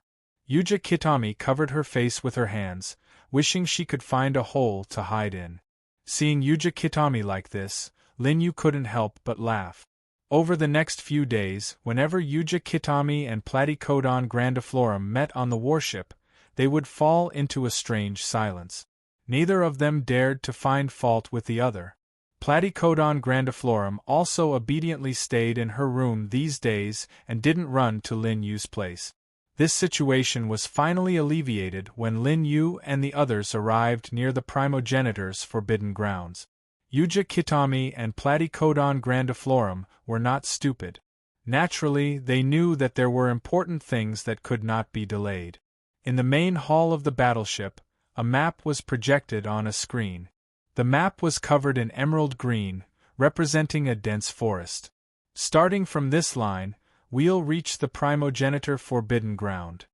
Yuja Kitami covered her face with her hands, wishing she could find a hole to hide in. Seeing Yuja Kitami like this, Linyu couldn't help but laugh. Over the next few days, whenever Yuja Kitami and Platycodon grandiflorum met on the warship, they would fall into a strange silence. Neither of them dared to find fault with the other. Platycodon grandiflorum also obediently stayed in her room these days and didn't run to Linyu's place. This situation was finally alleviated when Linyu and the others arrived near the primogenitor's forbidden grounds. Yuja Kitami and Platycodon grandiflorum were not stupid. Naturally, they knew that there were important things that could not be delayed. In the main hall of the battleship, a map was projected on a screen. The map was covered in emerald green, representing a dense forest. Starting from this line, we'll reach the primogenitor forbidden ground.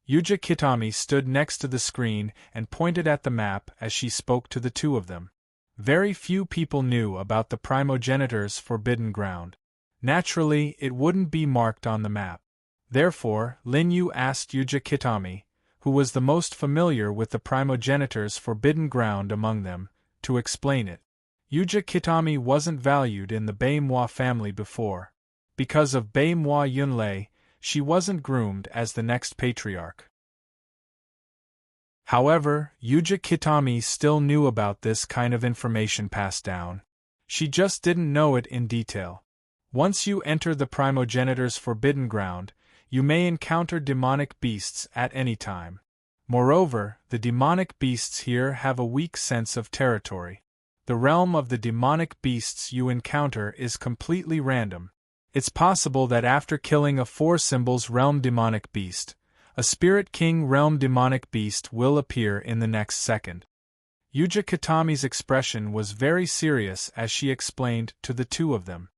Yuja Kitami stood next to the screen and pointed at the map as she spoke to the two of them. Very few people knew about the primogenitor's forbidden ground. Naturally, it wouldn't be marked on the map. Therefore, Linyu asked Yuja Kitami, who was the most familiar with the primogenitor's forbidden ground among them, to explain it. Yuja Kitami wasn't valued in the Baimwa family before. Because of Baimwa Yunlei, she wasn't groomed as the next patriarch. However, Yuja Kitami still knew about this kind of information passed down. She just didn't know it in detail. Once you enter the primogenitor's forbidden ground, you may encounter demonic beasts at any time. Moreover, the demonic beasts here have a weak sense of territory. The realm of the demonic beasts you encounter is completely random. It's possible that after killing a 4 symbols realm demonic beast, a Spirit King realm demonic beast will appear in the next second. Yuja Kitami's expression was very serious as she explained to the two of them.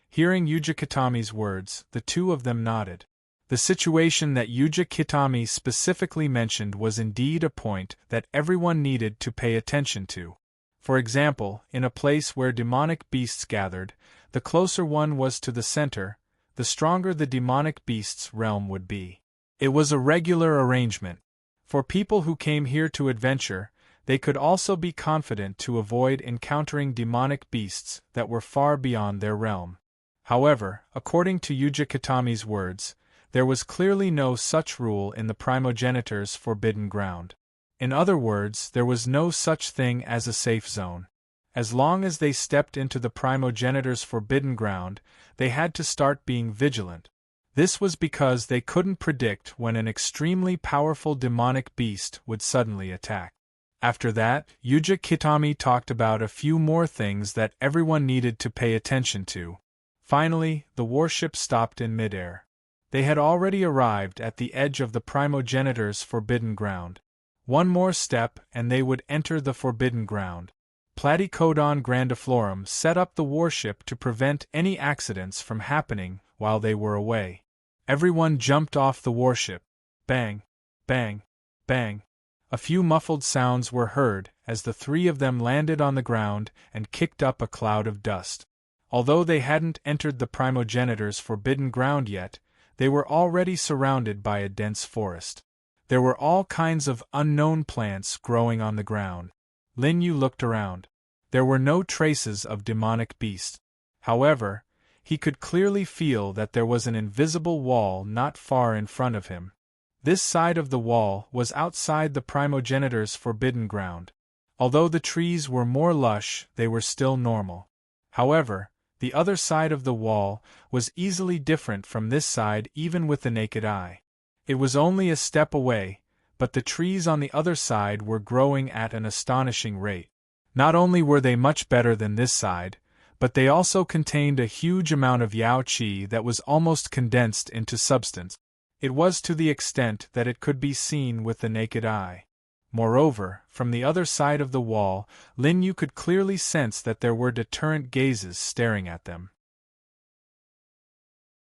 Hearing Yuja Kitami's words, the two of them nodded. The situation that Yuja Kitami specifically mentioned was indeed a point that everyone needed to pay attention to. For example, in a place where demonic beasts gathered, the closer one was to the center, the stronger the demonic beast's realm would be. It was a regular arrangement. For people who came here to adventure, they could also be confident to avoid encountering demonic beasts that were far beyond their realm. However, according to Yuja Kitami's words, there was clearly no such rule in the primogenitor's forbidden ground. In other words, there was no such thing as a safe zone. As long as they stepped into the primogenitor's forbidden ground, they had to start being vigilant. This was because they couldn't predict when an extremely powerful demonic beast would suddenly attack. After that, Yuja Kitami talked about a few more things that everyone needed to pay attention to. Finally, the warship stopped in midair. They had already arrived at the edge of the primogenitor's forbidden ground. One more step and they would enter the forbidden ground. Platycodon grandiflorum set up the warship to prevent any accidents from happening while they were away. Everyone jumped off the warship. Bang, bang, bang. A few muffled sounds were heard as the three of them landed on the ground and kicked up a cloud of dust. Although they hadn't entered the primogenitor's forbidden ground yet, they were already surrounded by a dense forest. There were all kinds of unknown plants growing on the ground. Linyu looked around. There were no traces of demonic beast. However, he could clearly feel that there was an invisible wall not far in front of him. This side of the wall was outside the primogenitor's forbidden ground. Although the trees were more lush, they were still normal. However, the other side of the wall was easily different from this side even with the naked eye. It was only a step away, but the trees on the other side were growing at an astonishing rate. Not only were they much better than this side, but they also contained a huge amount of Yao Qi that was almost condensed into substance. It was to the extent that it could be seen with the naked eye. Moreover, from the other side of the wall, Lin Yu could clearly sense that there were deterrent gazes staring at them.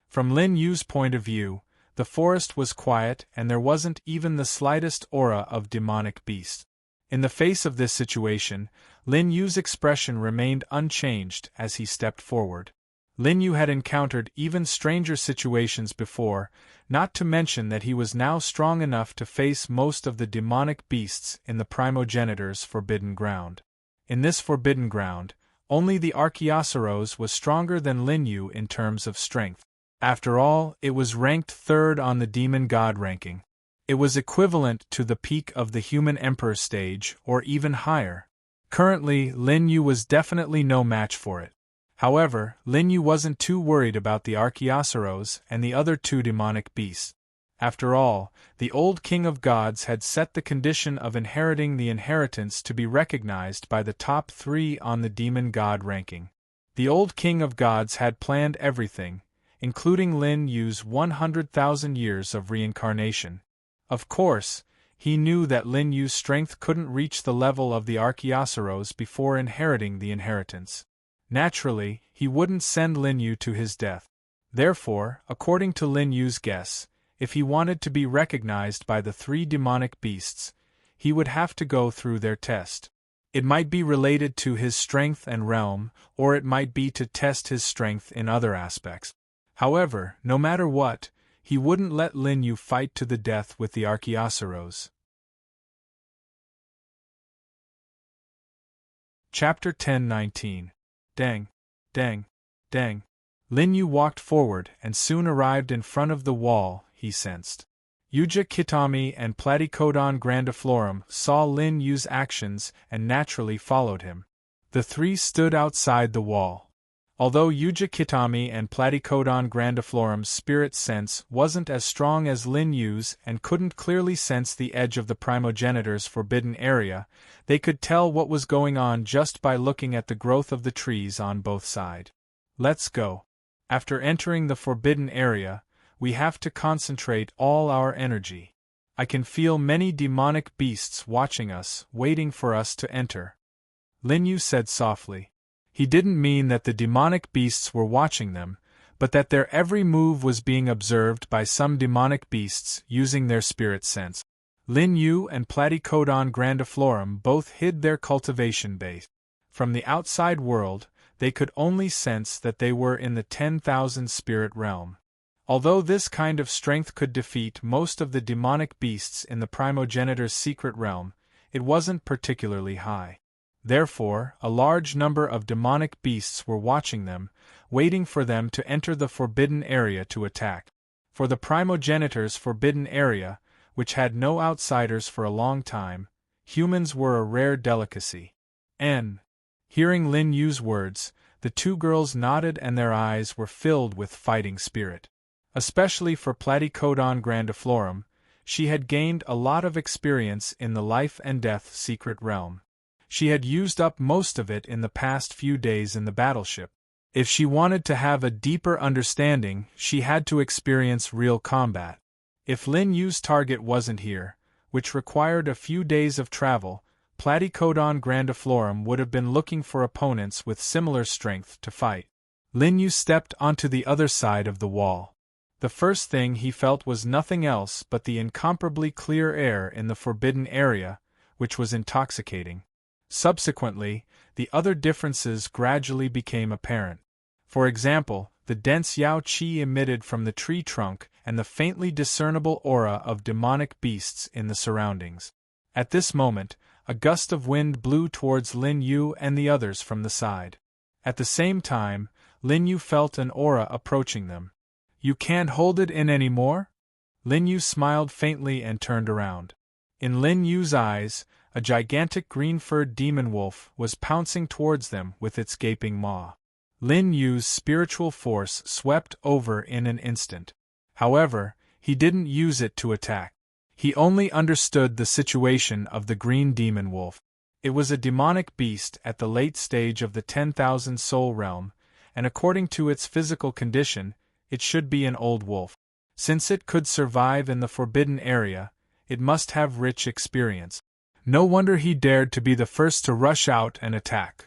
From Lin Yu's point of view, the forest was quiet and there wasn't even the slightest aura of demonic beast. In the face of this situation, Lin Yu's expression remained unchanged as he stepped forward. Lin Yu had encountered even stranger situations before, not to mention that he was now strong enough to face most of the demonic beasts in the primogenitor's forbidden ground. In this forbidden ground, only the Archaeosaurus was stronger than Lin Yu in terms of strength. After all, it was ranked third on the demon god ranking. It was equivalent to the peak of the human emperor stage, or even higher. Currently, Lin Yu was definitely no match for it. However, Lin Yu wasn't too worried about the Archaeosaurus and the other two demonic beasts. After all, the old king of gods had set the condition of inheriting the inheritance to be recognized by the top 3 on the demon god ranking. The old king of gods had planned everything, including Lin Yu's 100,000 years of reincarnation. Of course, he knew that Lin Yu's strength couldn't reach the level of the Archaeosaurus before inheriting the inheritance. Naturally, he wouldn't send Lin Yu to his death. Therefore, according to Lin Yu's guess, if he wanted to be recognized by the 3 demonic beasts, he would have to go through their test. It might be related to his strength and realm, or it might be to test his strength in other aspects. However, no matter what, he wouldn't let Lin Yu fight to the death with the Archaeosaurus. Chapter 10:19. Dang, dang, dang. Lin Yu walked forward and soon arrived in front of the wall, he sensed. Yuja Kitami and Platycodon grandiflorum saw Lin Yu's actions and naturally followed him. The 3 stood outside the wall. Although Yuja Kitami and Platycodon grandiflorum's spirit sense wasn't as strong as Lin Yu's and couldn't clearly sense the edge of the primogenitor's forbidden area, they could tell what was going on just by looking at the growth of the trees on both sides. Let's go. After entering the forbidden area, we have to concentrate all our energy. I can feel many demonic beasts watching us, waiting for us to enter. Lin Yu said softly. He didn't mean that the demonic beasts were watching them, but that their every move was being observed by some demonic beasts using their spirit sense. Lin Yu and Platycodon grandiflorum both hid their cultivation base. From the outside world, they could only sense that they were in the 10,000 spirit realm. Although this kind of strength could defeat most of the demonic beasts in the primogenitor's secret realm, it wasn't particularly high. Therefore, a large number of demonic beasts were watching them, waiting for them to enter the forbidden area to attack. For the primogenitor's forbidden area, which had no outsiders for a long time, humans were a rare delicacy. Hearing Lin Yu's words, the 2 girls nodded and their eyes were filled with fighting spirit. Especially for Platycodon grandiflorum, she had gained a lot of experience in the life and death secret realm. She had used up most of it in the past few days in the battleship. If she wanted to have a deeper understanding, she had to experience real combat. If Lin Yu's target wasn't here, which required a few days of travel, Platycodon grandiflorum would have been looking for opponents with similar strength to fight. Lin Yu stepped onto the other side of the wall. The first thing he felt was nothing else but the incomparably clear air in the forbidden area, which was intoxicating. Subsequently, the other differences gradually became apparent. For example, the dense Yao Qi emitted from the tree trunk and the faintly discernible aura of demonic beasts in the surroundings. At this moment, a gust of wind blew towards Lin Yu and the others from the side. At the same time, Lin Yu felt an aura approaching them. You can't hold it in anymore? Lin Yu smiled faintly and turned around. In Lin Yu's eyes, a gigantic green-furred demon wolf was pouncing towards them with its gaping maw. Lin Yu's spiritual force swept over in an instant. However, He didn't use it to attack. He only understood the situation of the green demon wolf. It was a demonic beast at the late stage of the 10,000 soul realm, and according to its physical condition, it should be an old wolf. Since it could survive in the forbidden area, it must have rich experience. No wonder he dared to be the first to rush out and attack.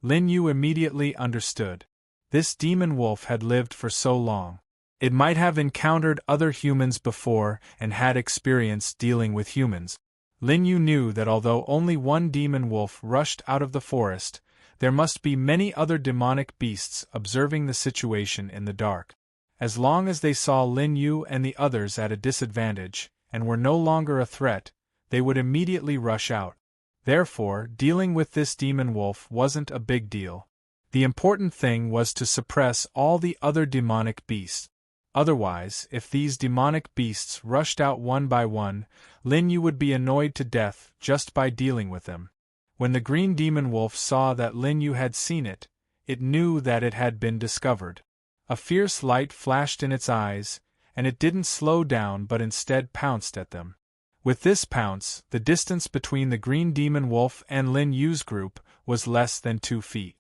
Lin Yu immediately understood. This demon wolf had lived for so long. It might have encountered other humans before and had experience dealing with humans. Lin Yu knew that although only one demon wolf rushed out of the forest, there must be many other demonic beasts observing the situation in the dark. As long as they saw Lin Yu and the others at a disadvantage, and were no longer a threat, they would immediately rush out. Therefore, dealing with this demon wolf wasn't a big deal. The important thing was to suppress all the other demonic beasts. Otherwise, if these demonic beasts rushed out one by one, Lin Yu would be annoyed to death just by dealing with them. When the green demon wolf saw that Lin Yu had seen it, it knew that it had been discovered. A fierce light flashed in its eyes, and it didn't slow down but instead pounced at them. With this pounce, the distance between the green demon wolf and Lin Yu's group was less than 2 feet.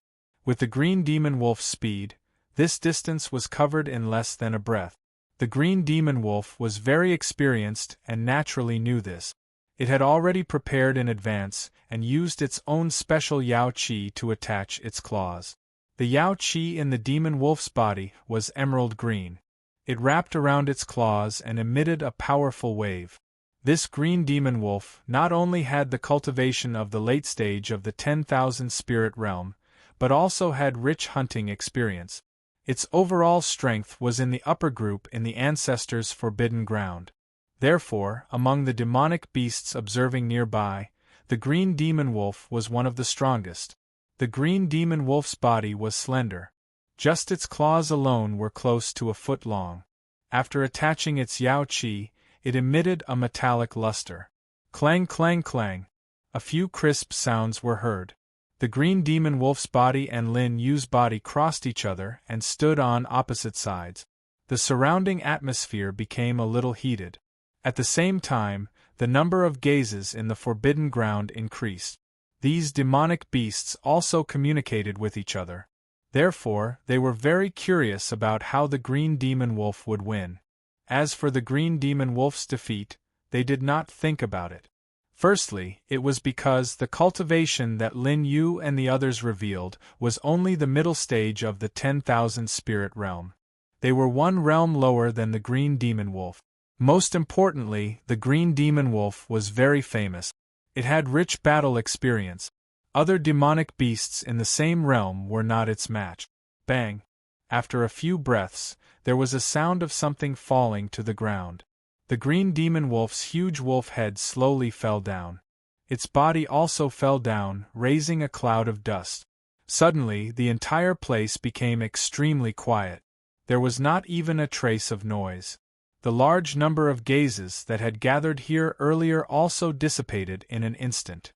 With the green demon wolf's speed, this distance was covered in less than a breath. The green demon wolf was very experienced and naturally knew this. It had already prepared in advance and used its own special Yao Qi to attach its claws. The Yao Qi in the demon wolf's body was emerald green. It wrapped around its claws and emitted a powerful wave. This green demon wolf not only had the cultivation of the late stage of the 10,000 spirit realm, but also had rich hunting experience. Its overall strength was in the upper group in the ancestors' forbidden ground. Therefore, among the demonic beasts observing nearby, the green demon wolf was one of the strongest. The green demon wolf's body was slender. Just its claws alone were close to a foot long. After attaching its Yao Qi, it emitted a metallic luster. Clang, clang, clang. A few crisp sounds were heard. The green demon wolf's body and Lin Yu's body crossed each other and stood on opposite sides. The surrounding atmosphere became a little heated. At the same time, the number of gazes in the forbidden ground increased. These demonic beasts also communicated with each other. Therefore, they were very curious about how the green demon wolf would win. As for the green demon wolf's defeat, they did not think about it. Firstly, it was because the cultivation that Lin Yu and the others revealed was only the middle stage of the 10,000 spirit realm. They were one realm lower than the green demon wolf. Most importantly, the green demon wolf was very famous. It had rich battle experience. Other demonic beasts in the same realm were not its match. Bang! After a few breaths, there was a sound of something falling to the ground. The green demon wolf's huge wolf head slowly fell down. Its body also fell down, raising a cloud of dust. Suddenly, the entire place became extremely quiet. There was not even a trace of noise. The large number of gazes that had gathered here earlier also dissipated in an instant.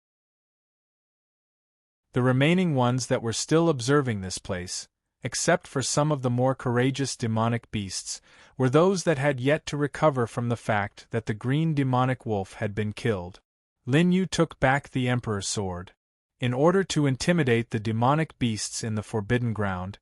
The remaining ones that were still observing this place, except for some of the more courageous demonic beasts, were those that had yet to recover from the fact that the green demonic wolf had been killed. Lin Yu took back the Emperor's sword. In order to intimidate the demonic beasts in the forbidden ground,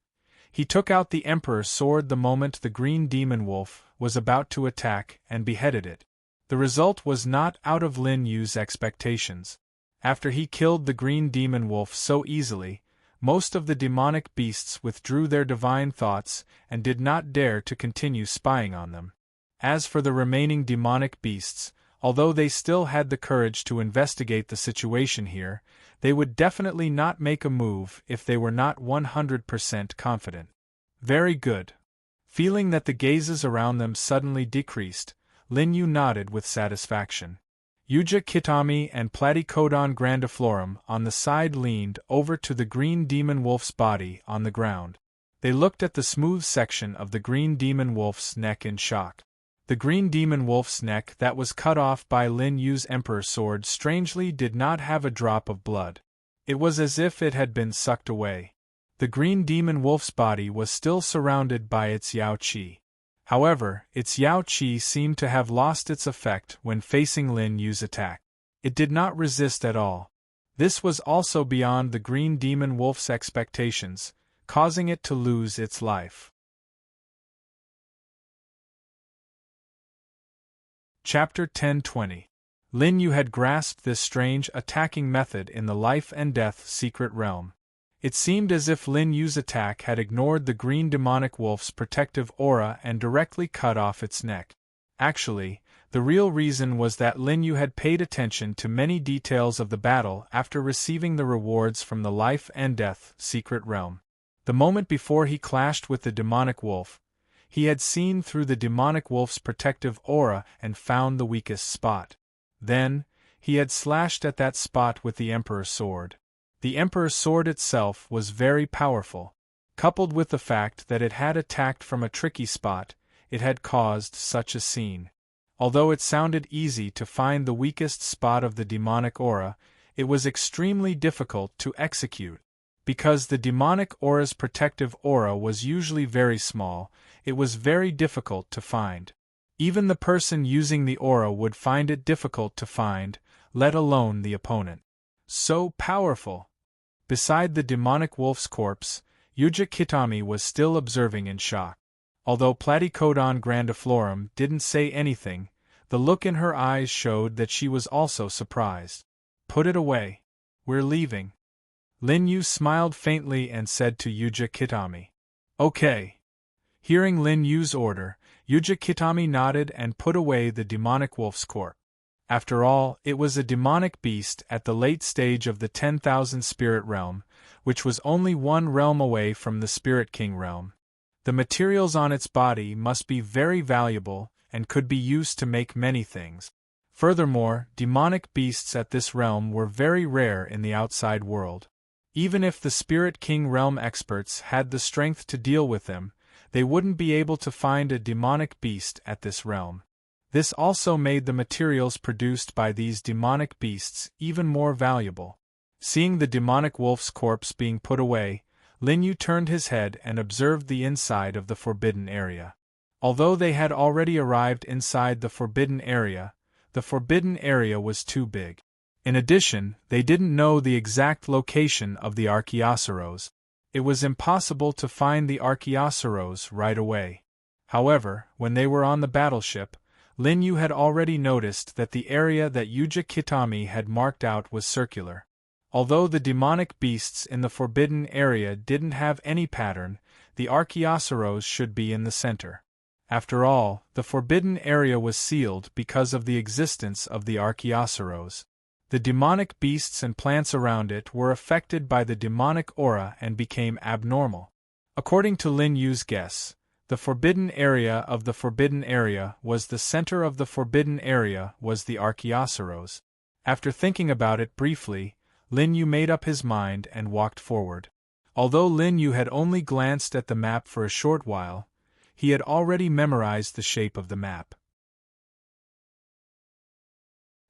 he took out the Emperor's sword the moment the green demon wolf was about to attack and beheaded it. The result was not out of Lin Yu's expectations. After he killed the green demon wolf so easily, most of the demonic beasts withdrew their divine thoughts and did not dare to continue spying on them. As for the remaining demonic beasts, although they still had the courage to investigate the situation here, they would definitely not make a move if they were not 100% confident. Very good. Feeling that the gazes around them suddenly decreased, Lin Yu nodded with satisfaction. Yuja Kitami and Platycodon grandiflorum on the side leaned over to the green demon wolf's body on the ground. They looked at the smooth section of the green demon wolf's neck in shock. The green demon wolf's neck that was cut off by Lin Yu's Emperor's sword strangely did not have a drop of blood. It was as if it had been sucked away. The green demon wolf's body was still surrounded by its Yao Qi. However, its Yao Qi seemed to have lost its effect when facing Lin Yu's attack. It did not resist at all. This was also beyond the green demon wolf's expectations, causing it to lose its life. Chapter 10:20. Lin Yu had grasped this strange attacking method in the life and death secret realm. It seemed as if Lin Yu's attack had ignored the green demonic wolf's protective aura and directly cut off its neck. Actually, the real reason was that Lin Yu had paid attention to many details of the battle after receiving the rewards from the life and death secret realm. The moment before he clashed with the demonic wolf, he had seen through the demonic wolf's protective aura and found the weakest spot. Then, he had slashed at that spot with the Emperor's sword. The Emperor's sword itself was very powerful. Coupled with the fact that it had attacked from a tricky spot, it had caused such a scene. Although it sounded easy to find the weakest spot of the demonic aura, it was extremely difficult to execute. Because the demonic aura's protective aura was usually very small, it was very difficult to find. Even the person using the aura would find it difficult to find, let alone the opponent. So powerful! Beside the demonic wolf's corpse, Yuja Kitami was still observing in shock. Although Platycodon grandiflorum didn't say anything, the look in her eyes showed that she was also surprised. Put it away. We're leaving. Lin Yu smiled faintly and said to Yuja Kitami. Okay. Hearing Lin Yu's order, Yuja Kitami nodded and put away the demonic wolf's corpse. After all, it was a demonic beast at the late stage of the 10,000 spirit realm, which was only one realm away from the Spirit King realm. The materials on its body must be very valuable and could be used to make many things. Furthermore, demonic beasts at this realm were very rare in the outside world. Even if the Spirit King realm experts had the strength to deal with them, they wouldn't be able to find a demonic beast at this realm. This also made the materials produced by these demonic beasts even more valuable. Seeing the demonic wolf's corpse being put away, Lin Yu turned his head and observed the inside of the forbidden area. Although they had already arrived inside the forbidden area was too big. In addition, they didn't know the exact location of the Archaeosaurus. It was impossible to find the Archaeosaurus right away. However, when they were on the battleship, Lin Yu had already noticed that the area that Yuja Kitami had marked out was circular. Although the demonic beasts in the forbidden area didn't have any pattern, the Archaeosaurus should be in the center. After all, the forbidden area was sealed because of the existence of the Archaeosaurus. The demonic beasts and plants around it were affected by the demonic aura and became abnormal. According to Lin Yu's guess, the forbidden area of the forbidden area was the center of the forbidden area was the Archaeosaurus. After thinking about it briefly, Lin Yu made up his mind and walked forward. Although Lin Yu had only glanced at the map for a short while, he had already memorized the shape of the map.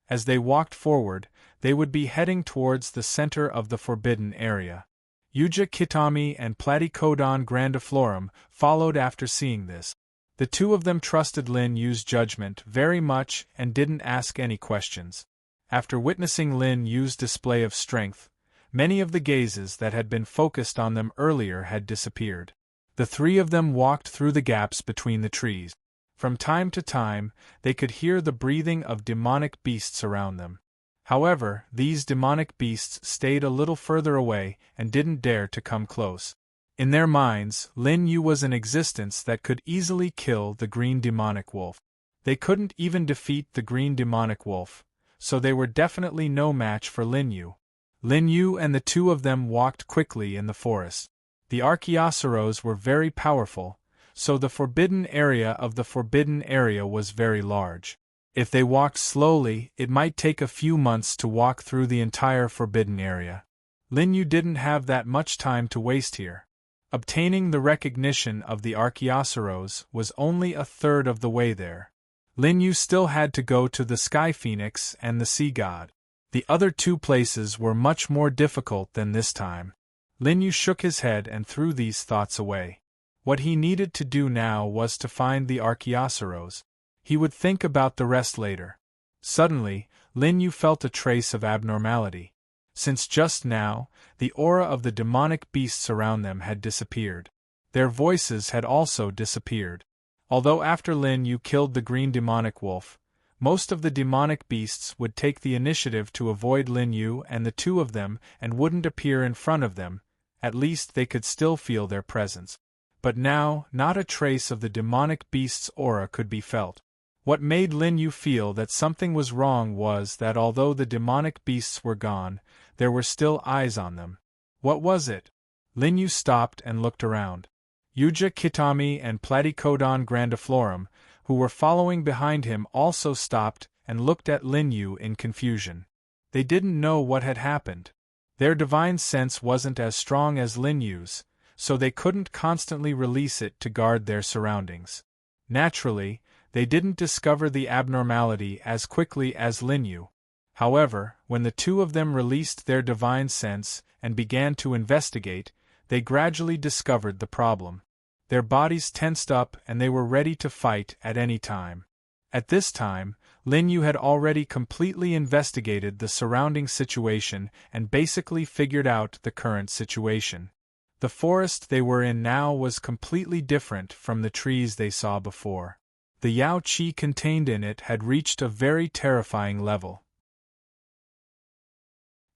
As they walked forward, they would be heading towards the center of the forbidden area. Yuja Kitami and Platycodon grandiflorum followed after seeing this. The two of them trusted Lin Yu's judgment very much and didn't ask any questions. After witnessing Lin Yu's display of strength, many of the gazes that had been focused on them earlier had disappeared. The three of them walked through the gaps between the trees. From time to time, they could hear the breathing of demonic beasts around them. However, these demonic beasts stayed a little further away and didn't dare to come close. In their minds, Lin Yu was an existence that could easily kill the green demonic wolf. They couldn't even defeat the green demonic wolf, so they were definitely no match for Lin Yu. Lin Yu and the two of them walked quickly in the forest. The Archaeosaurus were very powerful, so the forbidden area of the forbidden area was very large. If they walked slowly, it might take a few months to walk through the entire forbidden area. Lin Yu didn't have that much time to waste here. Obtaining the recognition of the Archaeosaurus was only a third of the way there. Lin Yu still had to go to the Sky Phoenix and the Sea God. The other two places were much more difficult than this time. Lin Yu shook his head and threw these thoughts away. What he needed to do now was to find the Archaeosaurus. He would think about the rest later. Suddenly, Lin Yu felt a trace of abnormality. Since just now, the aura of the demonic beasts around them had disappeared. Their voices had also disappeared. Although after Lin Yu killed the green demonic wolf, most of the demonic beasts would take the initiative to avoid Lin Yu and the two of them and wouldn't appear in front of them. At least they could still feel their presence. But now, not a trace of the demonic beast's aura could be felt. What made Lin Yu feel that something was wrong was that although the demonic beasts were gone, there were still eyes on them. What was it? Lin Yu stopped and looked around. Yuja Kitami and Platycodon grandiflorum, who were following behind him, also stopped and looked at Lin Yu in confusion. They didn't know what had happened. Their divine sense wasn't as strong as Lin Yu's, so they couldn't constantly release it to guard their surroundings. Naturally, they didn't discover the abnormality as quickly as Lin Yu. However, when the two of them released their divine sense and began to investigate, they gradually discovered the problem. Their bodies tensed up and they were ready to fight at any time. At this time, Lin Yu had already completely investigated the surrounding situation and basically figured out the current situation. The forest they were in now was completely different from the trees they saw before. The Yao Qi contained in it had reached a very terrifying level.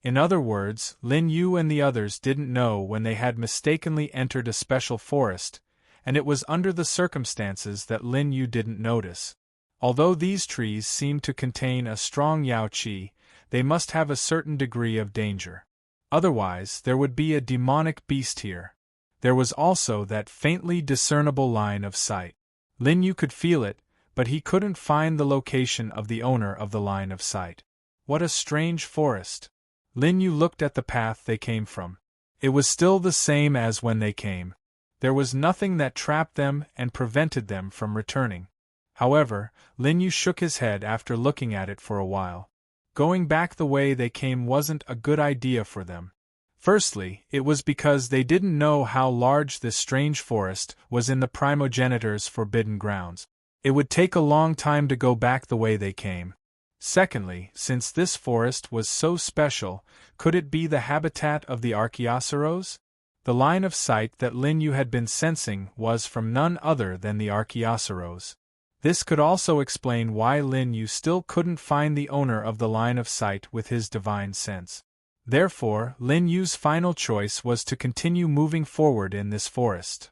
In other words, Lin Yu and the others didn't know when they had mistakenly entered a special forest, and it was under the circumstances that Lin Yu didn't notice. Although these trees seemed to contain a strong Yao Qi, they must have a certain degree of danger. Otherwise, there would be a demonic beast here. There was also that faintly discernible line of sight. Lin Yu could feel it, but he couldn't find the location of the owner of the line of sight. What a strange forest! Lin Yu looked at the path they came from. It was still the same as when they came. There was nothing that trapped them and prevented them from returning. However, Lin Yu shook his head after looking at it for a while. Going back the way they came wasn't a good idea for them. Firstly, it was because they didn't know how large this strange forest was in the primogenitor's forbidden grounds. It would take a long time to go back the way they came. Secondly, since this forest was so special, could it be the habitat of the Archaeosaurus? The line of sight that Lin Yu had been sensing was from none other than the Archaeosaurus. This could also explain why Lin Yu still couldn't find the owner of the line of sight with his divine sense. Therefore, Lin Yu's final choice was to continue moving forward in this forest.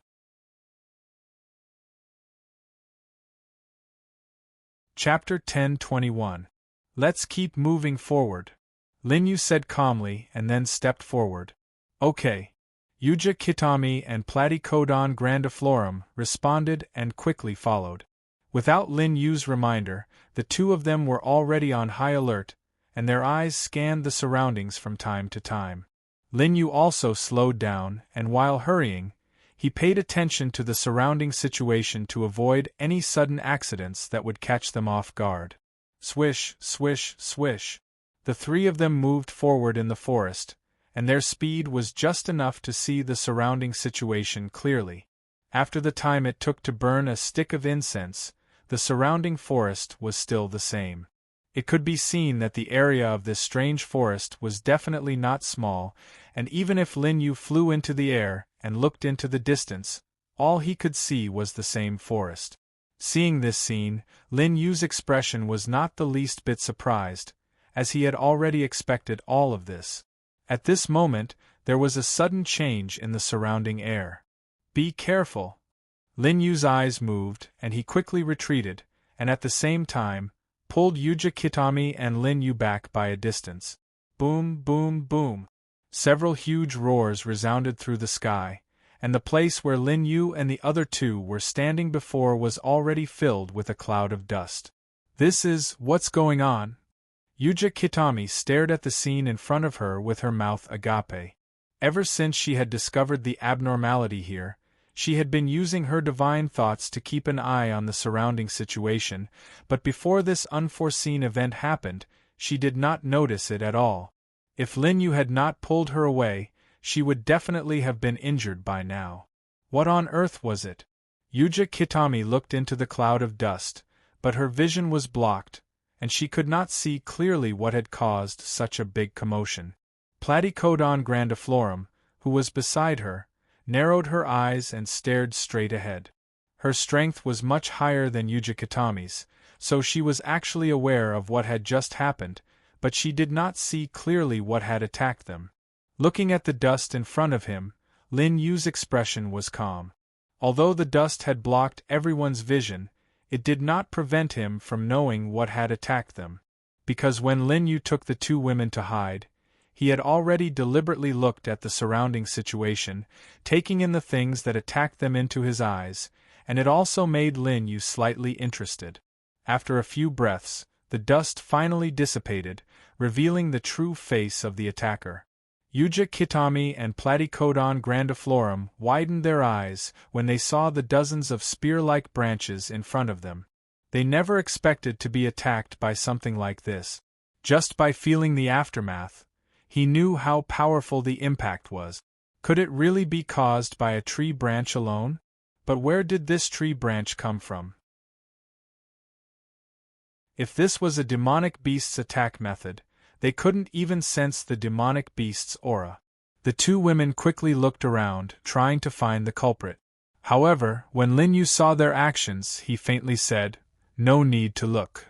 Chapter 10:21. Let's keep moving forward, Lin Yu said calmly and then stepped forward. Okay. Yuja Kitami and Platycodon grandiflorum responded and quickly followed. Without Lin Yu's reminder, the two of them were already on high alert, and their eyes scanned the surroundings from time to time. Lin Yu also slowed down, and while hurrying, he paid attention to the surrounding situation to avoid any sudden accidents that would catch them off guard. Swish, swish, swish. The three of them moved forward in the forest, and their speed was just enough to see the surrounding situation clearly. After the time it took to burn a stick of incense, the surrounding forest was still the same. It could be seen that the area of this strange forest was definitely not small, and even if Lin Yu flew into the air and looked into the distance, all he could see was the same forest. Seeing this scene, Lin Yu's expression was not the least bit surprised, as he had already expected all of this. At this moment, there was a sudden change in the surrounding air. Be careful! Lin Yu's eyes moved, and he quickly retreated, and at the same time, pulled Yuja Kitami and Lin Yu back by a distance. Boom, boom, boom. Several huge roars resounded through the sky, and the place where Lin Yu and the other two were standing before was already filled with a cloud of dust. What's going on? Yuja Kitami stared at the scene in front of her with her mouth agape. Ever since she had discovered the abnormality here, she had been using her divine thoughts to keep an eye on the surrounding situation, but before this unforeseen event happened, she did not notice it at all. If Lin Yu had not pulled her away, she would definitely have been injured by now. What on earth was it? Yuja Kitami looked into the cloud of dust, but her vision was blocked, and she could not see clearly what had caused such a big commotion. Platycodon grandiflorum, who was beside her, narrowed her eyes and stared straight ahead. Her strength was much higher than Yuja Kitami's, so she was actually aware of what had just happened, but she did not see clearly what had attacked them. Looking at the dust in front of him, Lin Yu's expression was calm. Although the dust had blocked everyone's vision, it did not prevent him from knowing what had attacked them. Because when Lin Yu took the two women to hide, he had already deliberately looked at the surrounding situation, taking in the things that attacked them into his eyes, and it also made Lin Yu slightly interested. After a few breaths, the dust finally dissipated, revealing the true face of the attacker. Yuja Kitami and Platycodon grandiflorum widened their eyes when they saw the dozens of spear-like branches in front of them. They never expected to be attacked by something like this. Just by feeling the aftermath, he knew how powerful the impact was. Could it really be caused by a tree branch alone? But where did this tree branch come from? If this was a demonic beast's attack method, they couldn't even sense the demonic beast's aura. The two women quickly looked around, trying to find the culprit. However, when Lin Yu saw their actions, he faintly said, "No need to look."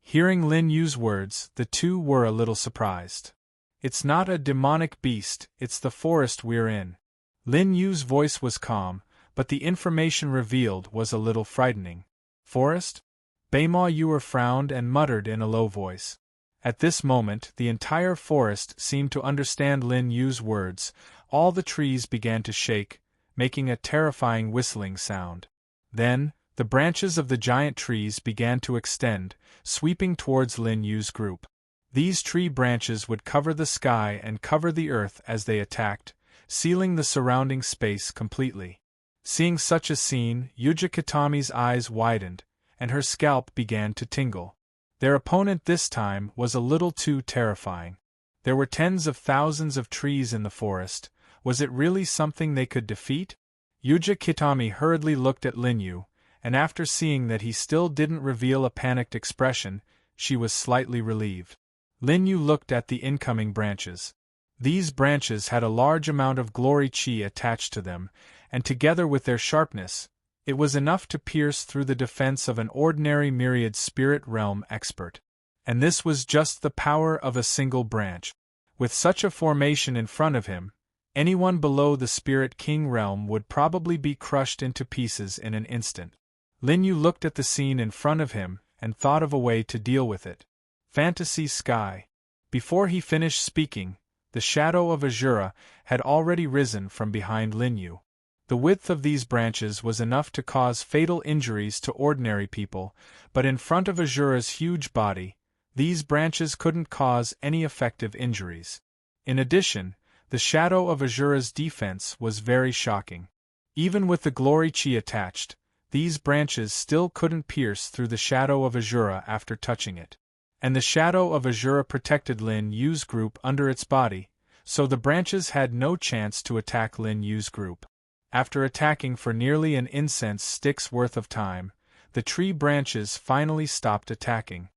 Hearing Lin Yu's words, the two were a little surprised. "It's not a demonic beast, it's the forest we're in." Lin Yu's voice was calm, but the information revealed was a little frightening. "Forest?" Beima Yuer frowned and muttered in a low voice. At this moment, the entire forest seemed to understand Lin Yu's words. All the trees began to shake, making a terrifying whistling sound. Then, the branches of the giant trees began to extend, sweeping towards Lin Yu's group. These tree branches would cover the sky and cover the earth as they attacked, sealing the surrounding space completely. Seeing such a scene, Yuja Kitami's eyes widened, and her scalp began to tingle. Their opponent this time was a little too terrifying. There were tens of thousands of trees in the forest. Was it really something they could defeat? Yuja Kitami hurriedly looked at Lin Yu, and after seeing that he still didn't reveal a panicked expression, she was slightly relieved. Lin Yu looked at the incoming branches. These branches had a large amount of glory chi attached to them, and together with their sharpness, it was enough to pierce through the defense of an ordinary myriad spirit realm expert. And this was just the power of a single branch. With such a formation in front of him, anyone below the Spirit King realm would probably be crushed into pieces in an instant. Lin Yu looked at the scene in front of him and thought of a way to deal with it. Fantasy Sky. Before he finished speaking, the shadow of Azura had already risen from behind Lin Yu. The width of these branches was enough to cause fatal injuries to ordinary people, but in front of Azura's huge body, these branches couldn't cause any effective injuries. In addition, the shadow of Azura's defense was very shocking. Even with the glory chi attached, these branches still couldn't pierce through the shadow of Azura after touching it. And the shadow of Azura protected Lin Yu's group under its body, so the branches had no chance to attack Lin Yu's group. After attacking for nearly an incense stick's worth of time, the tree branches finally stopped attacking.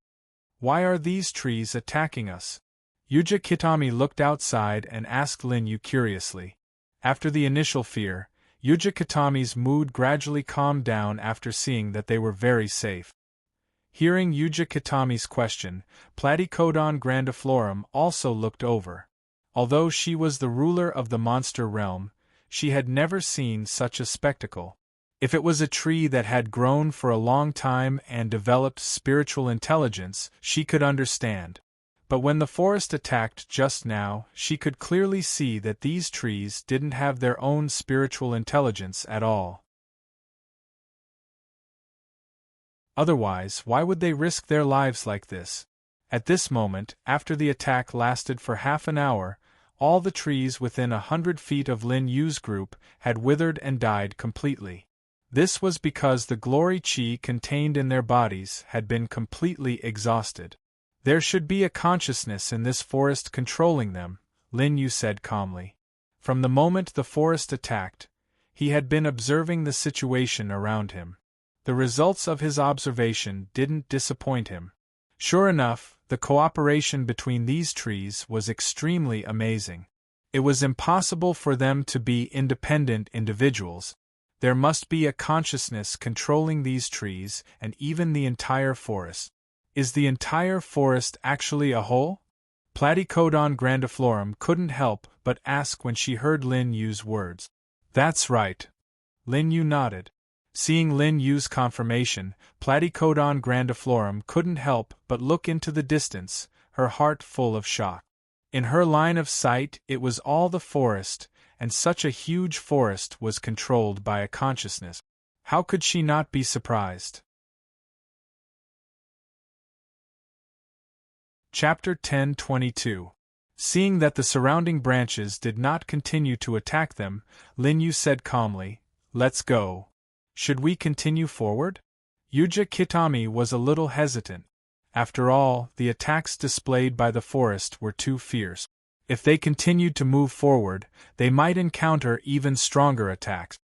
Why are these trees attacking us? Yuja Kitami looked outside and asked Lin Yu curiously. After the initial fear, Yuja Kitami's mood gradually calmed down after seeing that they were very safe. Hearing Yuja Kitami's question, Platycodon grandiflorum also looked over. Although she was the ruler of the monster realm, she had never seen such a spectacle. If it was a tree that had grown for a long time and developed spiritual intelligence, she could understand. But when the forest attacked just now, she could clearly see that these trees didn't have their own spiritual intelligence at all. Otherwise, why would they risk their lives like this? At this moment, after the attack lasted for half an hour, all the trees within 100 feet of Lin Yu's group had withered and died completely. This was because the glory chi contained in their bodies had been completely exhausted. There should be a consciousness in this forest controlling them, Lin Yu said calmly. From the moment the forest attacked, He had been observing the situation around him. The results of his observation didn't disappoint him. Sure enough, the cooperation between these trees was extremely amazing. It was impossible for them to be independent individuals. There must be a consciousness controlling these trees and even the entire forest. Is the entire forest actually a whole? Platycodon grandiflorum couldn't help but ask when she heard Lin Yu's words. That's right. Lin Yu nodded. Seeing Lin Yu's confirmation, Platycodon grandiflorum couldn't help but look into the distance, her heart full of shock. In her line of sight it was all the forest, and such a huge forest was controlled by a consciousness. How could she not be surprised? Chapter 10:22. Seeing that the surrounding branches did not continue to attack them, Lin Yu said calmly, "Let's go. Should we continue forward?" Yuja Kitami was a little hesitant. After all, the attacks displayed by the forest were too fierce. If they continued to move forward, they might encounter even stronger attacks.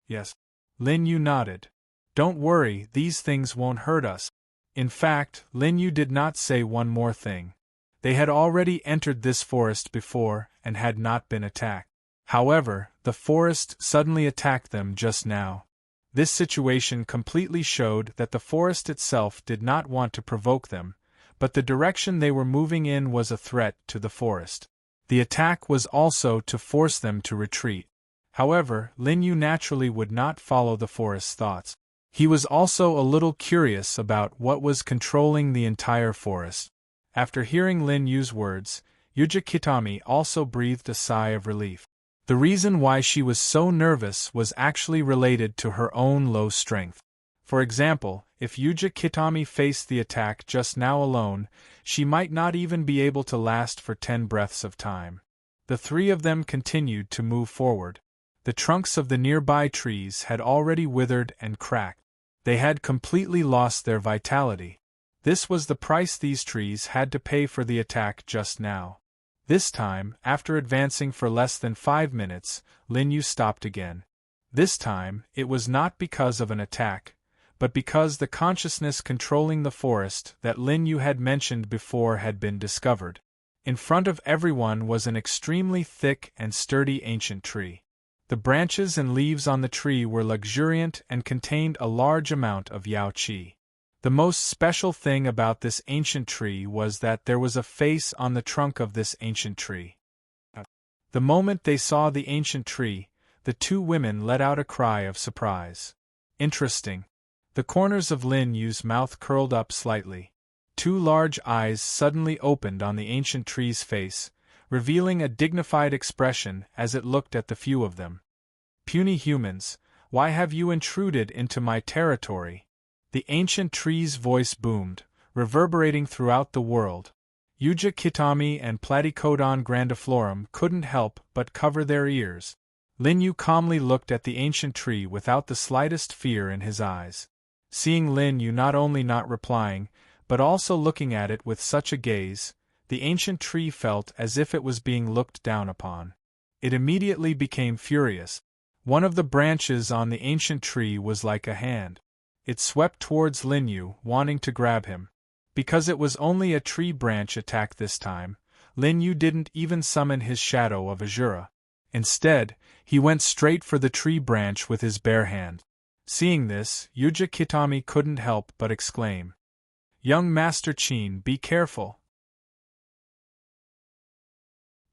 Yes. Lin Yu nodded. Don't worry, these things won't hurt us. In fact, Lin Yu did not say one more thing. They had already entered this forest before and had not been attacked. However, the forest suddenly attacked them just now. This situation completely showed that the forest itself did not want to provoke them, but the direction they were moving in was a threat to the forest. The attack was also to force them to retreat. However, Lin Yu naturally would not follow the forest's thoughts. He was also a little curious about what was controlling the entire forest. After hearing Lin Yu's words, Yuja Kitami also breathed a sigh of relief. The reason why she was so nervous was actually related to her own low strength. For example, if Yuja Kitami faced the attack just now alone, she might not even be able to last for 10 breaths of time. The three of them continued to move forward. The trunks of the nearby trees had already withered and cracked. They had completely lost their vitality. This was the price these trees had to pay for the attack just now. This time, after advancing for less than 5 minutes, Lin Yu stopped again. This time, it was not because of an attack, but because the consciousness controlling the forest that Lin Yu had mentioned before had been discovered. In front of everyone was an extremely thick and sturdy ancient tree. The branches and leaves on the tree were luxuriant and contained a large amount of Yao Qi. The most special thing about this ancient tree was that there was a face on the trunk of this ancient tree. The moment they saw the ancient tree, the two women let out a cry of surprise. Interesting. The corners of Lin Yu's mouth curled up slightly. Two large eyes suddenly opened on the ancient tree's face, revealing a dignified expression as it looked at the few of them. Puny humans, why have you intruded into my territory? The ancient tree's voice boomed, reverberating throughout the world. Yuja Kitami and Platycodon grandiflorum couldn't help but cover their ears. Lin Yu calmly looked at the ancient tree without the slightest fear in his eyes. Seeing Lin Yu not only not replying, but also looking at it with such a gaze, the ancient tree felt as if it was being looked down upon. It immediately became furious. One of the branches on the ancient tree was like a hand. It swept towards Lin Yu, wanting to grab him. Because it was only a tree branch attack this time, Lin Yu didn't even summon his shadow of Azura. Instead, he went straight for the tree branch with his bare hand. Seeing this, Yuja Kitami couldn't help but exclaim, "Young Master Qin, be careful!"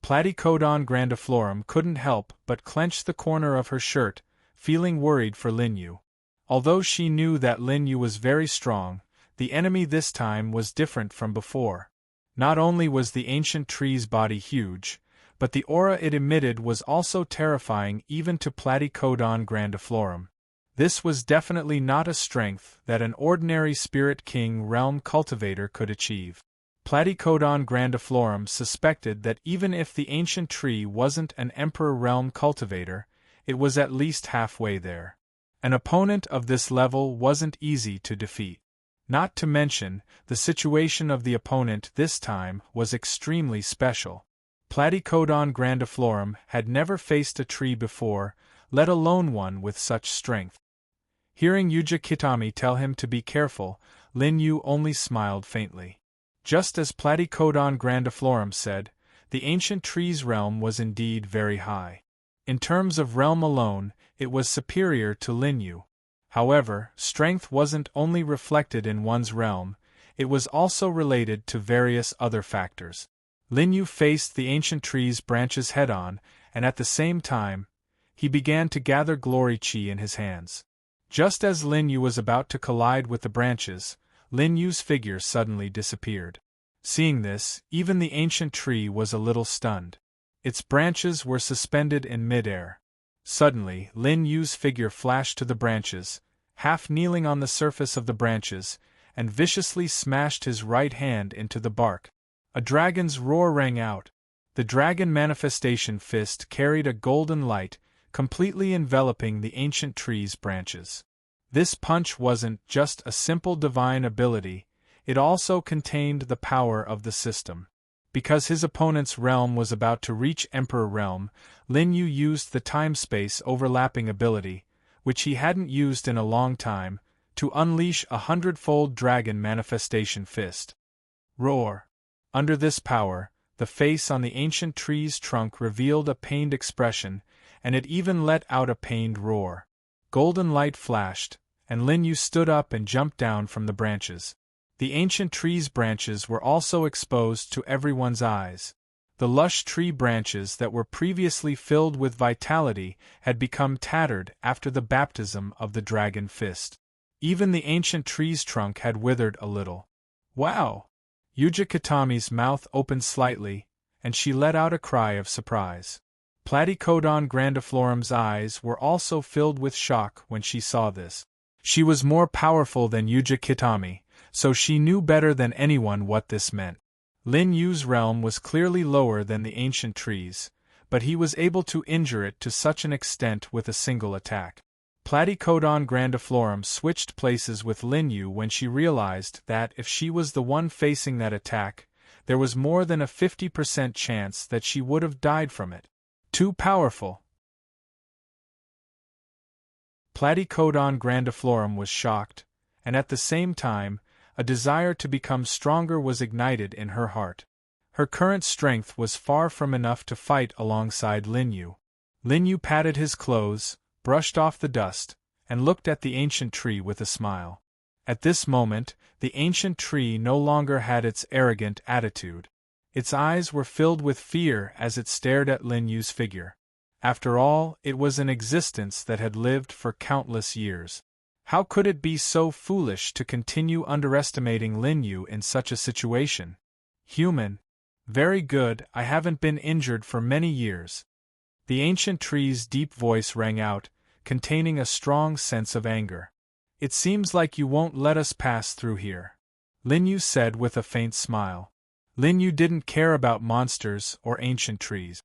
Platycodon grandiflorum couldn't help but clench the corner of her shirt, feeling worried for Lin Yu. Although she knew that Lin Yu was very strong, the enemy this time was different from before. Not only was the ancient tree's body huge, but the aura it emitted was also terrifying even to Platycodon grandiflorum. This was definitely not a strength that an ordinary Spirit King realm cultivator could achieve. Platycodon grandiflorum suspected that even if the ancient tree wasn't an Emperor realm cultivator, it was at least halfway there. An opponent of this level wasn't easy to defeat. Not to mention, the situation of the opponent this time was extremely special. Platycodon grandiflorum had never faced a tree before, let alone one with such strength. Hearing Yuja Kitami tell him to be careful, Lin Yu only smiled faintly. Just as Platycodon grandiflorum said, the ancient tree's realm was indeed very high. In terms of realm alone, it was superior to Lin Yu. However, strength wasn't only reflected in one's realm, it was also related to various other factors. Lin Yu faced the ancient tree's branches head-on, and at the same time, he began to gather glory chi in his hands. Just as Lin Yu was about to collide with the branches, Lin Yu's figure suddenly disappeared. Seeing this, even the ancient tree was a little stunned. Its branches were suspended in mid-air. Suddenly, Lin Yu's figure flashed to the branches, half kneeling on the surface of the branches, and viciously smashed his right hand into the bark. A dragon's roar rang out. The dragon manifestation fist carried a golden light, completely enveloping the ancient tree's branches. This punch wasn't just a simple divine ability, it also contained the power of the system. Because his opponent's realm was about to reach Emperor Realm, Lin Yu used the time-space overlapping ability, which he hadn't used in a long time, to unleash a 100-fold dragon manifestation fist. Roar! Under this power, the face on the ancient tree's trunk revealed a pained expression, and it even let out a pained roar. Golden light flashed, and Lin Yu stood up and jumped down from the branches. The ancient tree's branches were also exposed to everyone's eyes. The lush tree branches that were previously filled with vitality had become tattered after the baptism of the dragon fist. Even the ancient tree's trunk had withered a little. Wow! Yuja Kitami's mouth opened slightly, and she let out a cry of surprise. Platycodon grandiflorum's eyes were also filled with shock when she saw this. She was more powerful than Yuja Kitami, so she knew better than anyone what this meant. Lin Yu's realm was clearly lower than the ancient tree's, but he was able to injure it to such an extent with a single attack. Platycodon grandiflorum switched places with Lin Yu when she realized that if she was the one facing that attack, there was more than a 50% chance that she would have died from it. Too powerful. Platycodon grandiflorum was shocked, and at the same time, a desire to become stronger was ignited in her heart. Her current strength was far from enough to fight alongside Lin Yu. Lin Yu patted his clothes, brushed off the dust, and looked at the ancient tree with a smile. At this moment, the ancient tree no longer had its arrogant attitude. Its eyes were filled with fear as it stared at Lin Yu's figure. After all, it was an existence that had lived for countless years. How could it be so foolish to continue underestimating Lin Yu in such a situation? Human. Very good, I haven't been injured for many years. The ancient tree's deep voice rang out, containing a strong sense of anger. It seems like you won't let us pass through here, Lin Yu said with a faint smile. Lin Yu didn't care about monsters or ancient trees.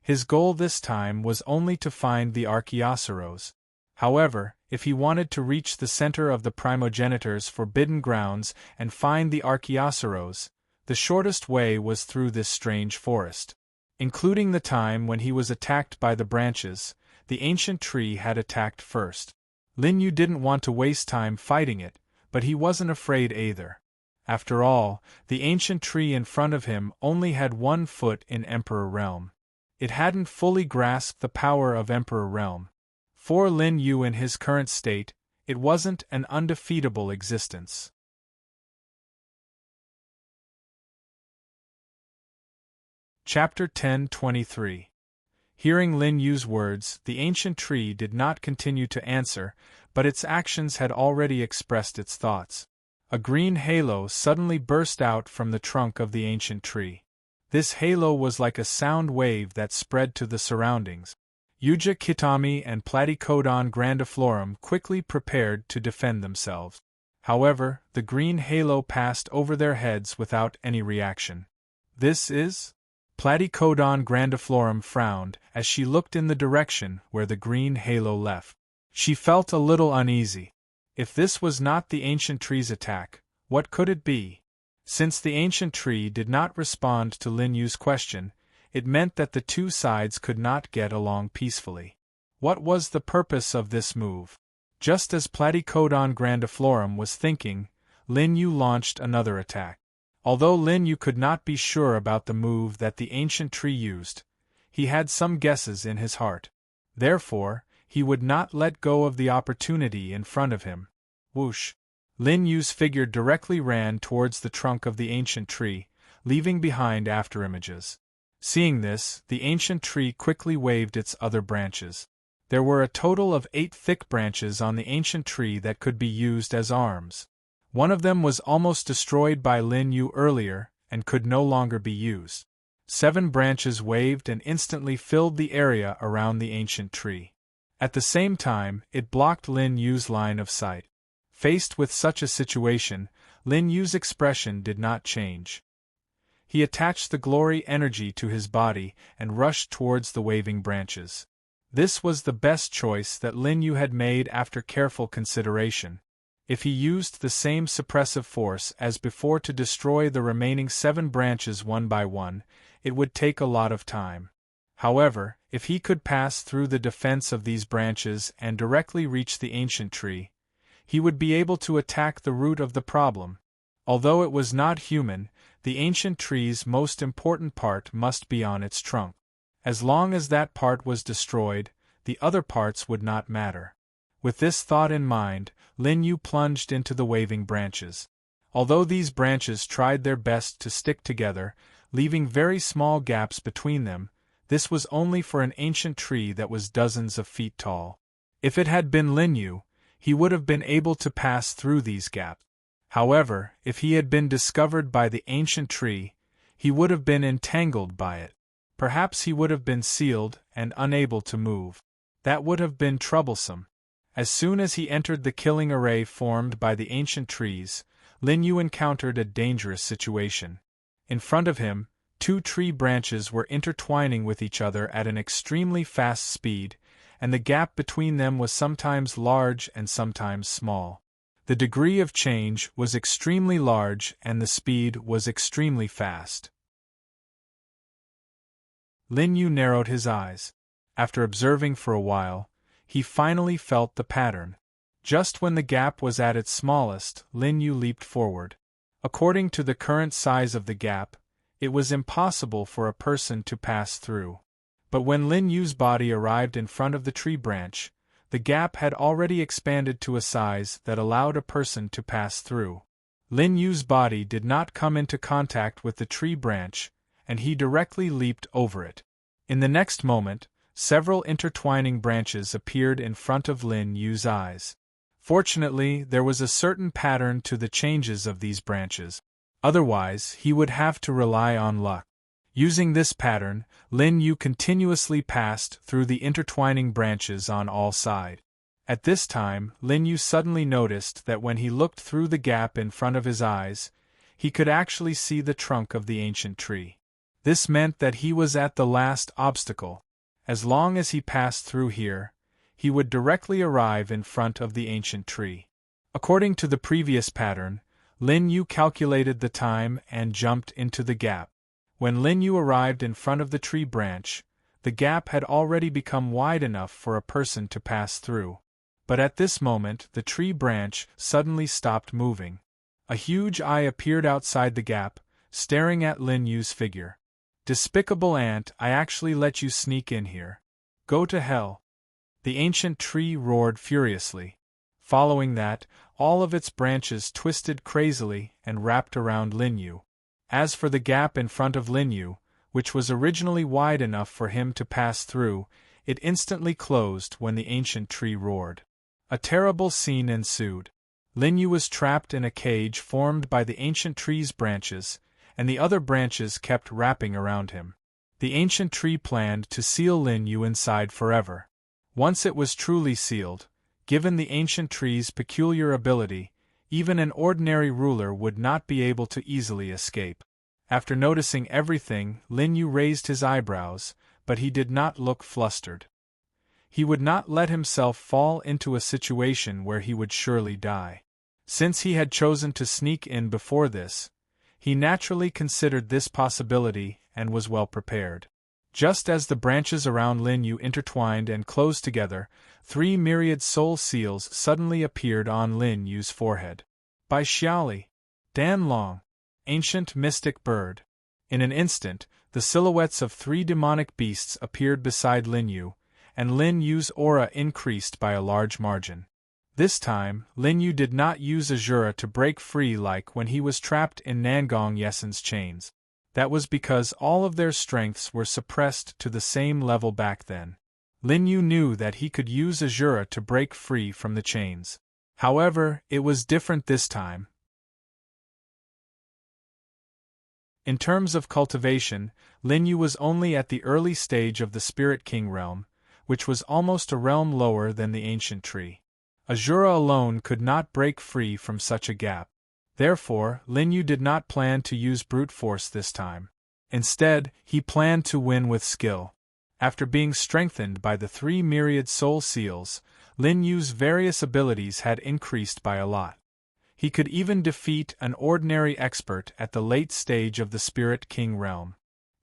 His goal this time was only to find the Archaeosaurus. However, if he wanted to reach the center of the primogenitor's forbidden grounds and find the Archaeosaurus, the shortest way was through this strange forest. Including the time when he was attacked by the branches, the ancient tree had attacked first. Lin Yu didn't want to waste time fighting it, but he wasn't afraid either. After all, the ancient tree in front of him only had 1 foot in Emperor Realm. It hadn't fully grasped the power of Emperor Realm. For Lin Yu in his current state, it wasn't an undefeatable existence. Chapter 10:23. Hearing Lin Yu's words, the ancient tree did not continue to answer, but its actions had already expressed its thoughts. A green halo suddenly burst out from the trunk of the ancient tree. This halo was like a sound wave that spread to the surroundings. Yuja Kitami and Platycodon grandiflorum quickly prepared to defend themselves. However, the green halo passed over their heads without any reaction. This is? Platycodon grandiflorum frowned as she looked in the direction where the green halo left. She felt a little uneasy. If this was not the ancient tree's attack, what could it be? Since the ancient tree did not respond to Lin Yu's question, it meant that the two sides could not get along peacefully. What was the purpose of this move? Just as Platycodon grandiflorum was thinking, Lin Yu launched another attack. Although Lin Yu could not be sure about the move that the ancient tree used, he had some guesses in his heart. Therefore, he would not let go of the opportunity in front of him. Whoosh! Lin Yu's figure directly ran towards the trunk of the ancient tree, leaving behind afterimages. Seeing this, the ancient tree quickly waved its other branches. There were a total of 8 thick branches on the ancient tree that could be used as arms. One of them was almost destroyed by Lin Yu earlier, and could no longer be used. 7 branches waved and instantly filled the area around the ancient tree. At the same time, it blocked Lin Yu's line of sight. Faced with such a situation, Lin Yu's expression did not change. He attached the glory energy to his body and rushed towards the waving branches. This was the best choice that Lin Yu had made after careful consideration. If he used the same suppressive force as before to destroy the remaining 7 branches one by one, it would take a lot of time. However, if he could pass through the defense of these branches and directly reach the ancient tree, he would be able to attack the root of the problem. Although it was not human, the ancient tree's most important part must be on its trunk. As long as that part was destroyed, the other parts would not matter. With this thought in mind, Lin Yu plunged into the waving branches. Although these branches tried their best to stick together, leaving very small gaps between them, this was only for an ancient tree that was dozens of feet tall. If it had been Lin Yu, he would have been able to pass through these gaps. However, if he had been discovered by the ancient tree, he would have been entangled by it. Perhaps he would have been sealed and unable to move. That would have been troublesome. As soon as he entered the killing array formed by the ancient trees, Lin Yu encountered a dangerous situation. In front of him, 2 tree branches were intertwining with each other at an extremely fast speed, and the gap between them was sometimes large and sometimes small. The degree of change was extremely large and the speed was extremely fast. Lin Yu narrowed his eyes. After observing for a while, he finally felt the pattern. Just when the gap was at its smallest, Lin Yu leaped forward. According to the current size of the gap, it was impossible for a person to pass through. But when Lin Yu's body arrived in front of the tree branch, the gap had already expanded to a size that allowed a person to pass through. Lin Yu's body did not come into contact with the tree branch, and he directly leaped over it. In the next moment, several intertwining branches appeared in front of Lin Yu's eyes. Fortunately, there was a certain pattern to the changes of these branches. Otherwise, he would have to rely on luck. Using this pattern, Lin Yu continuously passed through the intertwining branches on all sides. At this time, Lin Yu suddenly noticed that when he looked through the gap in front of his eyes, he could actually see the trunk of the ancient tree. This meant that he was at the last obstacle. As long as he passed through here, he would directly arrive in front of the ancient tree. According to the previous pattern, Lin Yu calculated the time and jumped into the gap. When Lin Yu arrived in front of the tree branch, the gap had already become wide enough for a person to pass through. But at this moment the tree branch suddenly stopped moving. A huge eye appeared outside the gap, staring at Lin Yu's figure. "Despicable ant, I actually let you sneak in here. Go to hell." The ancient tree roared furiously. Following that, all of its branches twisted crazily and wrapped around Lin Yu. As for the gap in front of Lin Yu, which was originally wide enough for him to pass through, it instantly closed when the ancient tree roared. A terrible scene ensued. Lin Yu was trapped in a cage formed by the ancient tree's branches, and the other branches kept wrapping around him. The ancient tree planned to seal Lin Yu inside forever. Once it was truly sealed, given the ancient tree's peculiar ability, even an ordinary ruler would not be able to easily escape. After noticing everything, Lin Yu raised his eyebrows, but he did not look flustered. He would not let himself fall into a situation where he would surely die. Since he had chosen to sneak in before this, he naturally considered this possibility and was well prepared. Just as the branches around Lin Yu intertwined and closed together, 3 myriad soul seals suddenly appeared on Lin Yu's forehead. By Xiaoli, Dan Long, ancient mystic bird. In an instant, the silhouettes of 3 demonic beasts appeared beside Lin Yu, and Lin Yu's aura increased by a large margin. This time, Lin Yu did not use Azura to break free like when he was trapped in Nangong Yesen's chains. That was because all of their strengths were suppressed to the same level back then. Lin Yu knew that he could use Azura to break free from the chains. However, it was different this time. In terms of cultivation, Lin Yu was only at the early stage of the Spirit King realm, which was almost a realm lower than the ancient tree. Azura alone could not break free from such a gap. Therefore, Lin Yu did not plan to use brute force this time. Instead, he planned to win with skill. After being strengthened by the 3 myriad soul seals, Lin Yu's various abilities had increased by a lot. He could even defeat an ordinary expert at the late stage of the Spirit King realm.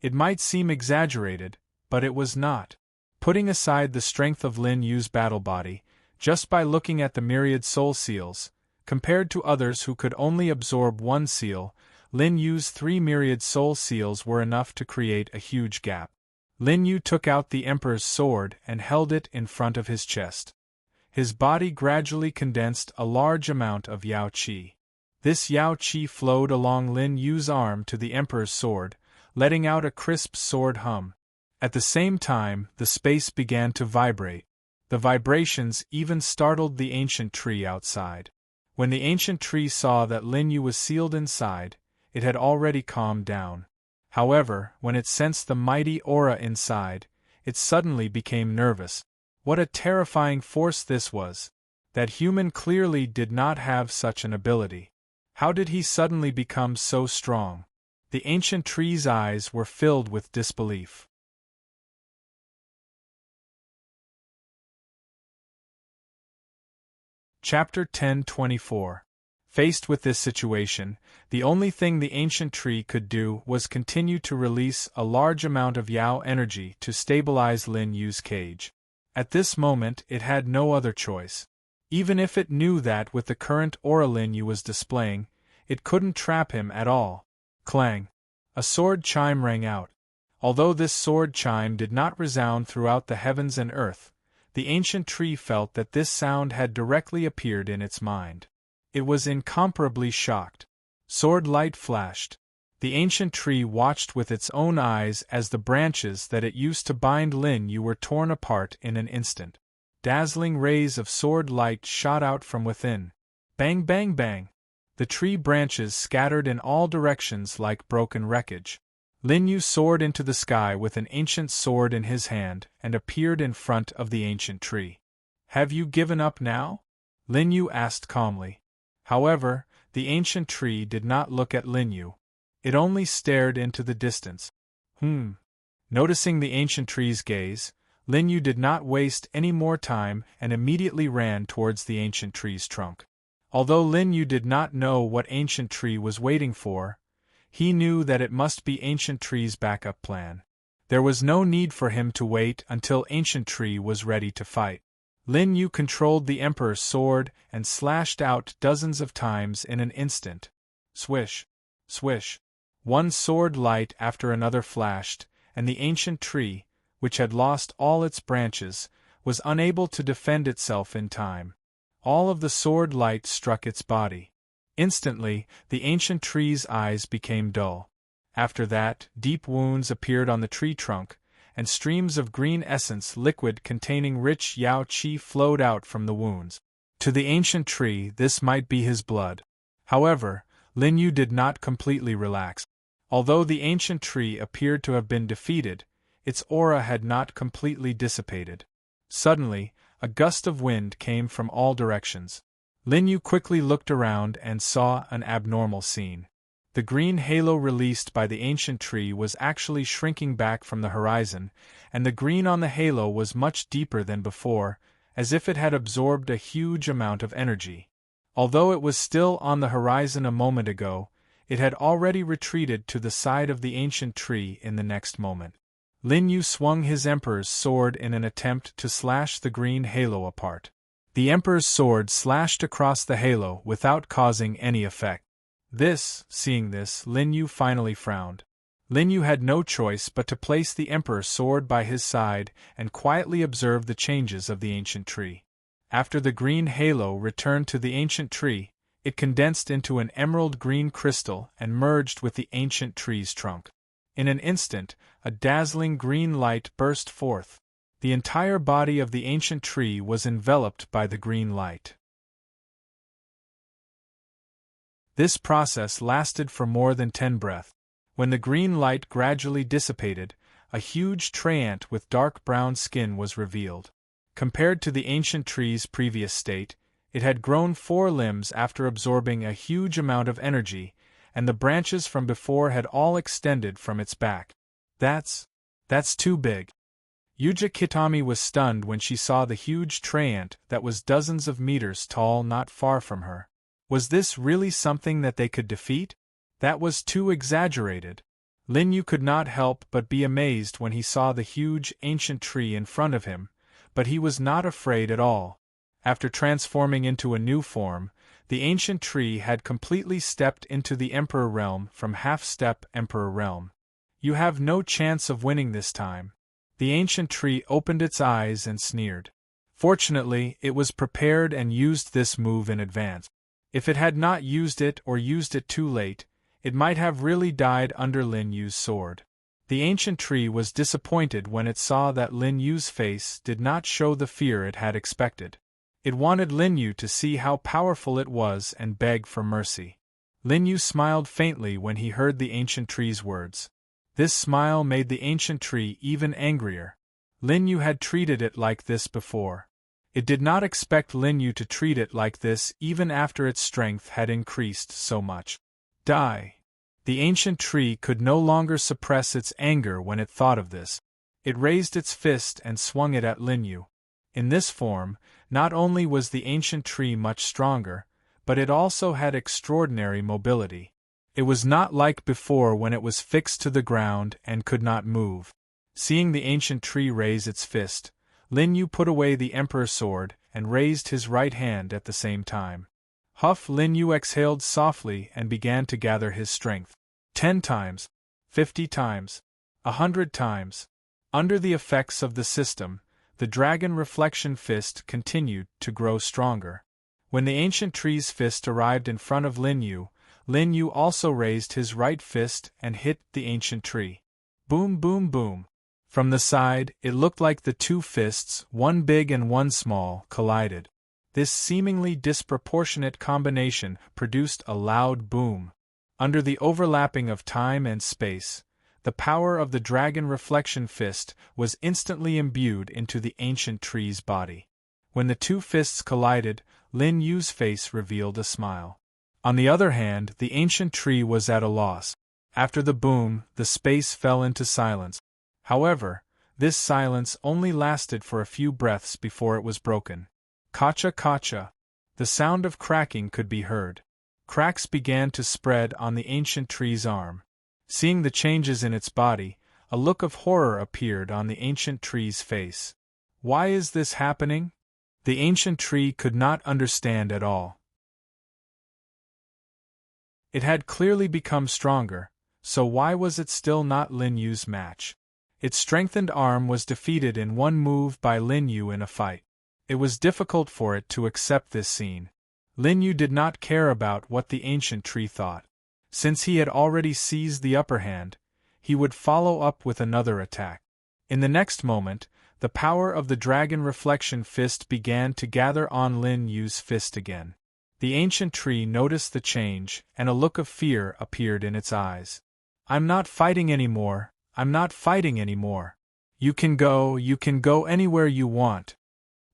It might seem exaggerated, but it was not. Putting aside the strength of Lin Yu's battle body, just by looking at the myriad soul seals, compared to others who could only absorb 1 seal, Lin Yu's 3 myriad soul seals were enough to create a huge gap. Lin Yu took out the Emperor's sword and held it in front of his chest. His body gradually condensed a large amount of Yao Qi. This Yao Qi flowed along Lin Yu's arm to the Emperor's sword, letting out a crisp sword hum. At the same time, the space began to vibrate. The vibrations even startled the ancient tree outside. When the ancient tree saw that Lin Yu was sealed inside, it had already calmed down. However, when it sensed the mighty aura inside, it suddenly became nervous. What a terrifying force this was! That human clearly did not have such an ability. How did he suddenly become so strong? The ancient tree's eyes were filled with disbelief. Chapter 10:24. Faced with this situation, the only thing the ancient tree could do was continue to release a large amount of Yao energy to stabilize Lin Yu's cage. At this moment it had no other choice. Even if it knew that with the current aura Lin Yu was displaying, it couldn't trap him at all. Clang! A sword chime rang out. Although this sword chime did not resound throughout the heavens and earth, the ancient tree felt that this sound had directly appeared in its mind. It was incomparably shocked. Sword light flashed. The ancient tree watched with its own eyes as the branches that it used to bind Lin Yu were torn apart in an instant. Dazzling rays of sword light shot out from within. Bang bang bang! The tree branches scattered in all directions like broken wreckage. Lin Yu soared into the sky with an ancient sword in his hand and appeared in front of the ancient tree. "Have you given up now?" Lin Yu asked calmly. However, the ancient tree did not look at Lin Yu. It only stared into the distance. Noticing the ancient tree's gaze, Lin Yu did not waste any more time and immediately ran towards the ancient tree's trunk. Although Lin Yu did not know what ancient tree was waiting for, he knew that it must be ancient tree's backup plan. There was no need for him to wait until ancient tree was ready to fight. Lin Yu controlled the Emperor's sword and slashed out dozens of times in an instant. Swish! Swish! One sword light after another flashed, and the ancient tree, which had lost all its branches, was unable to defend itself in time. All of the sword light struck its body. Instantly, the ancient tree's eyes became dull. After that, deep wounds appeared on the tree trunk, and streams of green essence liquid containing rich Yao Qi flowed out from the wounds. To the ancient tree, this might be his blood. However, Lin Yu did not completely relax. Although the ancient tree appeared to have been defeated, its aura had not completely dissipated. Suddenly, a gust of wind came from all directions. Lin Yu quickly looked around and saw an abnormal scene. The green halo released by the ancient tree was actually shrinking back from the horizon, and the green on the halo was much deeper than before, as if it had absorbed a huge amount of energy. Although it was still on the horizon a moment ago, it had already retreated to the side of the ancient tree in the next moment. Lin Yu swung his emperor's sword in an attempt to slash the green halo apart. The emperor's sword slashed across the halo without causing any effect. Seeing this, Lin Yu finally frowned. Lin Yu had no choice but to place the emperor's sword by his side and quietly observe the changes of the ancient tree. After the green halo returned to the ancient tree, it condensed into an emerald green crystal and merged with the ancient tree's trunk. In an instant, a dazzling green light burst forth. The entire body of the ancient tree was enveloped by the green light. This process lasted for more than 10 breaths. When the green light gradually dissipated, a huge treant with dark brown skin was revealed. Compared to the ancient tree's previous state, it had grown 4 limbs after absorbing a huge amount of energy, and the branches from before had all extended from its back. That's too big. Yuja Kitami was stunned when she saw the huge treant that was dozens of meters tall not far from her. Was this really something that they could defeat? That was too exaggerated. Lin Yu could not help but be amazed when he saw the huge ancient tree in front of him, but he was not afraid at all. After transforming into a new form, the ancient tree had completely stepped into the Emperor realm from half-step Emperor realm. You have no chance of winning this time. The ancient tree opened its eyes and sneered. Fortunately, it was prepared and used this move in advance. If it had not used it or used it too late, it might have really died under Lin Yu's sword. The ancient tree was disappointed when it saw that Lin Yu's face did not show the fear it had expected. It wanted Lin Yu to see how powerful it was and beg for mercy. Lin Yu smiled faintly when he heard the ancient tree's words. This smile made the ancient tree even angrier. Lin Yu had treated it like this before. It did not expect Lin Yu to treat it like this even after its strength had increased so much. Die! The ancient tree could no longer suppress its anger when it thought of this. It raised its fist and swung it at Lin Yu. In this form, not only was the ancient tree much stronger, but it also had extraordinary mobility. It was not like before when it was fixed to the ground and could not move. Seeing the ancient tree raise its fist, Lin Yu put away the emperor's sword and raised his right hand at the same time. Lin Yu exhaled softly and began to gather his strength. 10 times, 50 times, 100 times. Under the effects of the system, the dragon reflection fist continued to grow stronger. When the ancient tree's fist arrived in front of Lin Yu also raised his right fist and hit the ancient tree. Boom, boom, boom. From the side, it looked like the two fists, one big and one small, collided. This seemingly disproportionate combination produced a loud boom. Under the overlapping of time and space, the power of the dragon reflection fist was instantly imbued into the ancient tree's body. When the two fists collided, Lin Yu's face revealed a smile. On the other hand, the ancient tree was at a loss. After the boom, the space fell into silence. However, this silence only lasted for a few breaths before it was broken. Kacha kacha. The sound of cracking could be heard. Cracks began to spread on the ancient tree's arm. Seeing the changes in its body, a look of horror appeared on the ancient tree's face. Why is this happening? The ancient tree could not understand at all. It had clearly become stronger, so why was it still not Lin Yu's match? Its strengthened arm was defeated in one move by Lin Yu in a fight. It was difficult for it to accept this scene. Lin Yu did not care about what the ancient tree thought. Since he had already seized the upper hand, he would follow up with another attack. In the next moment, the power of the dragon reflection fist began to gather on Lin Yu's fist again. The ancient tree noticed the change, and a look of fear appeared in its eyes. I'm not fighting anymore. I'm not fighting anymore. You can go anywhere you want.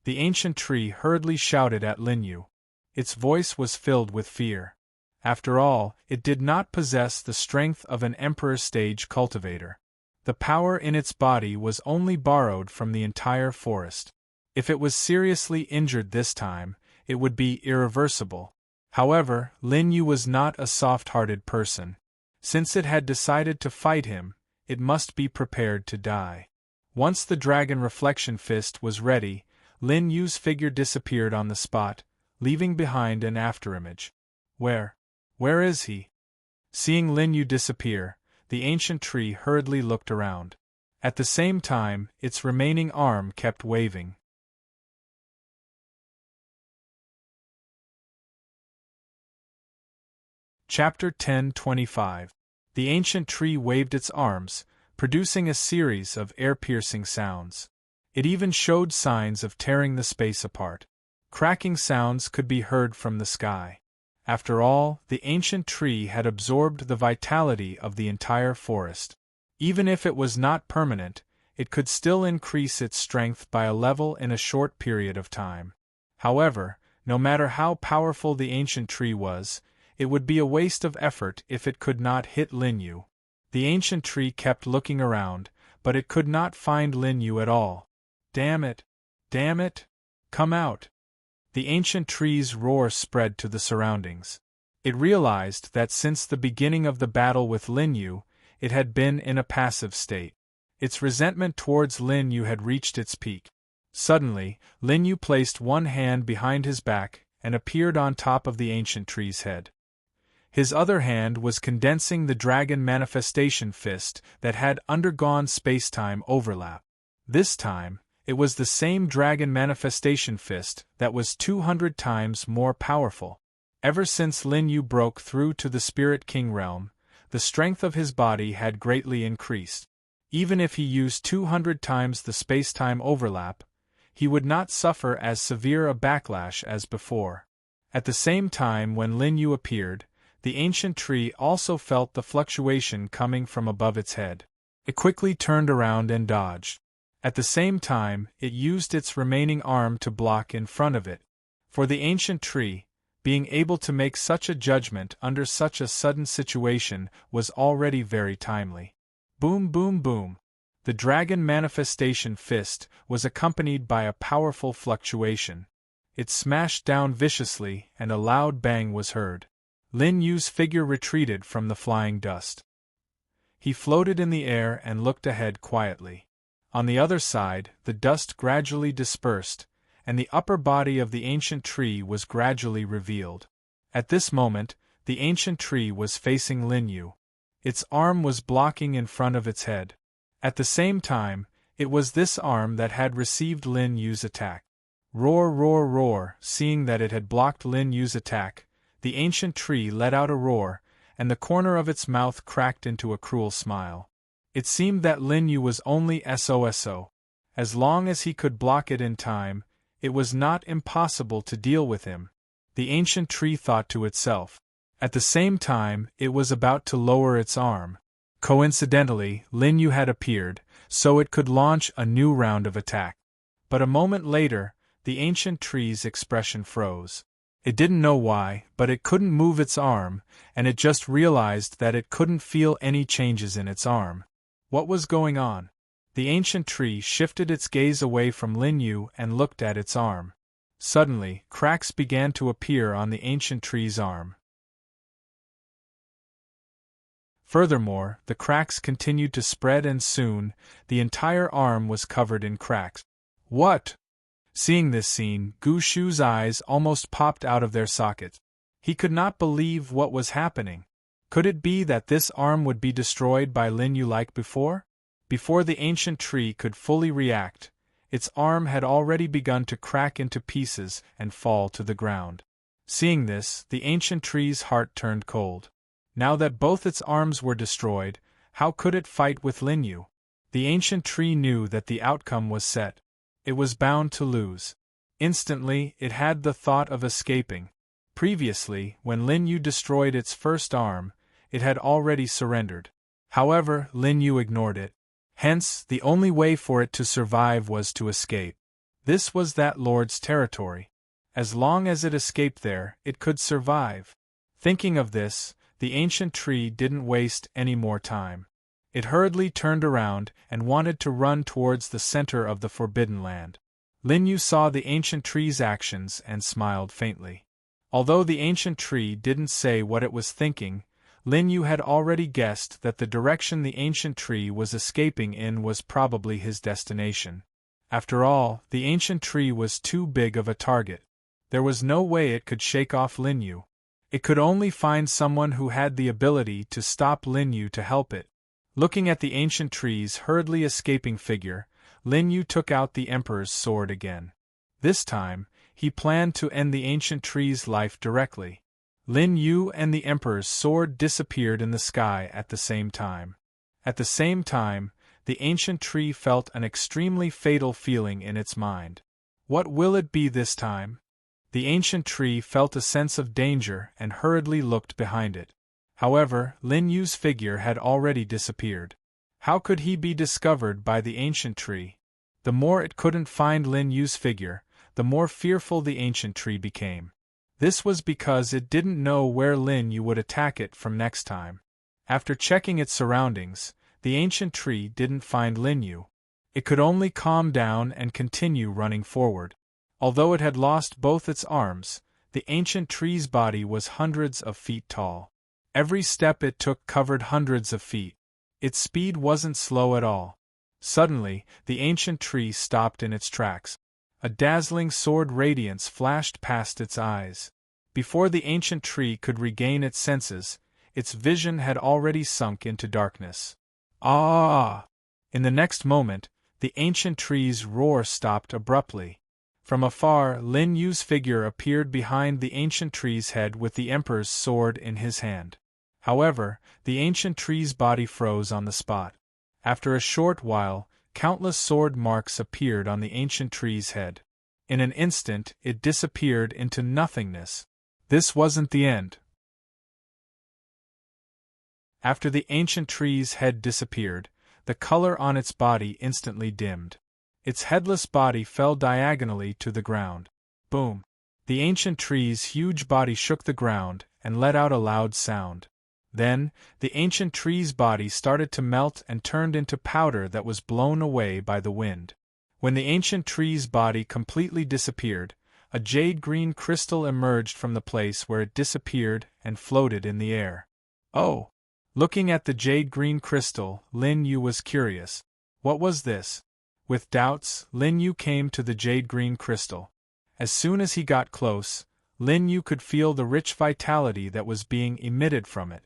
The ancient tree hurriedly shouted at Lin Yu. Its voice was filled with fear. After all, it did not possess the strength of an emperor stage cultivator. The power in its body was only borrowed from the entire forest. If it was seriously injured this time, it would be irreversible. However, Lin Yu was not a soft-hearted person. Since it had decided to fight him, it must be prepared to die. Once the dragon reflection fist was ready, Lin Yu's figure disappeared on the spot, leaving behind an afterimage. Where is he? Seeing Lin Yu disappear, the ancient tree hurriedly looked around. At the same time, its remaining arm kept waving. Chapter 10:25. The ancient tree waved its arms, producing a series of air-piercing sounds. It even showed signs of tearing the space apart. Cracking sounds could be heard from the sky. After all, the ancient tree had absorbed the vitality of the entire forest. Even if it was not permanent, it could still increase its strength by a level in a short period of time. However, no matter how powerful the ancient tree was, it would be a waste of effort if it could not hit Lin Yu. The ancient tree kept looking around, but it could not find Lin Yu at all. Damn it! Damn it! Come out! The ancient tree's roar spread to the surroundings. It realized that since the beginning of the battle with Lin Yu, it had been in a passive state. Its resentment towards Lin Yu had reached its peak. Suddenly, Lin Yu placed one hand behind his back and appeared on top of the ancient tree's head. His other hand was condensing the dragon manifestation fist that had undergone space-time overlap. This time, it was the same dragon manifestation fist that was 200 times more powerful. Ever since Lin Yu broke through to the Spirit King realm, the strength of his body had greatly increased. Even if he used 200 times the space-time overlap, he would not suffer as severe a backlash as before. At the same time when Lin Yu appeared, the ancient tree also felt the fluctuation coming from above its head. It quickly turned around and dodged. At the same time, it used its remaining arm to block in front of it. For the ancient tree, being able to make such a judgment under such a sudden situation was already very timely. Boom, boom, boom. The dragon manifestation fist was accompanied by a powerful fluctuation. It smashed down viciously and a loud bang was heard. Lin Yu's figure retreated from the flying dust. He floated in the air and looked ahead quietly. On the other side, the dust gradually dispersed, and the upper body of the ancient tree was gradually revealed. At this moment, the ancient tree was facing Lin Yu. Its arm was blocking in front of its head. At the same time, it was this arm that had received Lin Yu's attack. Roar, roar, roar! Seeing that it had blocked Lin Yu's attack, the ancient tree let out a roar, and the corner of its mouth cracked into a cruel smile. It seemed that Lin Yu was only SOSO. As long as he could block it in time, it was not impossible to deal with him, the ancient tree thought to itself. At the same time, it was about to lower its arm. Coincidentally, Lin Yu had appeared, so it could launch a new round of attack. But a moment later, the ancient tree's expression froze. It didn't know why, but it couldn't move its arm, and it just realized that it couldn't feel any changes in its arm. What was going on? The ancient tree shifted its gaze away from Lin Yu and looked at its arm. Suddenly, cracks began to appear on the ancient tree's arm. Furthermore, the cracks continued to spread and soon, the entire arm was covered in cracks. What? Seeing this scene, Gu Shu's eyes almost popped out of their sockets. He could not believe what was happening. Could it be that this arm would be destroyed by Lin Yu like before? Before the ancient tree could fully react, its arm had already begun to crack into pieces and fall to the ground. Seeing this, the ancient tree's heart turned cold. Now that both its arms were destroyed, how could it fight with Lin Yu? The ancient tree knew that the outcome was set. It was bound to lose. Instantly, it had the thought of escaping. Previously, when Lin Yu destroyed its first arm, it had already surrendered. However, Lin Yu ignored it. Hence, the only way for it to survive was to escape. This was that lord's territory. As long as it escaped there, it could survive. Thinking of this, the ancient tree didn't waste any more time. It hurriedly turned around and wanted to run towards the center of the Forbidden Land. Lin Yu saw the ancient tree's actions and smiled faintly. Although the ancient tree didn't say what it was thinking, Lin Yu had already guessed that the direction the ancient tree was escaping in was probably his destination. After all, the ancient tree was too big of a target. There was no way it could shake off Lin Yu. It could only find someone who had the ability to stop Lin Yu to help it. Looking at the ancient tree's hurriedly escaping figure, Lin Yu took out the Emperor's sword again. This time, he planned to end the ancient tree's life directly. Lin Yu and the Emperor's sword disappeared in the sky at the same time. At the same time, the ancient tree felt an extremely fatal feeling in its mind. What will it be this time? The ancient tree felt a sense of danger and hurriedly looked behind it. However, Lin Yu's figure had already disappeared. How could he be discovered by the ancient tree? The more it couldn't find Lin Yu's figure, the more fearful the ancient tree became. This was because it didn't know where Lin Yu would attack it from next time. After checking its surroundings, the ancient tree didn't find Lin Yu. It could only calm down and continue running forward. Although it had lost both its arms, the ancient tree's body was hundreds of feet tall. Every step it took covered hundreds of feet. Its speed wasn't slow at all. Suddenly, the ancient tree stopped in its tracks. A dazzling sword radiance flashed past its eyes. Before the ancient tree could regain its senses, its vision had already sunk into darkness. Ah! In the next moment, the ancient tree's roar stopped abruptly. From afar, Lin Yu's figure appeared behind the ancient tree's head with the Emperor's sword in his hand. However, the ancient tree's body froze on the spot. After a short while, countless sword marks appeared on the ancient tree's head. In an instant, it disappeared into nothingness. This wasn't the end. After the ancient tree's head disappeared, the color on its body instantly dimmed. Its headless body fell diagonally to the ground. Boom! The ancient tree's huge body shook the ground and let out a loud sound. Then, the ancient tree's body started to melt and turned into powder that was blown away by the wind. When the ancient tree's body completely disappeared, a jade-green crystal emerged from the place where it disappeared and floated in the air. Oh! Looking at the jade-green crystal, Lin Yu was curious. What was this? With doubts, Lin Yu came to the jade-green crystal. As soon as he got close, Lin Yu could feel the rich vitality that was being emitted from it.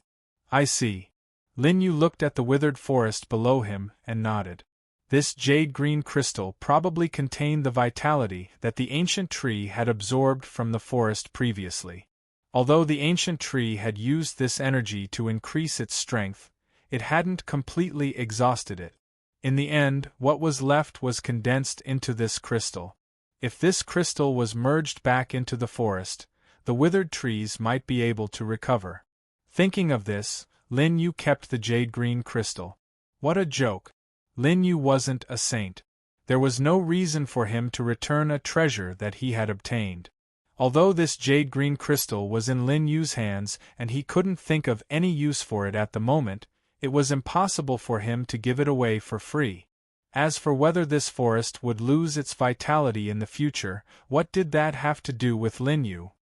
I see. Lin Yu looked at the withered forest below him and nodded. This jade-green crystal probably contained the vitality that the ancient tree had absorbed from the forest previously. Although the ancient tree had used this energy to increase its strength, it hadn't completely exhausted it. In the end, what was left was condensed into this crystal. If this crystal was merged back into the forest, the withered trees might be able to recover. Thinking of this, Lin Yu kept the jade-green crystal. What a joke! Lin Yu wasn't a saint. There was no reason for him to return a treasure that he had obtained. Although this jade-green crystal was in Lin Yu's hands and he couldn't think of any use for it at the moment, it was impossible for him to give it away for free. As for whether this forest would lose its vitality in the future, what did that have to do with Lin Yu?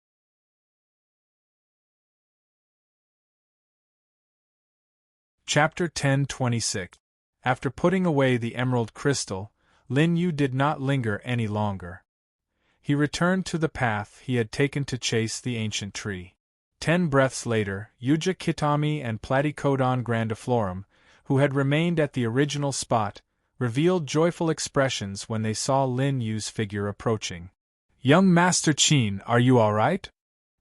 Chapter 10:26. After putting away the emerald crystal, Lin Yu did not linger any longer. He returned to the path he had taken to chase the ancient tree. 10 breaths later, Yuja Kitami and Platycodon grandiflorum, who had remained at the original spot, revealed joyful expressions when they saw Lin Yu's figure approaching. "Young Master Qin, are you all right?"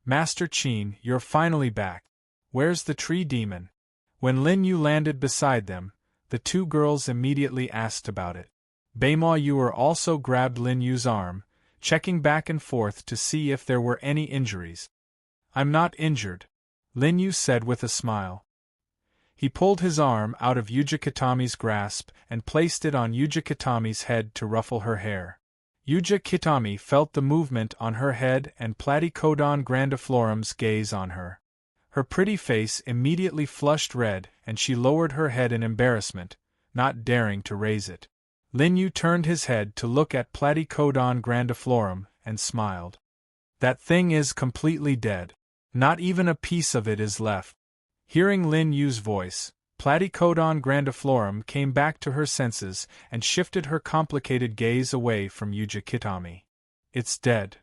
"Master Qin, you're finally back. Where's the tree demon?" When Lin Yu landed beside them, the two girls immediately asked about it. Beima Yuer also grabbed Lin Yu's arm, checking back and forth to see if there were any injuries. "I'm not injured," Lin Yu said with a smile. He pulled his arm out of Yuja Kitami's grasp and placed it on Yuja Kitami's head to ruffle her hair. Yuja Kitami felt the movement on her head and Platycodon grandiflorum's gaze on her. Her pretty face immediately flushed red and she lowered her head in embarrassment, not daring to raise it. Lin Yu turned his head to look at Platycodon grandiflorum and smiled. "That thing is completely dead. Not even a piece of it is left." Hearing Lin Yu's voice, Platycodon grandiflorum came back to her senses and shifted her complicated gaze away from Yuja Kitami. It's dead.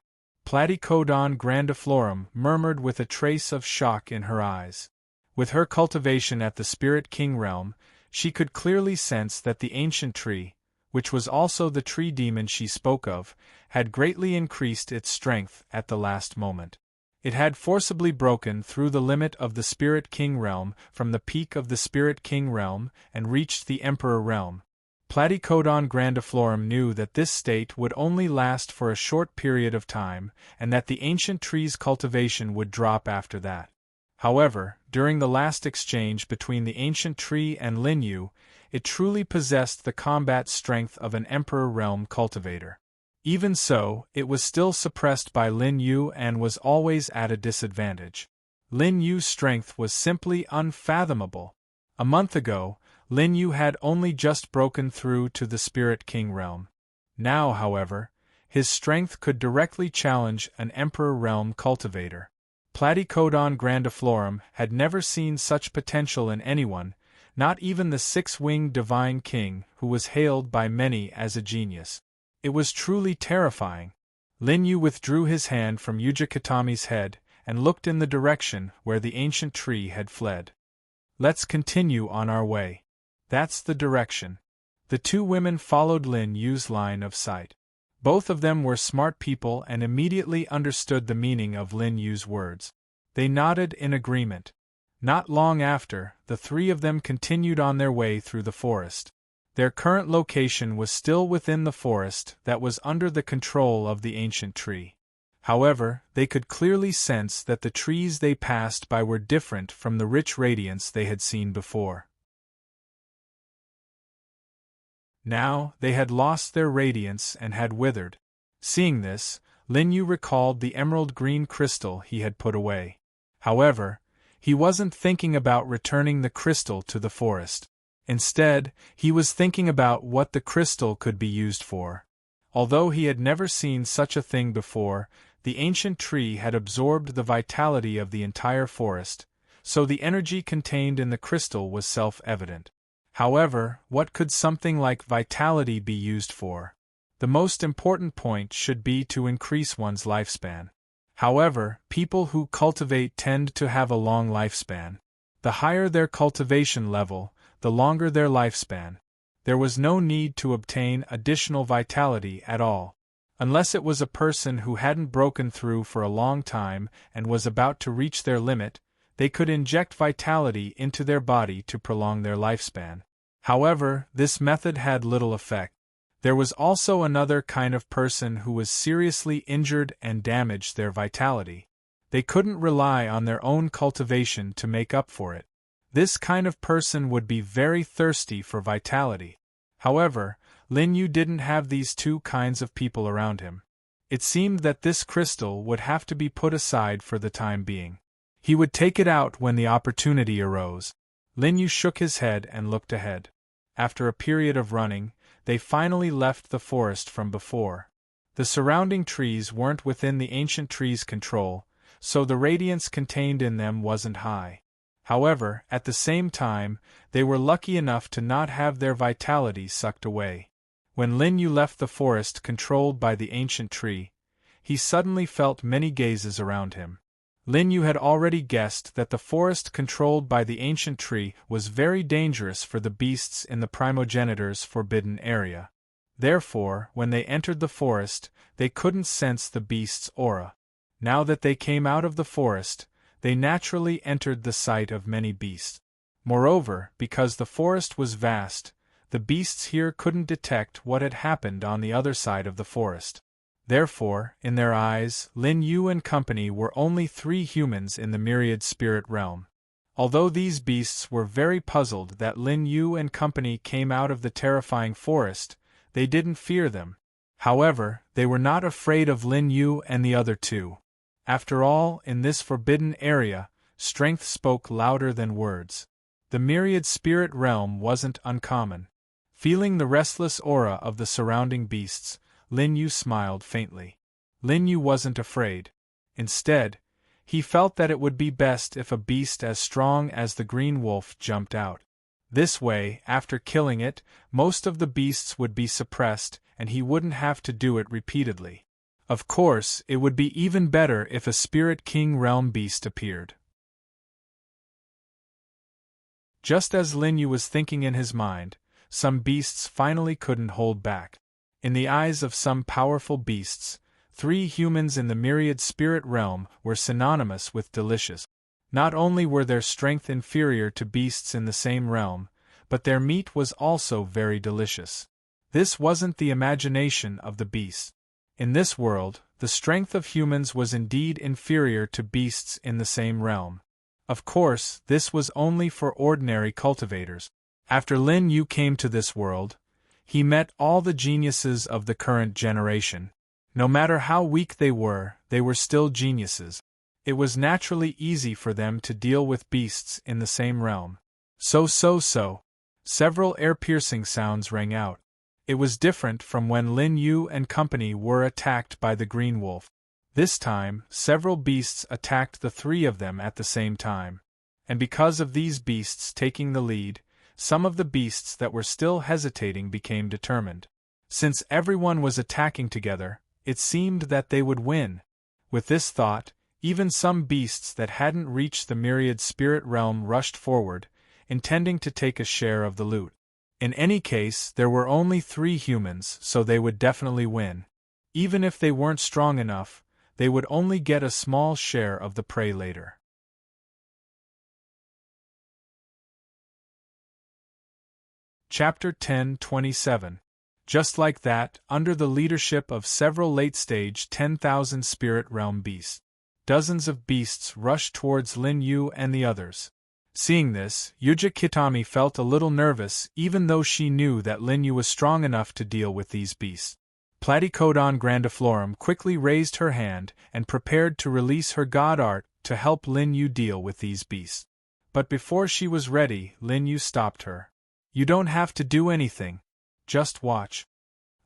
Platycodon grandiflorum murmured with a trace of shock in her eyes. With her cultivation at the Spirit King realm, she could clearly sense that the ancient tree, which was also the tree demon she spoke of, had greatly increased its strength at the last moment. It had forcibly broken through the limit of the Spirit King realm from the peak of the Spirit King realm and reached the Emperor realm. Platycodon grandiflorum knew that this state would only last for a short period of time, and that the ancient tree's cultivation would drop after that. However, during the last exchange between the ancient tree and Lin Yu, it truly possessed the combat strength of an Emperor realm cultivator. Even so, it was still suppressed by Lin Yu and was always at a disadvantage. Lin Yu's strength was simply unfathomable. A month ago, Lin Yu had only just broken through to the Spirit King realm. Now, however, his strength could directly challenge an Emperor realm cultivator. Platycodon grandiflorum had never seen such potential in anyone, not even the six-winged divine king who was hailed by many as a genius. It was truly terrifying. Lin Yu withdrew his hand from Yuja Kitami's head and looked in the direction where the ancient tree had fled. Let's continue on our way. That's the direction. The two women followed Lin Yu's line of sight. Both of them were smart people and immediately understood the meaning of Lin Yu's words. They nodded in agreement. Not long after, the three of them continued on their way through the forest. Their current location was still within the forest that was under the control of the ancient tree. However, they could clearly sense that the trees they passed by were different from the rich radiance they had seen before. Now, they had lost their radiance and had withered. Seeing this, Lin Yu recalled the emerald green crystal he had put away. However, he wasn't thinking about returning the crystal to the forest. Instead, he was thinking about what the crystal could be used for. Although he had never seen such a thing before, the ancient tree had absorbed the vitality of the entire forest, so the energy contained in the crystal was self-evident. However, what could something like vitality be used for? The most important point should be to increase one's lifespan. However, people who cultivate tend to have a long lifespan. The higher their cultivation level, the longer their lifespan. There was no need to obtain additional vitality at all. Unless it was a person who hadn't broken through for a long time and was about to reach their limit, they could inject vitality into their body to prolong their lifespan. However, this method had little effect. There was also another kind of person who was seriously injured and damaged their vitality. They couldn't rely on their own cultivation to make up for it. This kind of person would be very thirsty for vitality. However, Lin Yu didn't have these two kinds of people around him. It seemed that this crystal would have to be put aside for the time being. He would take it out when the opportunity arose. Lin Yu shook his head and looked ahead. After a period of running, they finally left the forest from before. The surrounding trees weren't within the ancient tree's control, so the radiance contained in them wasn't high. However, at the same time, they were lucky enough to not have their vitality sucked away. When Lin Yu left the forest controlled by the ancient tree, he suddenly felt many gazes around him. Lin Yu had already guessed that the forest controlled by the ancient tree was very dangerous for the beasts in the primogenitor's forbidden area. Therefore, when they entered the forest, they couldn't sense the beast's aura. Now that they came out of the forest, they naturally entered the sight of many beasts. Moreover, because the forest was vast, the beasts here couldn't detect what had happened on the other side of the forest. Therefore, in their eyes, Lin Yu and company were only 3 humans in the myriad spirit realm. Although these beasts were very puzzled that Lin Yu and company came out of the terrifying forest, they didn't fear them. However, they were not afraid of Lin Yu and the other 2. After all, in this forbidden area, strength spoke louder than words. The myriad spirit realm wasn't uncommon. Feeling the restless aura of the surrounding beasts, Lin Yu smiled faintly. Lin Yu wasn't afraid. Instead, He felt that it would be best if a beast as strong as the green wolf jumped out. This way, after killing it, most of the beasts would be suppressed, and he wouldn't have to do it repeatedly. Of course, it would be even better if a Spirit King realm beast appeared. Just as Lin Yu was thinking in his mind, some beasts finally couldn't hold back. In the eyes of some powerful beasts, 3 humans in the myriad spirit realm were synonymous with delicious. Not only were their strength inferior to beasts in the same realm, but their meat was also very delicious. This wasn't the imagination of the beasts. In this world, the strength of humans was indeed inferior to beasts in the same realm. Of course, this was only for ordinary cultivators. After Lin Yu came to this world, he met all the geniuses of the current generation. No matter how weak they were still geniuses. It was naturally easy for them to deal with beasts in the same realm. So. Several ear-piercing sounds rang out. It was different from when Lin Yu and company were attacked by the green wolf. This time, several beasts attacked the 3 of them at the same time. And because of these beasts taking the lead, some of the beasts that were still hesitating became determined. Since everyone was attacking together, it seemed that they would win. With this thought, even some beasts that hadn't reached the myriad spirit realm rushed forward, intending to take a share of the loot. In any case, there were only 3 humans, so they would definitely win. Even if they weren't strong enough, they would only get a small share of the prey later. Chapter 10:27. Just like that, under the leadership of several late-stage 10,000 spirit realm beasts, dozens of beasts rushed towards Lin Yu and the others. Seeing this, Yuja Kitami felt a little nervous even though she knew that Lin Yu was strong enough to deal with these beasts. Platycodon grandiflorum quickly raised her hand and prepared to release her god art to help Lin Yu deal with these beasts. But before she was ready, Lin Yu stopped her. "You don't have to do anything. Just watch."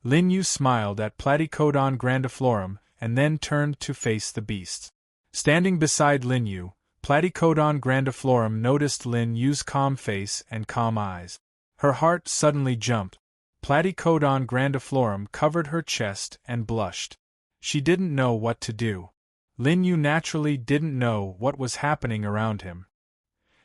Lin Yu smiled at Platycodon grandiflorum and then turned to face the beasts. Standing beside Lin Yu, Platycodon grandiflorum noticed Lin Yu's calm face and calm eyes. Her heart suddenly jumped. Platycodon grandiflorum covered her chest and blushed. She didn't know what to do. Lin Yu naturally didn't know what was happening around him.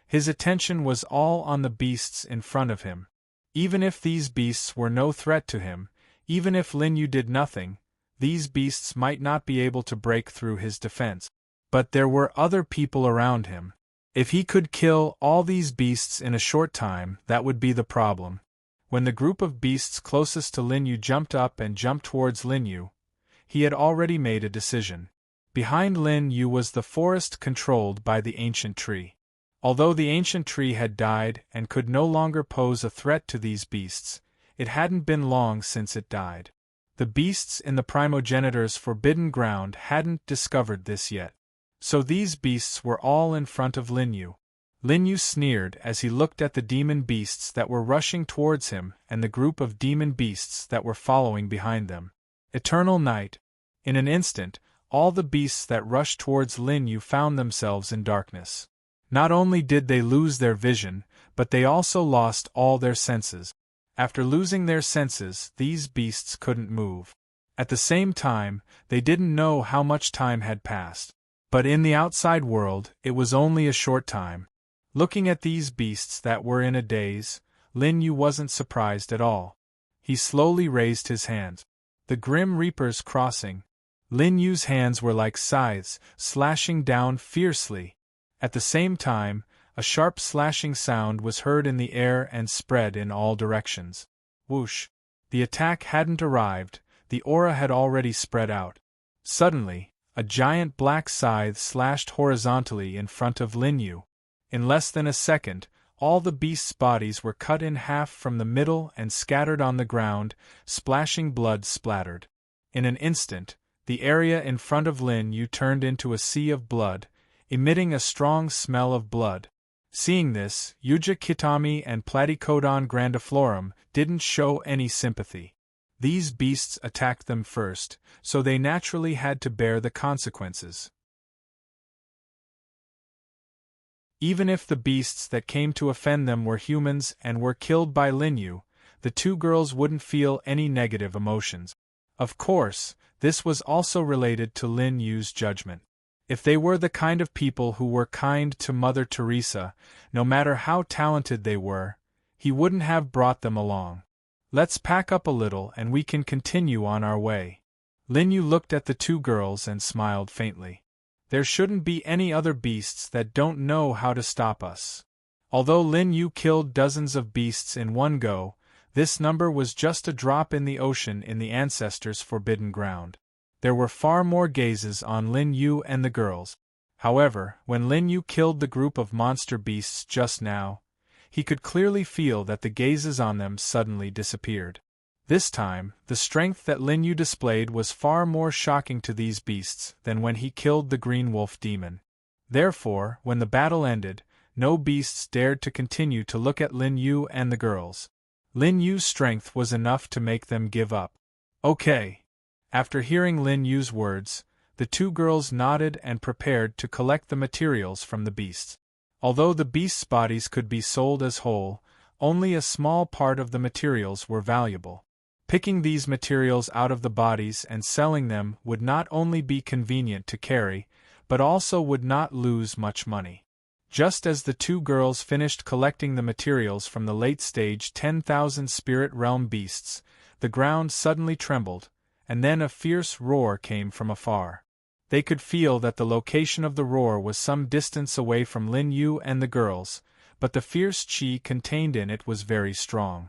His attention was all on the beasts in front of him. Even if these beasts were no threat to him, even if Lin Yu did nothing, these beasts might not be able to break through his defense. But there were other people around him. If he could kill all these beasts in a short time, that would be the problem. When the group of beasts closest to Lin Yu jumped up and jumped towards Lin Yu, he had already made a decision. Behind Lin Yu was the forest controlled by the ancient tree. Although the ancient tree had died and could no longer pose a threat to these beasts, it hadn't been long since it died. The beasts in the primogenitor's forbidden ground hadn't discovered this yet. So these beasts were all in front of Lin Yu. Lin Yu sneered as he looked at the demon beasts that were rushing towards him and the group of demon beasts that were following behind them. Eternal night. In an instant, all the beasts that rushed towards Lin Yu found themselves in darkness. Not only did they lose their vision, but they also lost all their senses. After losing their senses, these beasts couldn't move. At the same time, they didn't know how much time had passed. But in the outside world, it was only a short time. Looking at these beasts that were in a daze, Lin Yu wasn't surprised at all. He slowly raised his hands. The Grim Reapers crossing. Lin Yu's hands were like scythes, slashing down fiercely. At the same time, a sharp slashing sound was heard in the air and spread in all directions. Whoosh! The attack hadn't arrived, the aura had already spread out. Suddenly, a giant black scythe slashed horizontally in front of Lin Yu. In less than a second, all the beasts' bodies were cut in half from the middle and scattered on the ground, splashing blood splattered. In an instant, the area in front of Lin Yu turned into a sea of blood, emitting a strong smell of blood. Seeing this, Yuja Kitami and Platycodon grandiflorum didn't show any sympathy. These beasts attacked them first, so they naturally had to bear the consequences. Even if the beasts that came to offend them were humans and were killed by Lin Yu, the two girls wouldn't feel any negative emotions. Of course, this was also related to Lin Yu's judgment. If they were the kind of people who were kind to Mother Teresa, no matter how talented they were, he wouldn't have brought them along. Let's pack up a little and we can continue on our way. Lin Yu looked at the two girls and smiled faintly. There shouldn't be any other beasts that don't know how to stop us. Although Lin Yu killed dozens of beasts in one go, this number was just a drop in the ocean in the ancestors' forbidden ground. There were far more gazes on Lin Yu and the girls. However, when Lin Yu killed the group of monster beasts just now, he could clearly feel that the gazes on them suddenly disappeared. This time, the strength that Lin Yu displayed was far more shocking to these beasts than when he killed the green wolf demon. Therefore, when the battle ended, no beasts dared to continue to look at Lin Yu and the girls. Lin Yu's strength was enough to make them give up. Okay. After hearing Lin Yu's words, the two girls nodded and prepared to collect the materials from the beasts. Although the beasts' bodies could be sold as whole, only a small part of the materials were valuable. Picking these materials out of the bodies and selling them would not only be convenient to carry, but also would not lose much money. Just as the two girls finished collecting the materials from the late-stage 10,000 spirit realm beasts, the ground suddenly trembled, and then a fierce roar came from afar. They could feel that the location of the roar was some distance away from Lin Yu and the girls, but the fierce qi contained in it was very strong.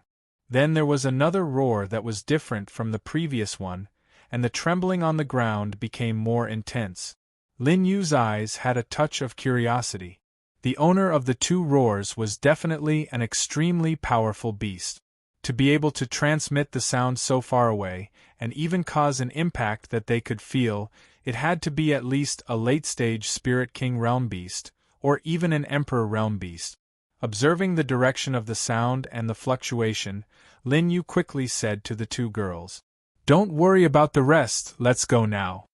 Then there was another roar that was different from the previous one, and the trembling on the ground became more intense. Lin Yu's eyes had a touch of curiosity. The owner of the two roars was definitely an extremely powerful beast. To be able to transmit the sound so far away, and even cause an impact that they could feel, it had to be at least a late-stage Spirit King realm beast, or even an Emperor realm beast. Observing the direction of the sound and the fluctuation, Lin Yu quickly said to the two girls, "Don't worry about the rest, let's go now."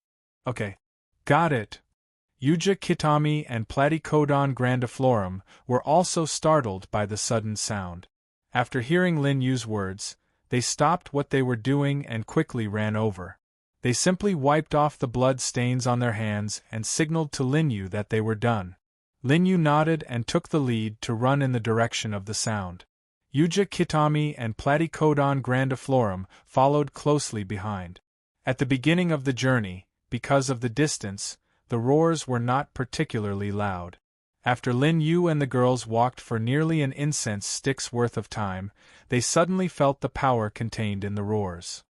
Okay. Got it. Yuja Kitami and Platycodon grandiflorum were also startled by the sudden sound. After hearing Lin Yu's words, they stopped what they were doing and quickly ran over. They simply wiped off the blood stains on their hands and signaled to Lin Yu that they were done. Lin Yu nodded and took the lead to run in the direction of the sound. Yuja Kitami and Platycodon grandiflorum followed closely behind. At the beginning of the journey, because of the distance, the roars were not particularly loud. After Lin Yu and the girls walked for nearly an incense stick's worth of time, they suddenly felt the power contained in the roars.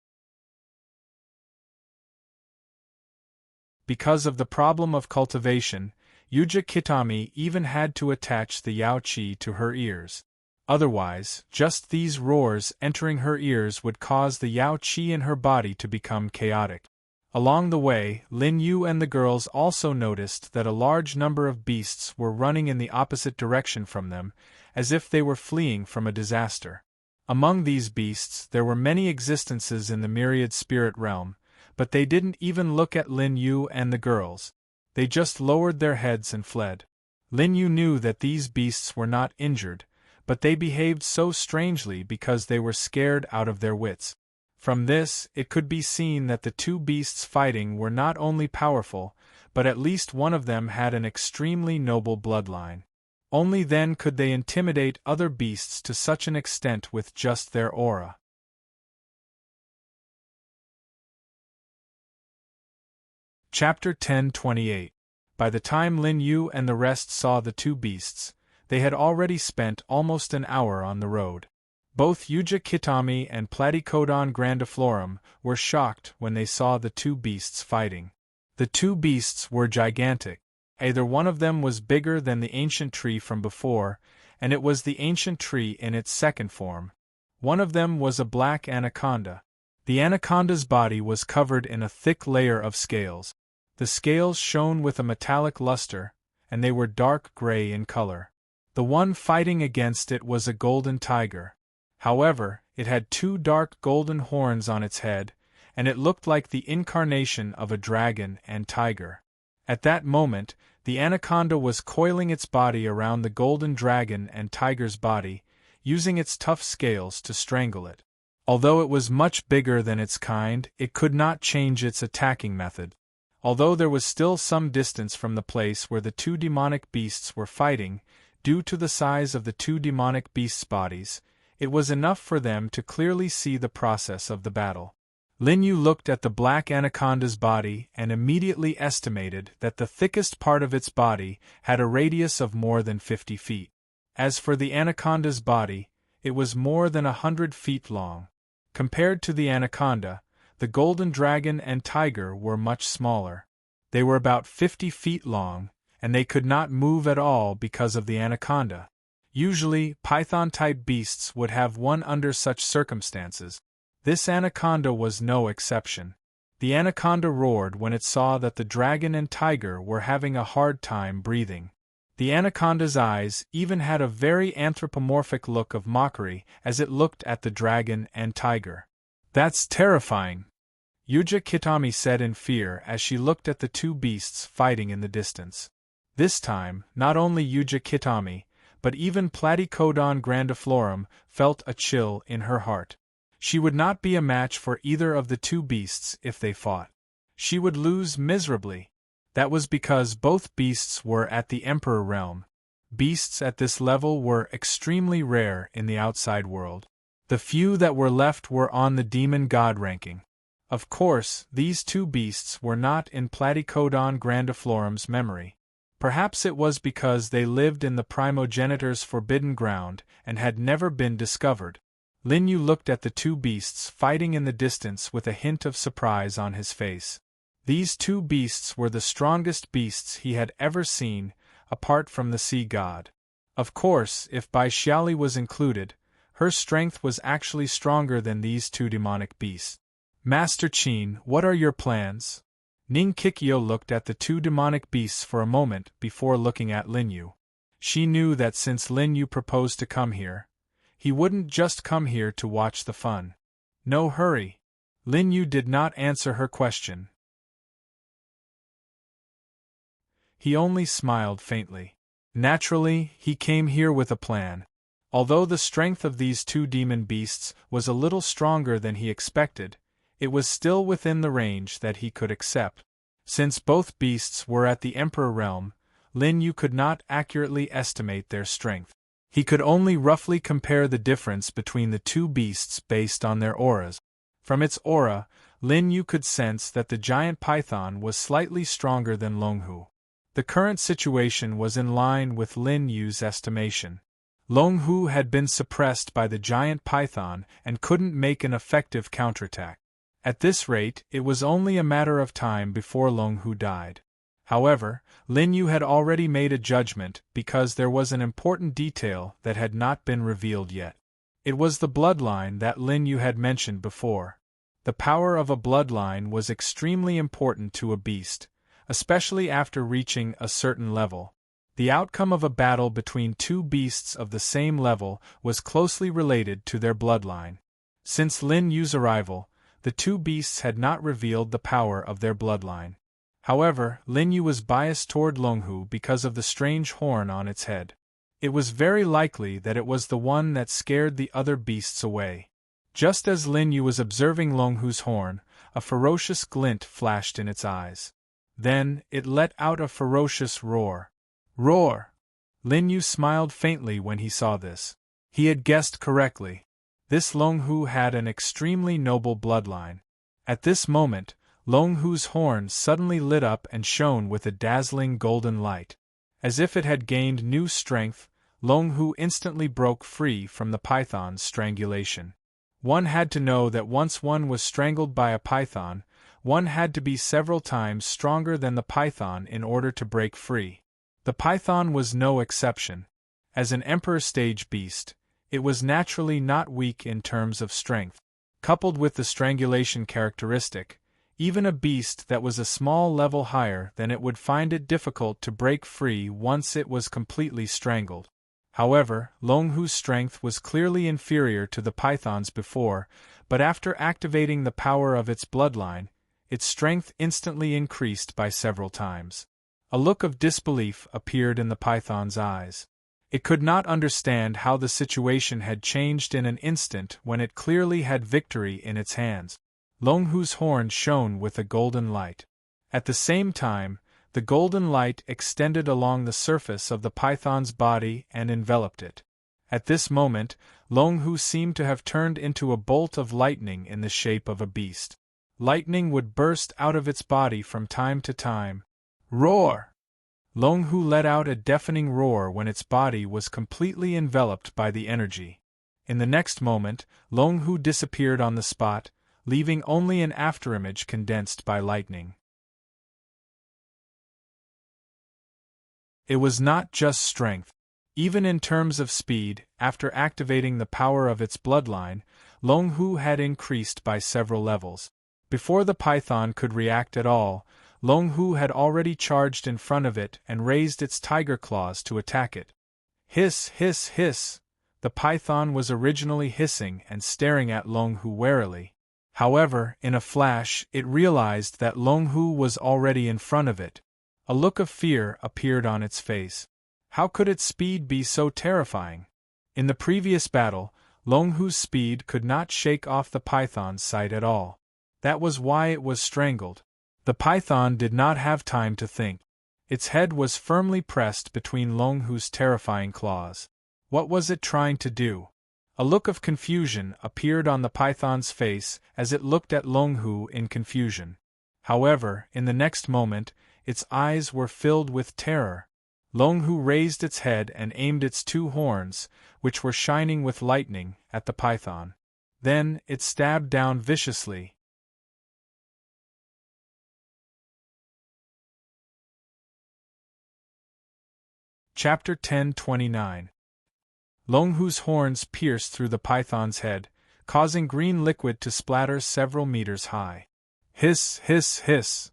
Because of the problem of cultivation, Yuja Kitami even had to attach the Yao Qi to her ears. Otherwise, just these roars entering her ears would cause the Yao Qi in her body to become chaotic. Along the way, Lin Yu and the girls also noticed that a large number of beasts were running in the opposite direction from them, as if they were fleeing from a disaster. Among these beasts there were many existences in the myriad spirit realm, but they didn't even look at Lin Yu and the girls. They just lowered their heads and fled. Lin Yu knew that these beasts were not injured, but they behaved so strangely because they were scared out of their wits. From this, it could be seen that the two beasts fighting were not only powerful, but at least one of them had an extremely noble bloodline. Only then could they intimidate other beasts to such an extent with just their aura. Chapter 10:28. By the time Lin Yu and the rest saw the two beasts, they had already spent almost an hour on the road. Both Yuja Kitami and Platycodon grandiflorum were shocked when they saw the two beasts fighting. The two beasts were gigantic. Either one of them was bigger than the ancient tree from before, and it was the ancient tree in its second form. One of them was a black anaconda. The anaconda's body was covered in a thick layer of scales. The scales shone with a metallic luster, and they were dark gray in color. The one fighting against it was a golden tiger. However, it had two dark golden horns on its head, and it looked like the incarnation of a dragon and tiger. At that moment, The anaconda was coiling its body around the golden dragon and tiger's body, using its tough scales to strangle it. Although it was much bigger than its kind, it could not change its attacking method. Although there was still some distance from the place where the two demonic beasts were fighting, due to the size of the two demonic beasts' bodies, it was enough for them to clearly see the process of the battle. Lin Yu looked at the black anaconda's body and immediately estimated that the thickest part of its body had a radius of more than 50 feet. As for the anaconda's body, it was more than 100 feet long. Compared to the anaconda, the golden dragon and tiger were much smaller. They were about 50 feet long, and they could not move at all because of the anaconda. Usually, python-type beasts would have one under such circumstances. This anaconda was no exception. The anaconda roared when it saw that the dragon and tiger were having a hard time breathing. The anaconda's eyes even had a very anthropomorphic look of mockery as it looked at the dragon and tiger. "That's terrifying," Yuja Kitami said in fear as she looked at the two beasts fighting in the distance. This time, not only Yuja Kitami, but even Platycodon grandiflorum felt a chill in her heart. She would not be a match for either of the two beasts if they fought. She would lose miserably. That was because both beasts were at the Emperor realm. Beasts at this level were extremely rare in the outside world. The few that were left were on the demon god ranking. Of course, these two beasts were not in Platycodon grandiflorum's memory. Perhaps it was because they lived in the primogenitor's forbidden ground and had never been discovered. Lin Yu looked at the two beasts fighting in the distance with a hint of surprise on his face. These two beasts were the strongest beasts he had ever seen, apart from the sea god. Of course, if Bai Xiaoli was included, her strength was actually stronger than these two demonic beasts. "Master Qin, what are your plans?" Ning Kikyo looked at the two demonic beasts for a moment before looking at Lin Yu. She knew that since Lin Yu proposed to come here, he wouldn't just come here to watch the fun. "No hurry." Lin Yu did not answer her question. He only smiled faintly. Naturally, he came here with a plan. Although the strength of these two demon beasts was a little stronger than he expected, it was still within the range that he could accept. Since both beasts were at the Emperor realm, Lin Yu could not accurately estimate their strength. He could only roughly compare the difference between the two beasts based on their auras. From its aura, Lin Yu could sense that the giant python was slightly stronger than Longhu. The current situation was in line with Lin Yu's estimation. Longhu had been suppressed by the giant python and couldn't make an effective counterattack. At this rate, it was only a matter of time before Longhu died. However, Lin Yu had already made a judgment because there was an important detail that had not been revealed yet. It was the bloodline that Lin Yu had mentioned before. The power of a bloodline was extremely important to a beast, especially after reaching a certain level. The outcome of a battle between two beasts of the same level was closely related to their bloodline. Since Lin Yu's arrival, the two beasts had not revealed the power of their bloodline. However, Lin Yu was biased toward Longhu because of the strange horn on its head. It was very likely that it was the one that scared the other beasts away. Just as Lin Yu was observing Longhu's horn, a ferocious glint flashed in its eyes. Then, it let out a ferocious roar. Roar! Lin Yu smiled faintly when he saw this. He had guessed correctly. This Longhu had an extremely noble bloodline. At this moment, Longhu's horn suddenly lit up and shone with a dazzling golden light. As if it had gained new strength, Longhu instantly broke free from the python's strangulation. One had to know that once one was strangled by a python, one had to be several times stronger than the python in order to break free. The python was no exception. As an emperor stage beast, it was naturally not weak in terms of strength. Coupled with the strangulation characteristic, even a beast that was a small level higher than it would find it difficult to break free once it was completely strangled. However, Longhu's strength was clearly inferior to the python's before, but after activating the power of its bloodline, its strength instantly increased by several times. A look of disbelief appeared in the python's eyes. It could not understand how the situation had changed in an instant when it clearly had victory in its hands. Longhu's horns shone with a golden light. At the same time, the golden light extended along the surface of the python's body and enveloped it. At this moment, Longhu seemed to have turned into a bolt of lightning in the shape of a beast. Lightning would burst out of its body from time to time. Roar! Longhu let out a deafening roar when its body was completely enveloped by the energy. In the next moment, Longhu disappeared on the spot, leaving only an afterimage condensed by lightning. It was not just strength. Even in terms of speed, after activating the power of its bloodline, Longhu had increased by several levels. Before the python could react at all, Longhu had already charged in front of it and raised its tiger claws to attack it. Hiss, hiss, hiss! The python was originally hissing and staring at Longhu warily. However, in a flash, it realized that Longhu was already in front of it. A look of fear appeared on its face. How could its speed be so terrifying? In the previous battle, Longhu's speed could not shake off the python's sight at all. That was why it was strangled. The python did not have time to think. Its head was firmly pressed between Longhu's terrifying claws. What was it trying to do? A look of confusion appeared on the python's face as it looked at Longhu in confusion. However, in the next moment, its eyes were filled with terror. Longhu raised its head and aimed its two horns, which were shining with lightning, at the python. Then, it stabbed down viciously. Chapter 10:29. Longhu's horns pierced through the python's head, causing green liquid to splatter several meters high. Hiss, hiss, hiss!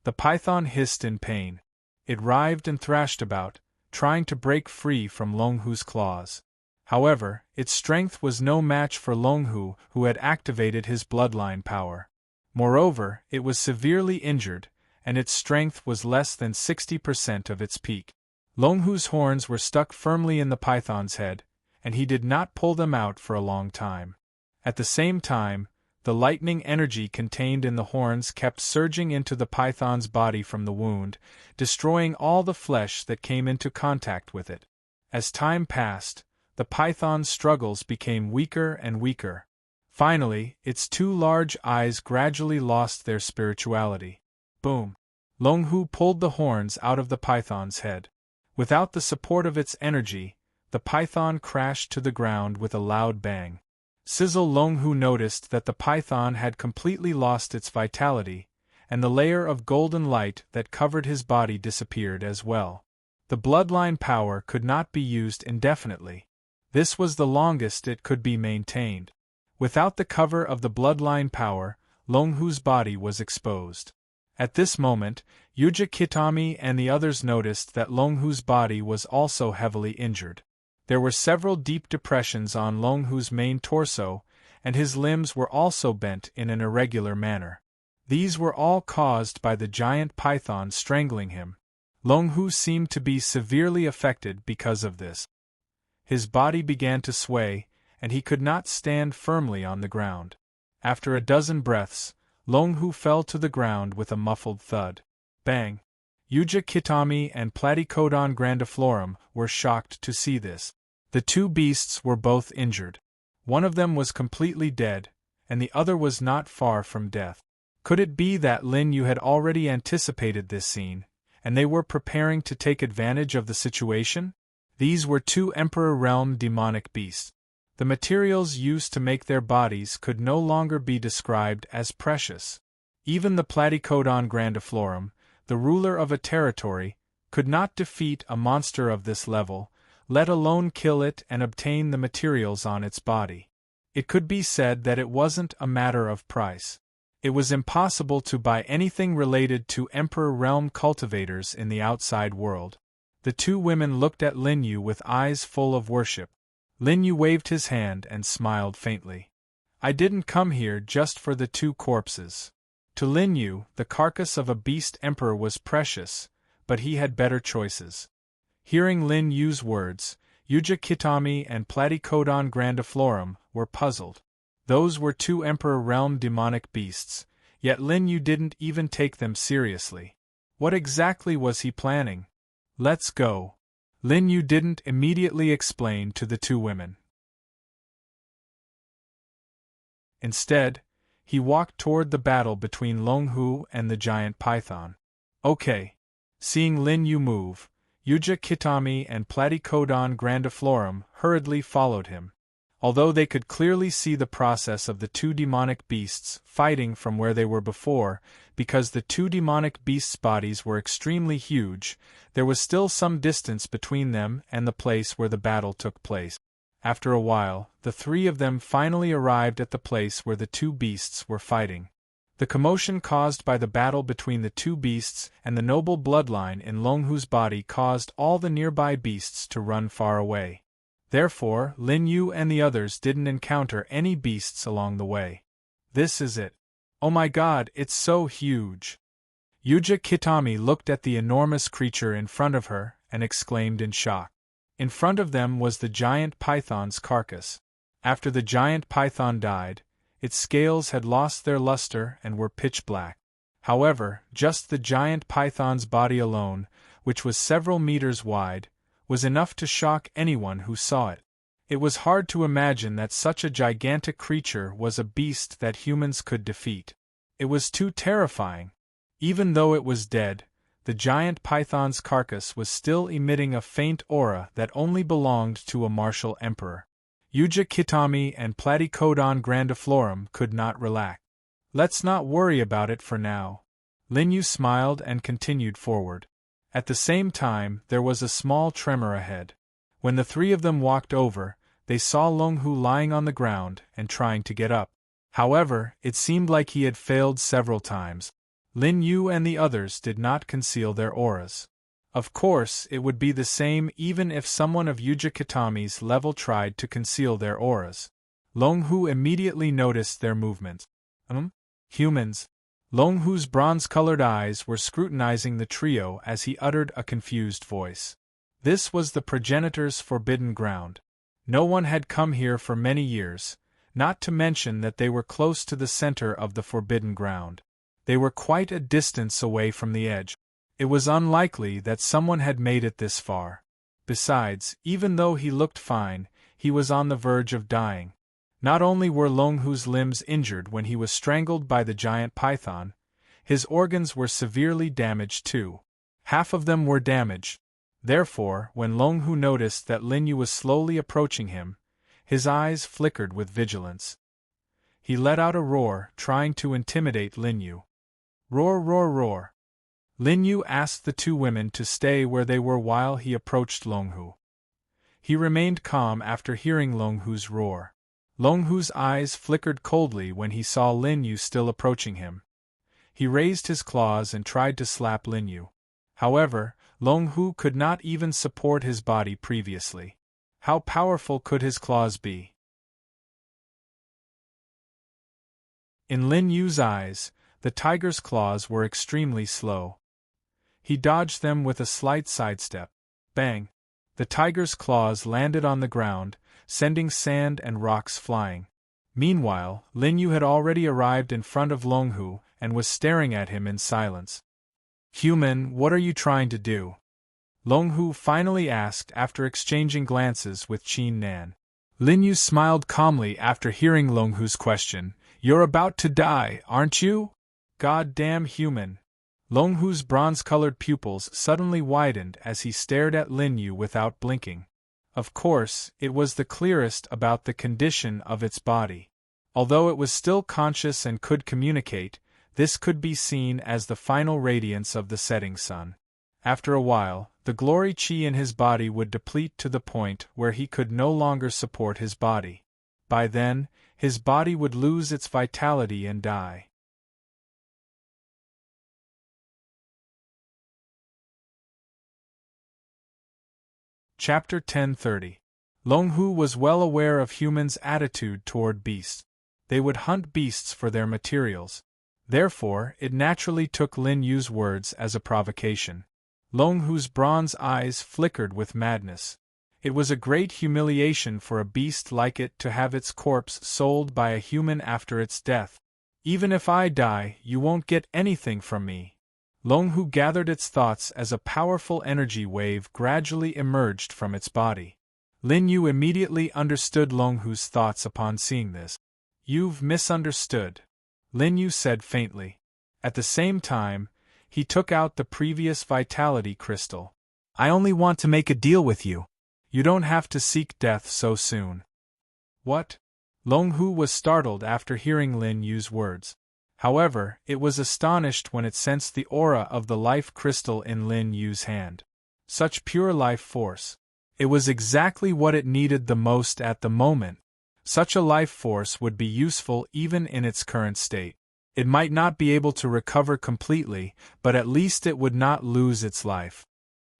The python hissed in pain. It writhed and thrashed about, trying to break free from Longhu's claws. However, its strength was no match for Longhu, who had activated his bloodline power. Moreover, it was severely injured, and its strength was less than 60% of its peak. Longhu's horns were stuck firmly in the python's head, and he did not pull them out for a long time. At the same time, the lightning energy contained in the horns kept surging into the python's body from the wound, destroying all the flesh that came into contact with it. As time passed, the python's struggles became weaker and weaker. Finally, its two large eyes gradually lost their spirituality. Boom! Longhu pulled the horns out of the python's head. Without the support of its energy, the python crashed to the ground with a loud bang. Sizzle Longhu noticed that the python had completely lost its vitality, and the layer of golden light that covered his body disappeared as well. The bloodline power could not be used indefinitely. This was the longest it could be maintained. Without the cover of the bloodline power, Longhu's body was exposed. At this moment, Yuja Kitami and the others noticed that Longhu's body was also heavily injured. There were several deep depressions on Longhu's main torso, and his limbs were also bent in an irregular manner. These were all caused by the giant python strangling him. Longhu seemed to be severely affected because of this. His body began to sway, and he could not stand firmly on the ground. After a dozen breaths, Longhu fell to the ground with a muffled thud. Bang! Yuja Kitami and Platycodon grandiflorum were shocked to see this. The two beasts were both injured. One of them was completely dead, and the other was not far from death. Could it be that Lin Yu had already anticipated this scene, and they were preparing to take advantage of the situation? These were two Emperor Realm demonic beasts. The materials used to make their bodies could no longer be described as precious. Even the Platycodon grandiflorum, the ruler of a territory, could not defeat a monster of this level, let alone kill it and obtain the materials on its body. It could be said that it wasn't a matter of price. It was impossible to buy anything related to Emperor Realm cultivators in the outside world. The two women looked at Lin Yu with eyes full of worship. Lin Yu waved his hand and smiled faintly. I didn't come here just for the two corpses. To Lin Yu, the carcass of a beast emperor was precious, but he had better choices. Hearing Lin Yu's words, Yuja Kitami and Platycodon grandiflorum were puzzled. Those were two Emperor Realm demonic beasts, yet Lin Yu didn't even take them seriously. What exactly was he planning? Let's go. Lin Yu didn't immediately explain to the two women. Instead, he walked toward the battle between Longhu and the giant python. Okay. Seeing Lin Yu move, Yuja Kitami and Platycodon grandiflorum hurriedly followed him. Although they could clearly see the process of the two demonic beasts fighting from where they were before, because the two demonic beasts' bodies were extremely huge, there was still some distance between them and the place where the battle took place. After a while, the three of them finally arrived at the place where the two beasts were fighting. The commotion caused by the battle between the two beasts and the noble bloodline in Longhu's body caused all the nearby beasts to run far away. Therefore, Lin Yu and the others didn't encounter any beasts along the way. This is it. Oh my god, it's so huge! Yuja Kitami looked at the enormous creature in front of her and exclaimed in shock. In front of them was the giant python's carcass. After the giant python died, its scales had lost their luster and were pitch black. However, just the giant python's body alone, which was several meters wide, was enough to shock anyone who saw it. It was hard to imagine that such a gigantic creature was a beast that humans could defeat. It was too terrifying. Even though it was dead, the giant python's carcass was still emitting a faint aura that only belonged to a martial emperor. Yuja Kitami and Platycodon grandiflorum could not relax. Let's not worry about it for now. Lin Yu smiled and continued forward. At the same time, there was a small tremor ahead. When the three of them walked over, they saw Longhu lying on the ground and trying to get up. However, it seemed like he had failed several times. Lin Yu and the others did not conceal their auras. Of course, it would be the same even if someone of Yuja Kitami's level tried to conceal their auras. Longhu immediately noticed their movements. Humans. Longhu's bronze-colored eyes were scrutinizing the trio as he uttered a confused voice. This was the progenitor's forbidden ground. No one had come here for many years, not to mention that they were close to the center of the forbidden ground. They were quite a distance away from the edge. It was unlikely that someone had made it this far. Besides, even though he looked fine, he was on the verge of dying. Not only were Longhu's limbs injured when he was strangled by the giant python, his organs were severely damaged too. Half of them were damaged. Therefore, when Longhu noticed that Lin Yu was slowly approaching him, his eyes flickered with vigilance. He let out a roar, trying to intimidate Lin Yu. Roar, roar, roar. Lin Yu asked the two women to stay where they were while he approached Longhu. He remained calm after hearing Longhu's roar. Longhu's eyes flickered coldly when he saw Lin Yu still approaching him. He raised his claws and tried to slap Lin Yu. However, Longhu could not even support his body previously. How powerful could his claws be? In Lin Yu's eyes, the tiger's claws were extremely slow. He dodged them with a slight sidestep. Bang! The tiger's claws landed on the ground, sending sand and rocks flying. Meanwhile, Lin Yu had already arrived in front of Longhu and was staring at him in silence. Human, what are you trying to do? Longhu finally asked after exchanging glances with Qin Nan. Lin Yu smiled calmly after hearing Longhu's question. You're about to die, aren't you? God damn human. Longhu's bronze-colored pupils suddenly widened as he stared at Lin Yu without blinking. Of course, it was the clearest about the condition of its body. Although it was still conscious and could communicate, this could be seen as the final radiance of the setting sun. After a while, the glory chi in his body would deplete to the point where he could no longer support his body. By then, his body would lose its vitality and die. Chapter 1030. Longhu was well aware of humans' attitude toward beasts. They would hunt beasts for their materials. Therefore, it naturally took Lin Yu's words as a provocation. Long Hu's bronze eyes flickered with madness. It was a great humiliation for a beast like it to have its corpse sold by a human after its death. Even if I die, you won't get anything from me. Long Hu gathered its thoughts as a powerful energy wave gradually emerged from its body. Lin Yu immediately understood Long Hu's thoughts upon seeing this. You've misunderstood, Lin Yu said faintly. At the same time, he took out the previous vitality crystal. I only want to make a deal with you. You don't have to seek death so soon. What? Long Hu was startled after hearing Lin Yu's words. However, it was astonished when it sensed the aura of the life crystal in Lin Yu's hand. Such pure life force. It was exactly what it needed the most at the moment. Such a life force would be useful even in its current state. It might not be able to recover completely, but at least it would not lose its life.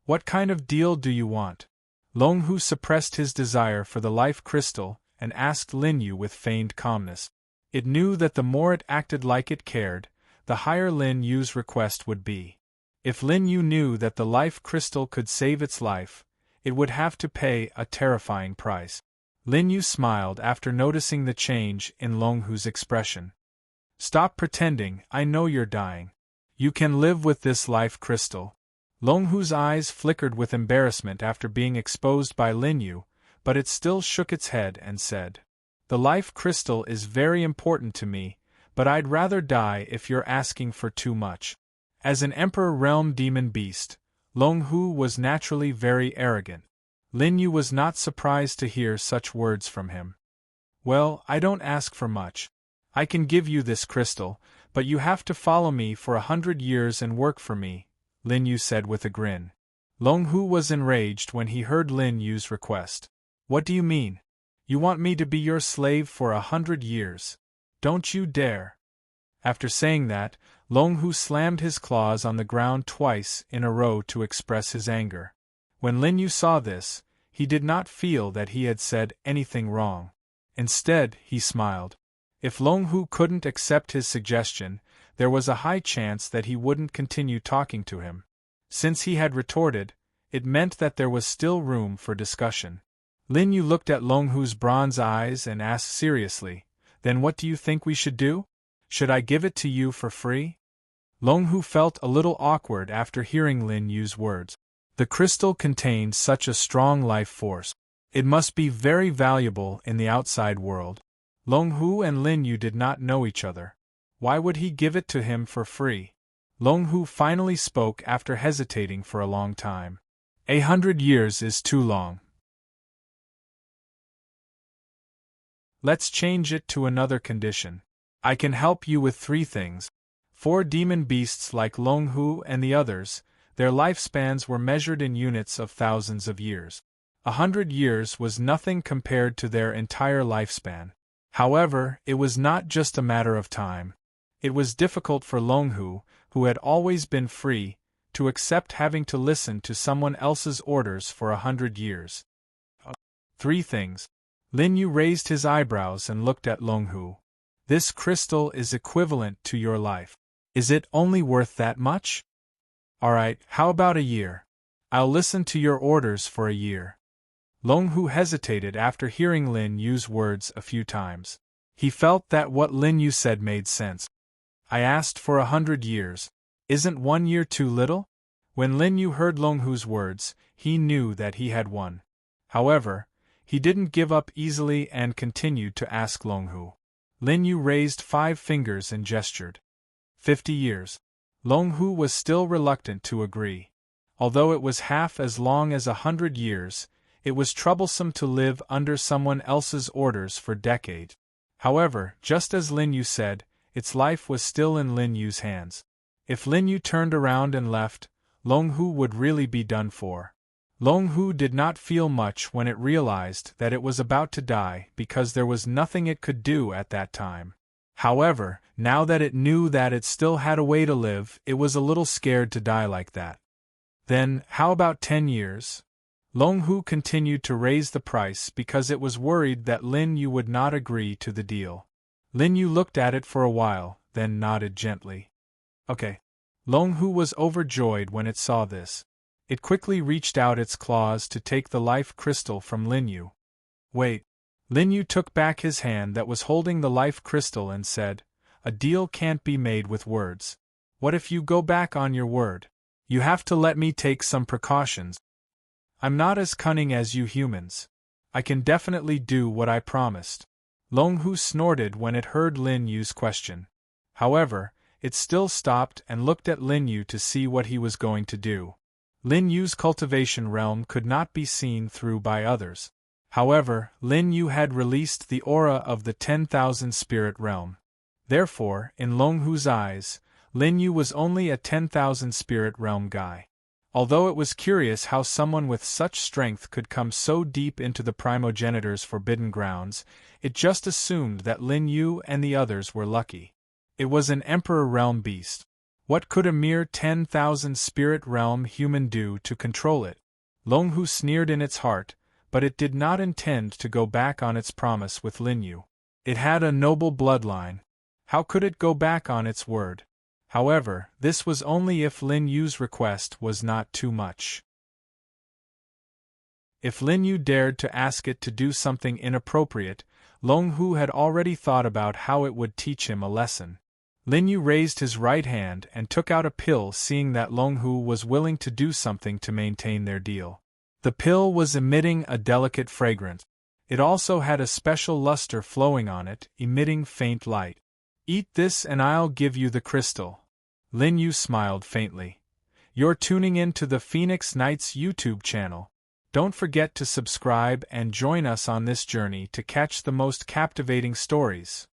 What kind of deal do you want? Long Hu suppressed his desire for the life crystal and asked Lin Yu with feigned calmness. It knew that the more it acted like it cared, the higher Lin Yu's request would be. If Lin Yu knew that the life crystal could save its life, it would have to pay a terrifying price. Lin Yu smiled after noticing the change in Long Hu's expression. Stop pretending, I know you're dying. You can live with this life crystal. Long Hu's eyes flickered with embarrassment after being exposed by Lin Yu, but it still shook its head and said, The life crystal is very important to me, but I'd rather die if you're asking for too much. As an Emperor Realm Demon Beast, Long Hu was naturally very arrogant. Lin Yu was not surprised to hear such words from him. Well, I don't ask for much. I can give you this crystal, but you have to follow me for 100 years and work for me, Lin Yu said with a grin. Long Hu was enraged when he heard Lin Yu's request. What do you mean? You want me to be your slave for 100 years? Don't you dare. After saying that, Long Hu slammed his claws on the ground twice in a row to express his anger. When Lin Yu saw this, he did not feel that he had said anything wrong. Instead, he smiled. If Long Hu couldn't accept his suggestion, there was a high chance that he wouldn't continue talking to him. Since he had retorted, it meant that there was still room for discussion. Lin Yu looked at Long Hu's bronze eyes and asked seriously, Then what do you think we should do? Should I give it to you for free? Long Hu felt a little awkward after hearing Lin Yu's words. The crystal contained such a strong life force. It must be very valuable in the outside world. Long Hu and Lin Yu did not know each other. Why would he give it to him for free? Long Hu finally spoke after hesitating for a long time. 100 years is too long. Let's change it to another condition. I can help you with 3 things. 4 demon beasts like Long Hu and the others, their lifespans were measured in units of thousands of years. 100 years was nothing compared to their entire lifespan. However, it was not just a matter of time. It was difficult for Long Hu, who had always been free, to accept having to listen to someone else's orders for 100 years. 3 things. Lin Yu raised his eyebrows and looked at Long Hu. This crystal is equivalent to your life. Is it only worth that much? Alright, how about a year? I'll listen to your orders for a year. Long Hu hesitated after hearing Lin Yu's words a few times. He felt that what Lin Yu said made sense. I asked for 100 years. Isn't 1 year too little? When Lin Yu heard Long Hu's words, he knew that he had won. However, he didn't give up easily and continued to ask Long Hu. Lin Yu raised 5 fingers and gestured. 50 years. Long Hu was still reluctant to agree. Although it was half as long as 100 years, it was troublesome to live under someone else's orders for decades. However, just as Lin Yu said, its life was still in Lin Yu's hands. If Lin Yu turned around and left, Long Hu would really be done for. Long Hu did not feel much when it realized that it was about to die because there was nothing it could do at that time. However, now that it knew that it still had a way to live, it was a little scared to die like that. Then, how about 10 years? Long Hu continued to raise the price because it was worried that Lin Yu would not agree to the deal. Lin Yu looked at it for a while, then nodded gently. Okay. Long Hu was overjoyed when it saw this. It quickly reached out its claws to take the life crystal from Lin Yu. Wait. Lin Yu took back his hand that was holding the life crystal and said, "A deal can't be made with words. What if you go back on your word? You have to let me take some precautions. I'm not as cunning as you humans. I can definitely do what I promised." Long Hu snorted when it heard Lin Yu's question. However, it still stopped and looked at Lin Yu to see what he was going to do. Lin Yu's cultivation realm could not be seen through by others. However, Lin Yu had released the aura of the 10,000 spirit realm. Therefore, in Long Hu's eyes, Lin Yu was only a 10,000 spirit realm guy. Although it was curious how someone with such strength could come so deep into the primogenitor's forbidden grounds, it just assumed that Lin Yu and the others were lucky. It was an Emperor realm beast. What could a mere 10,000 spirit realm human do to control it? Long Hu sneered in its heart, but it did not intend to go back on its promise with Lin Yu. It had a noble bloodline. How could it go back on its word? However, this was only if Lin Yu's request was not too much. If Lin Yu dared to ask it to do something inappropriate, Long Hu had already thought about how it would teach him a lesson. Lin Yu raised his right hand and took out a pill, seeing that Long Hu was willing to do something to maintain their deal. The pill was emitting a delicate fragrance. It also had a special luster flowing on it, emitting faint light. "Eat this and I'll give you the crystal." Lin Yu smiled faintly. "You're tuning in to the Phoenix Knights YouTube channel. Don't forget to subscribe and join us on this journey to catch the most captivating stories.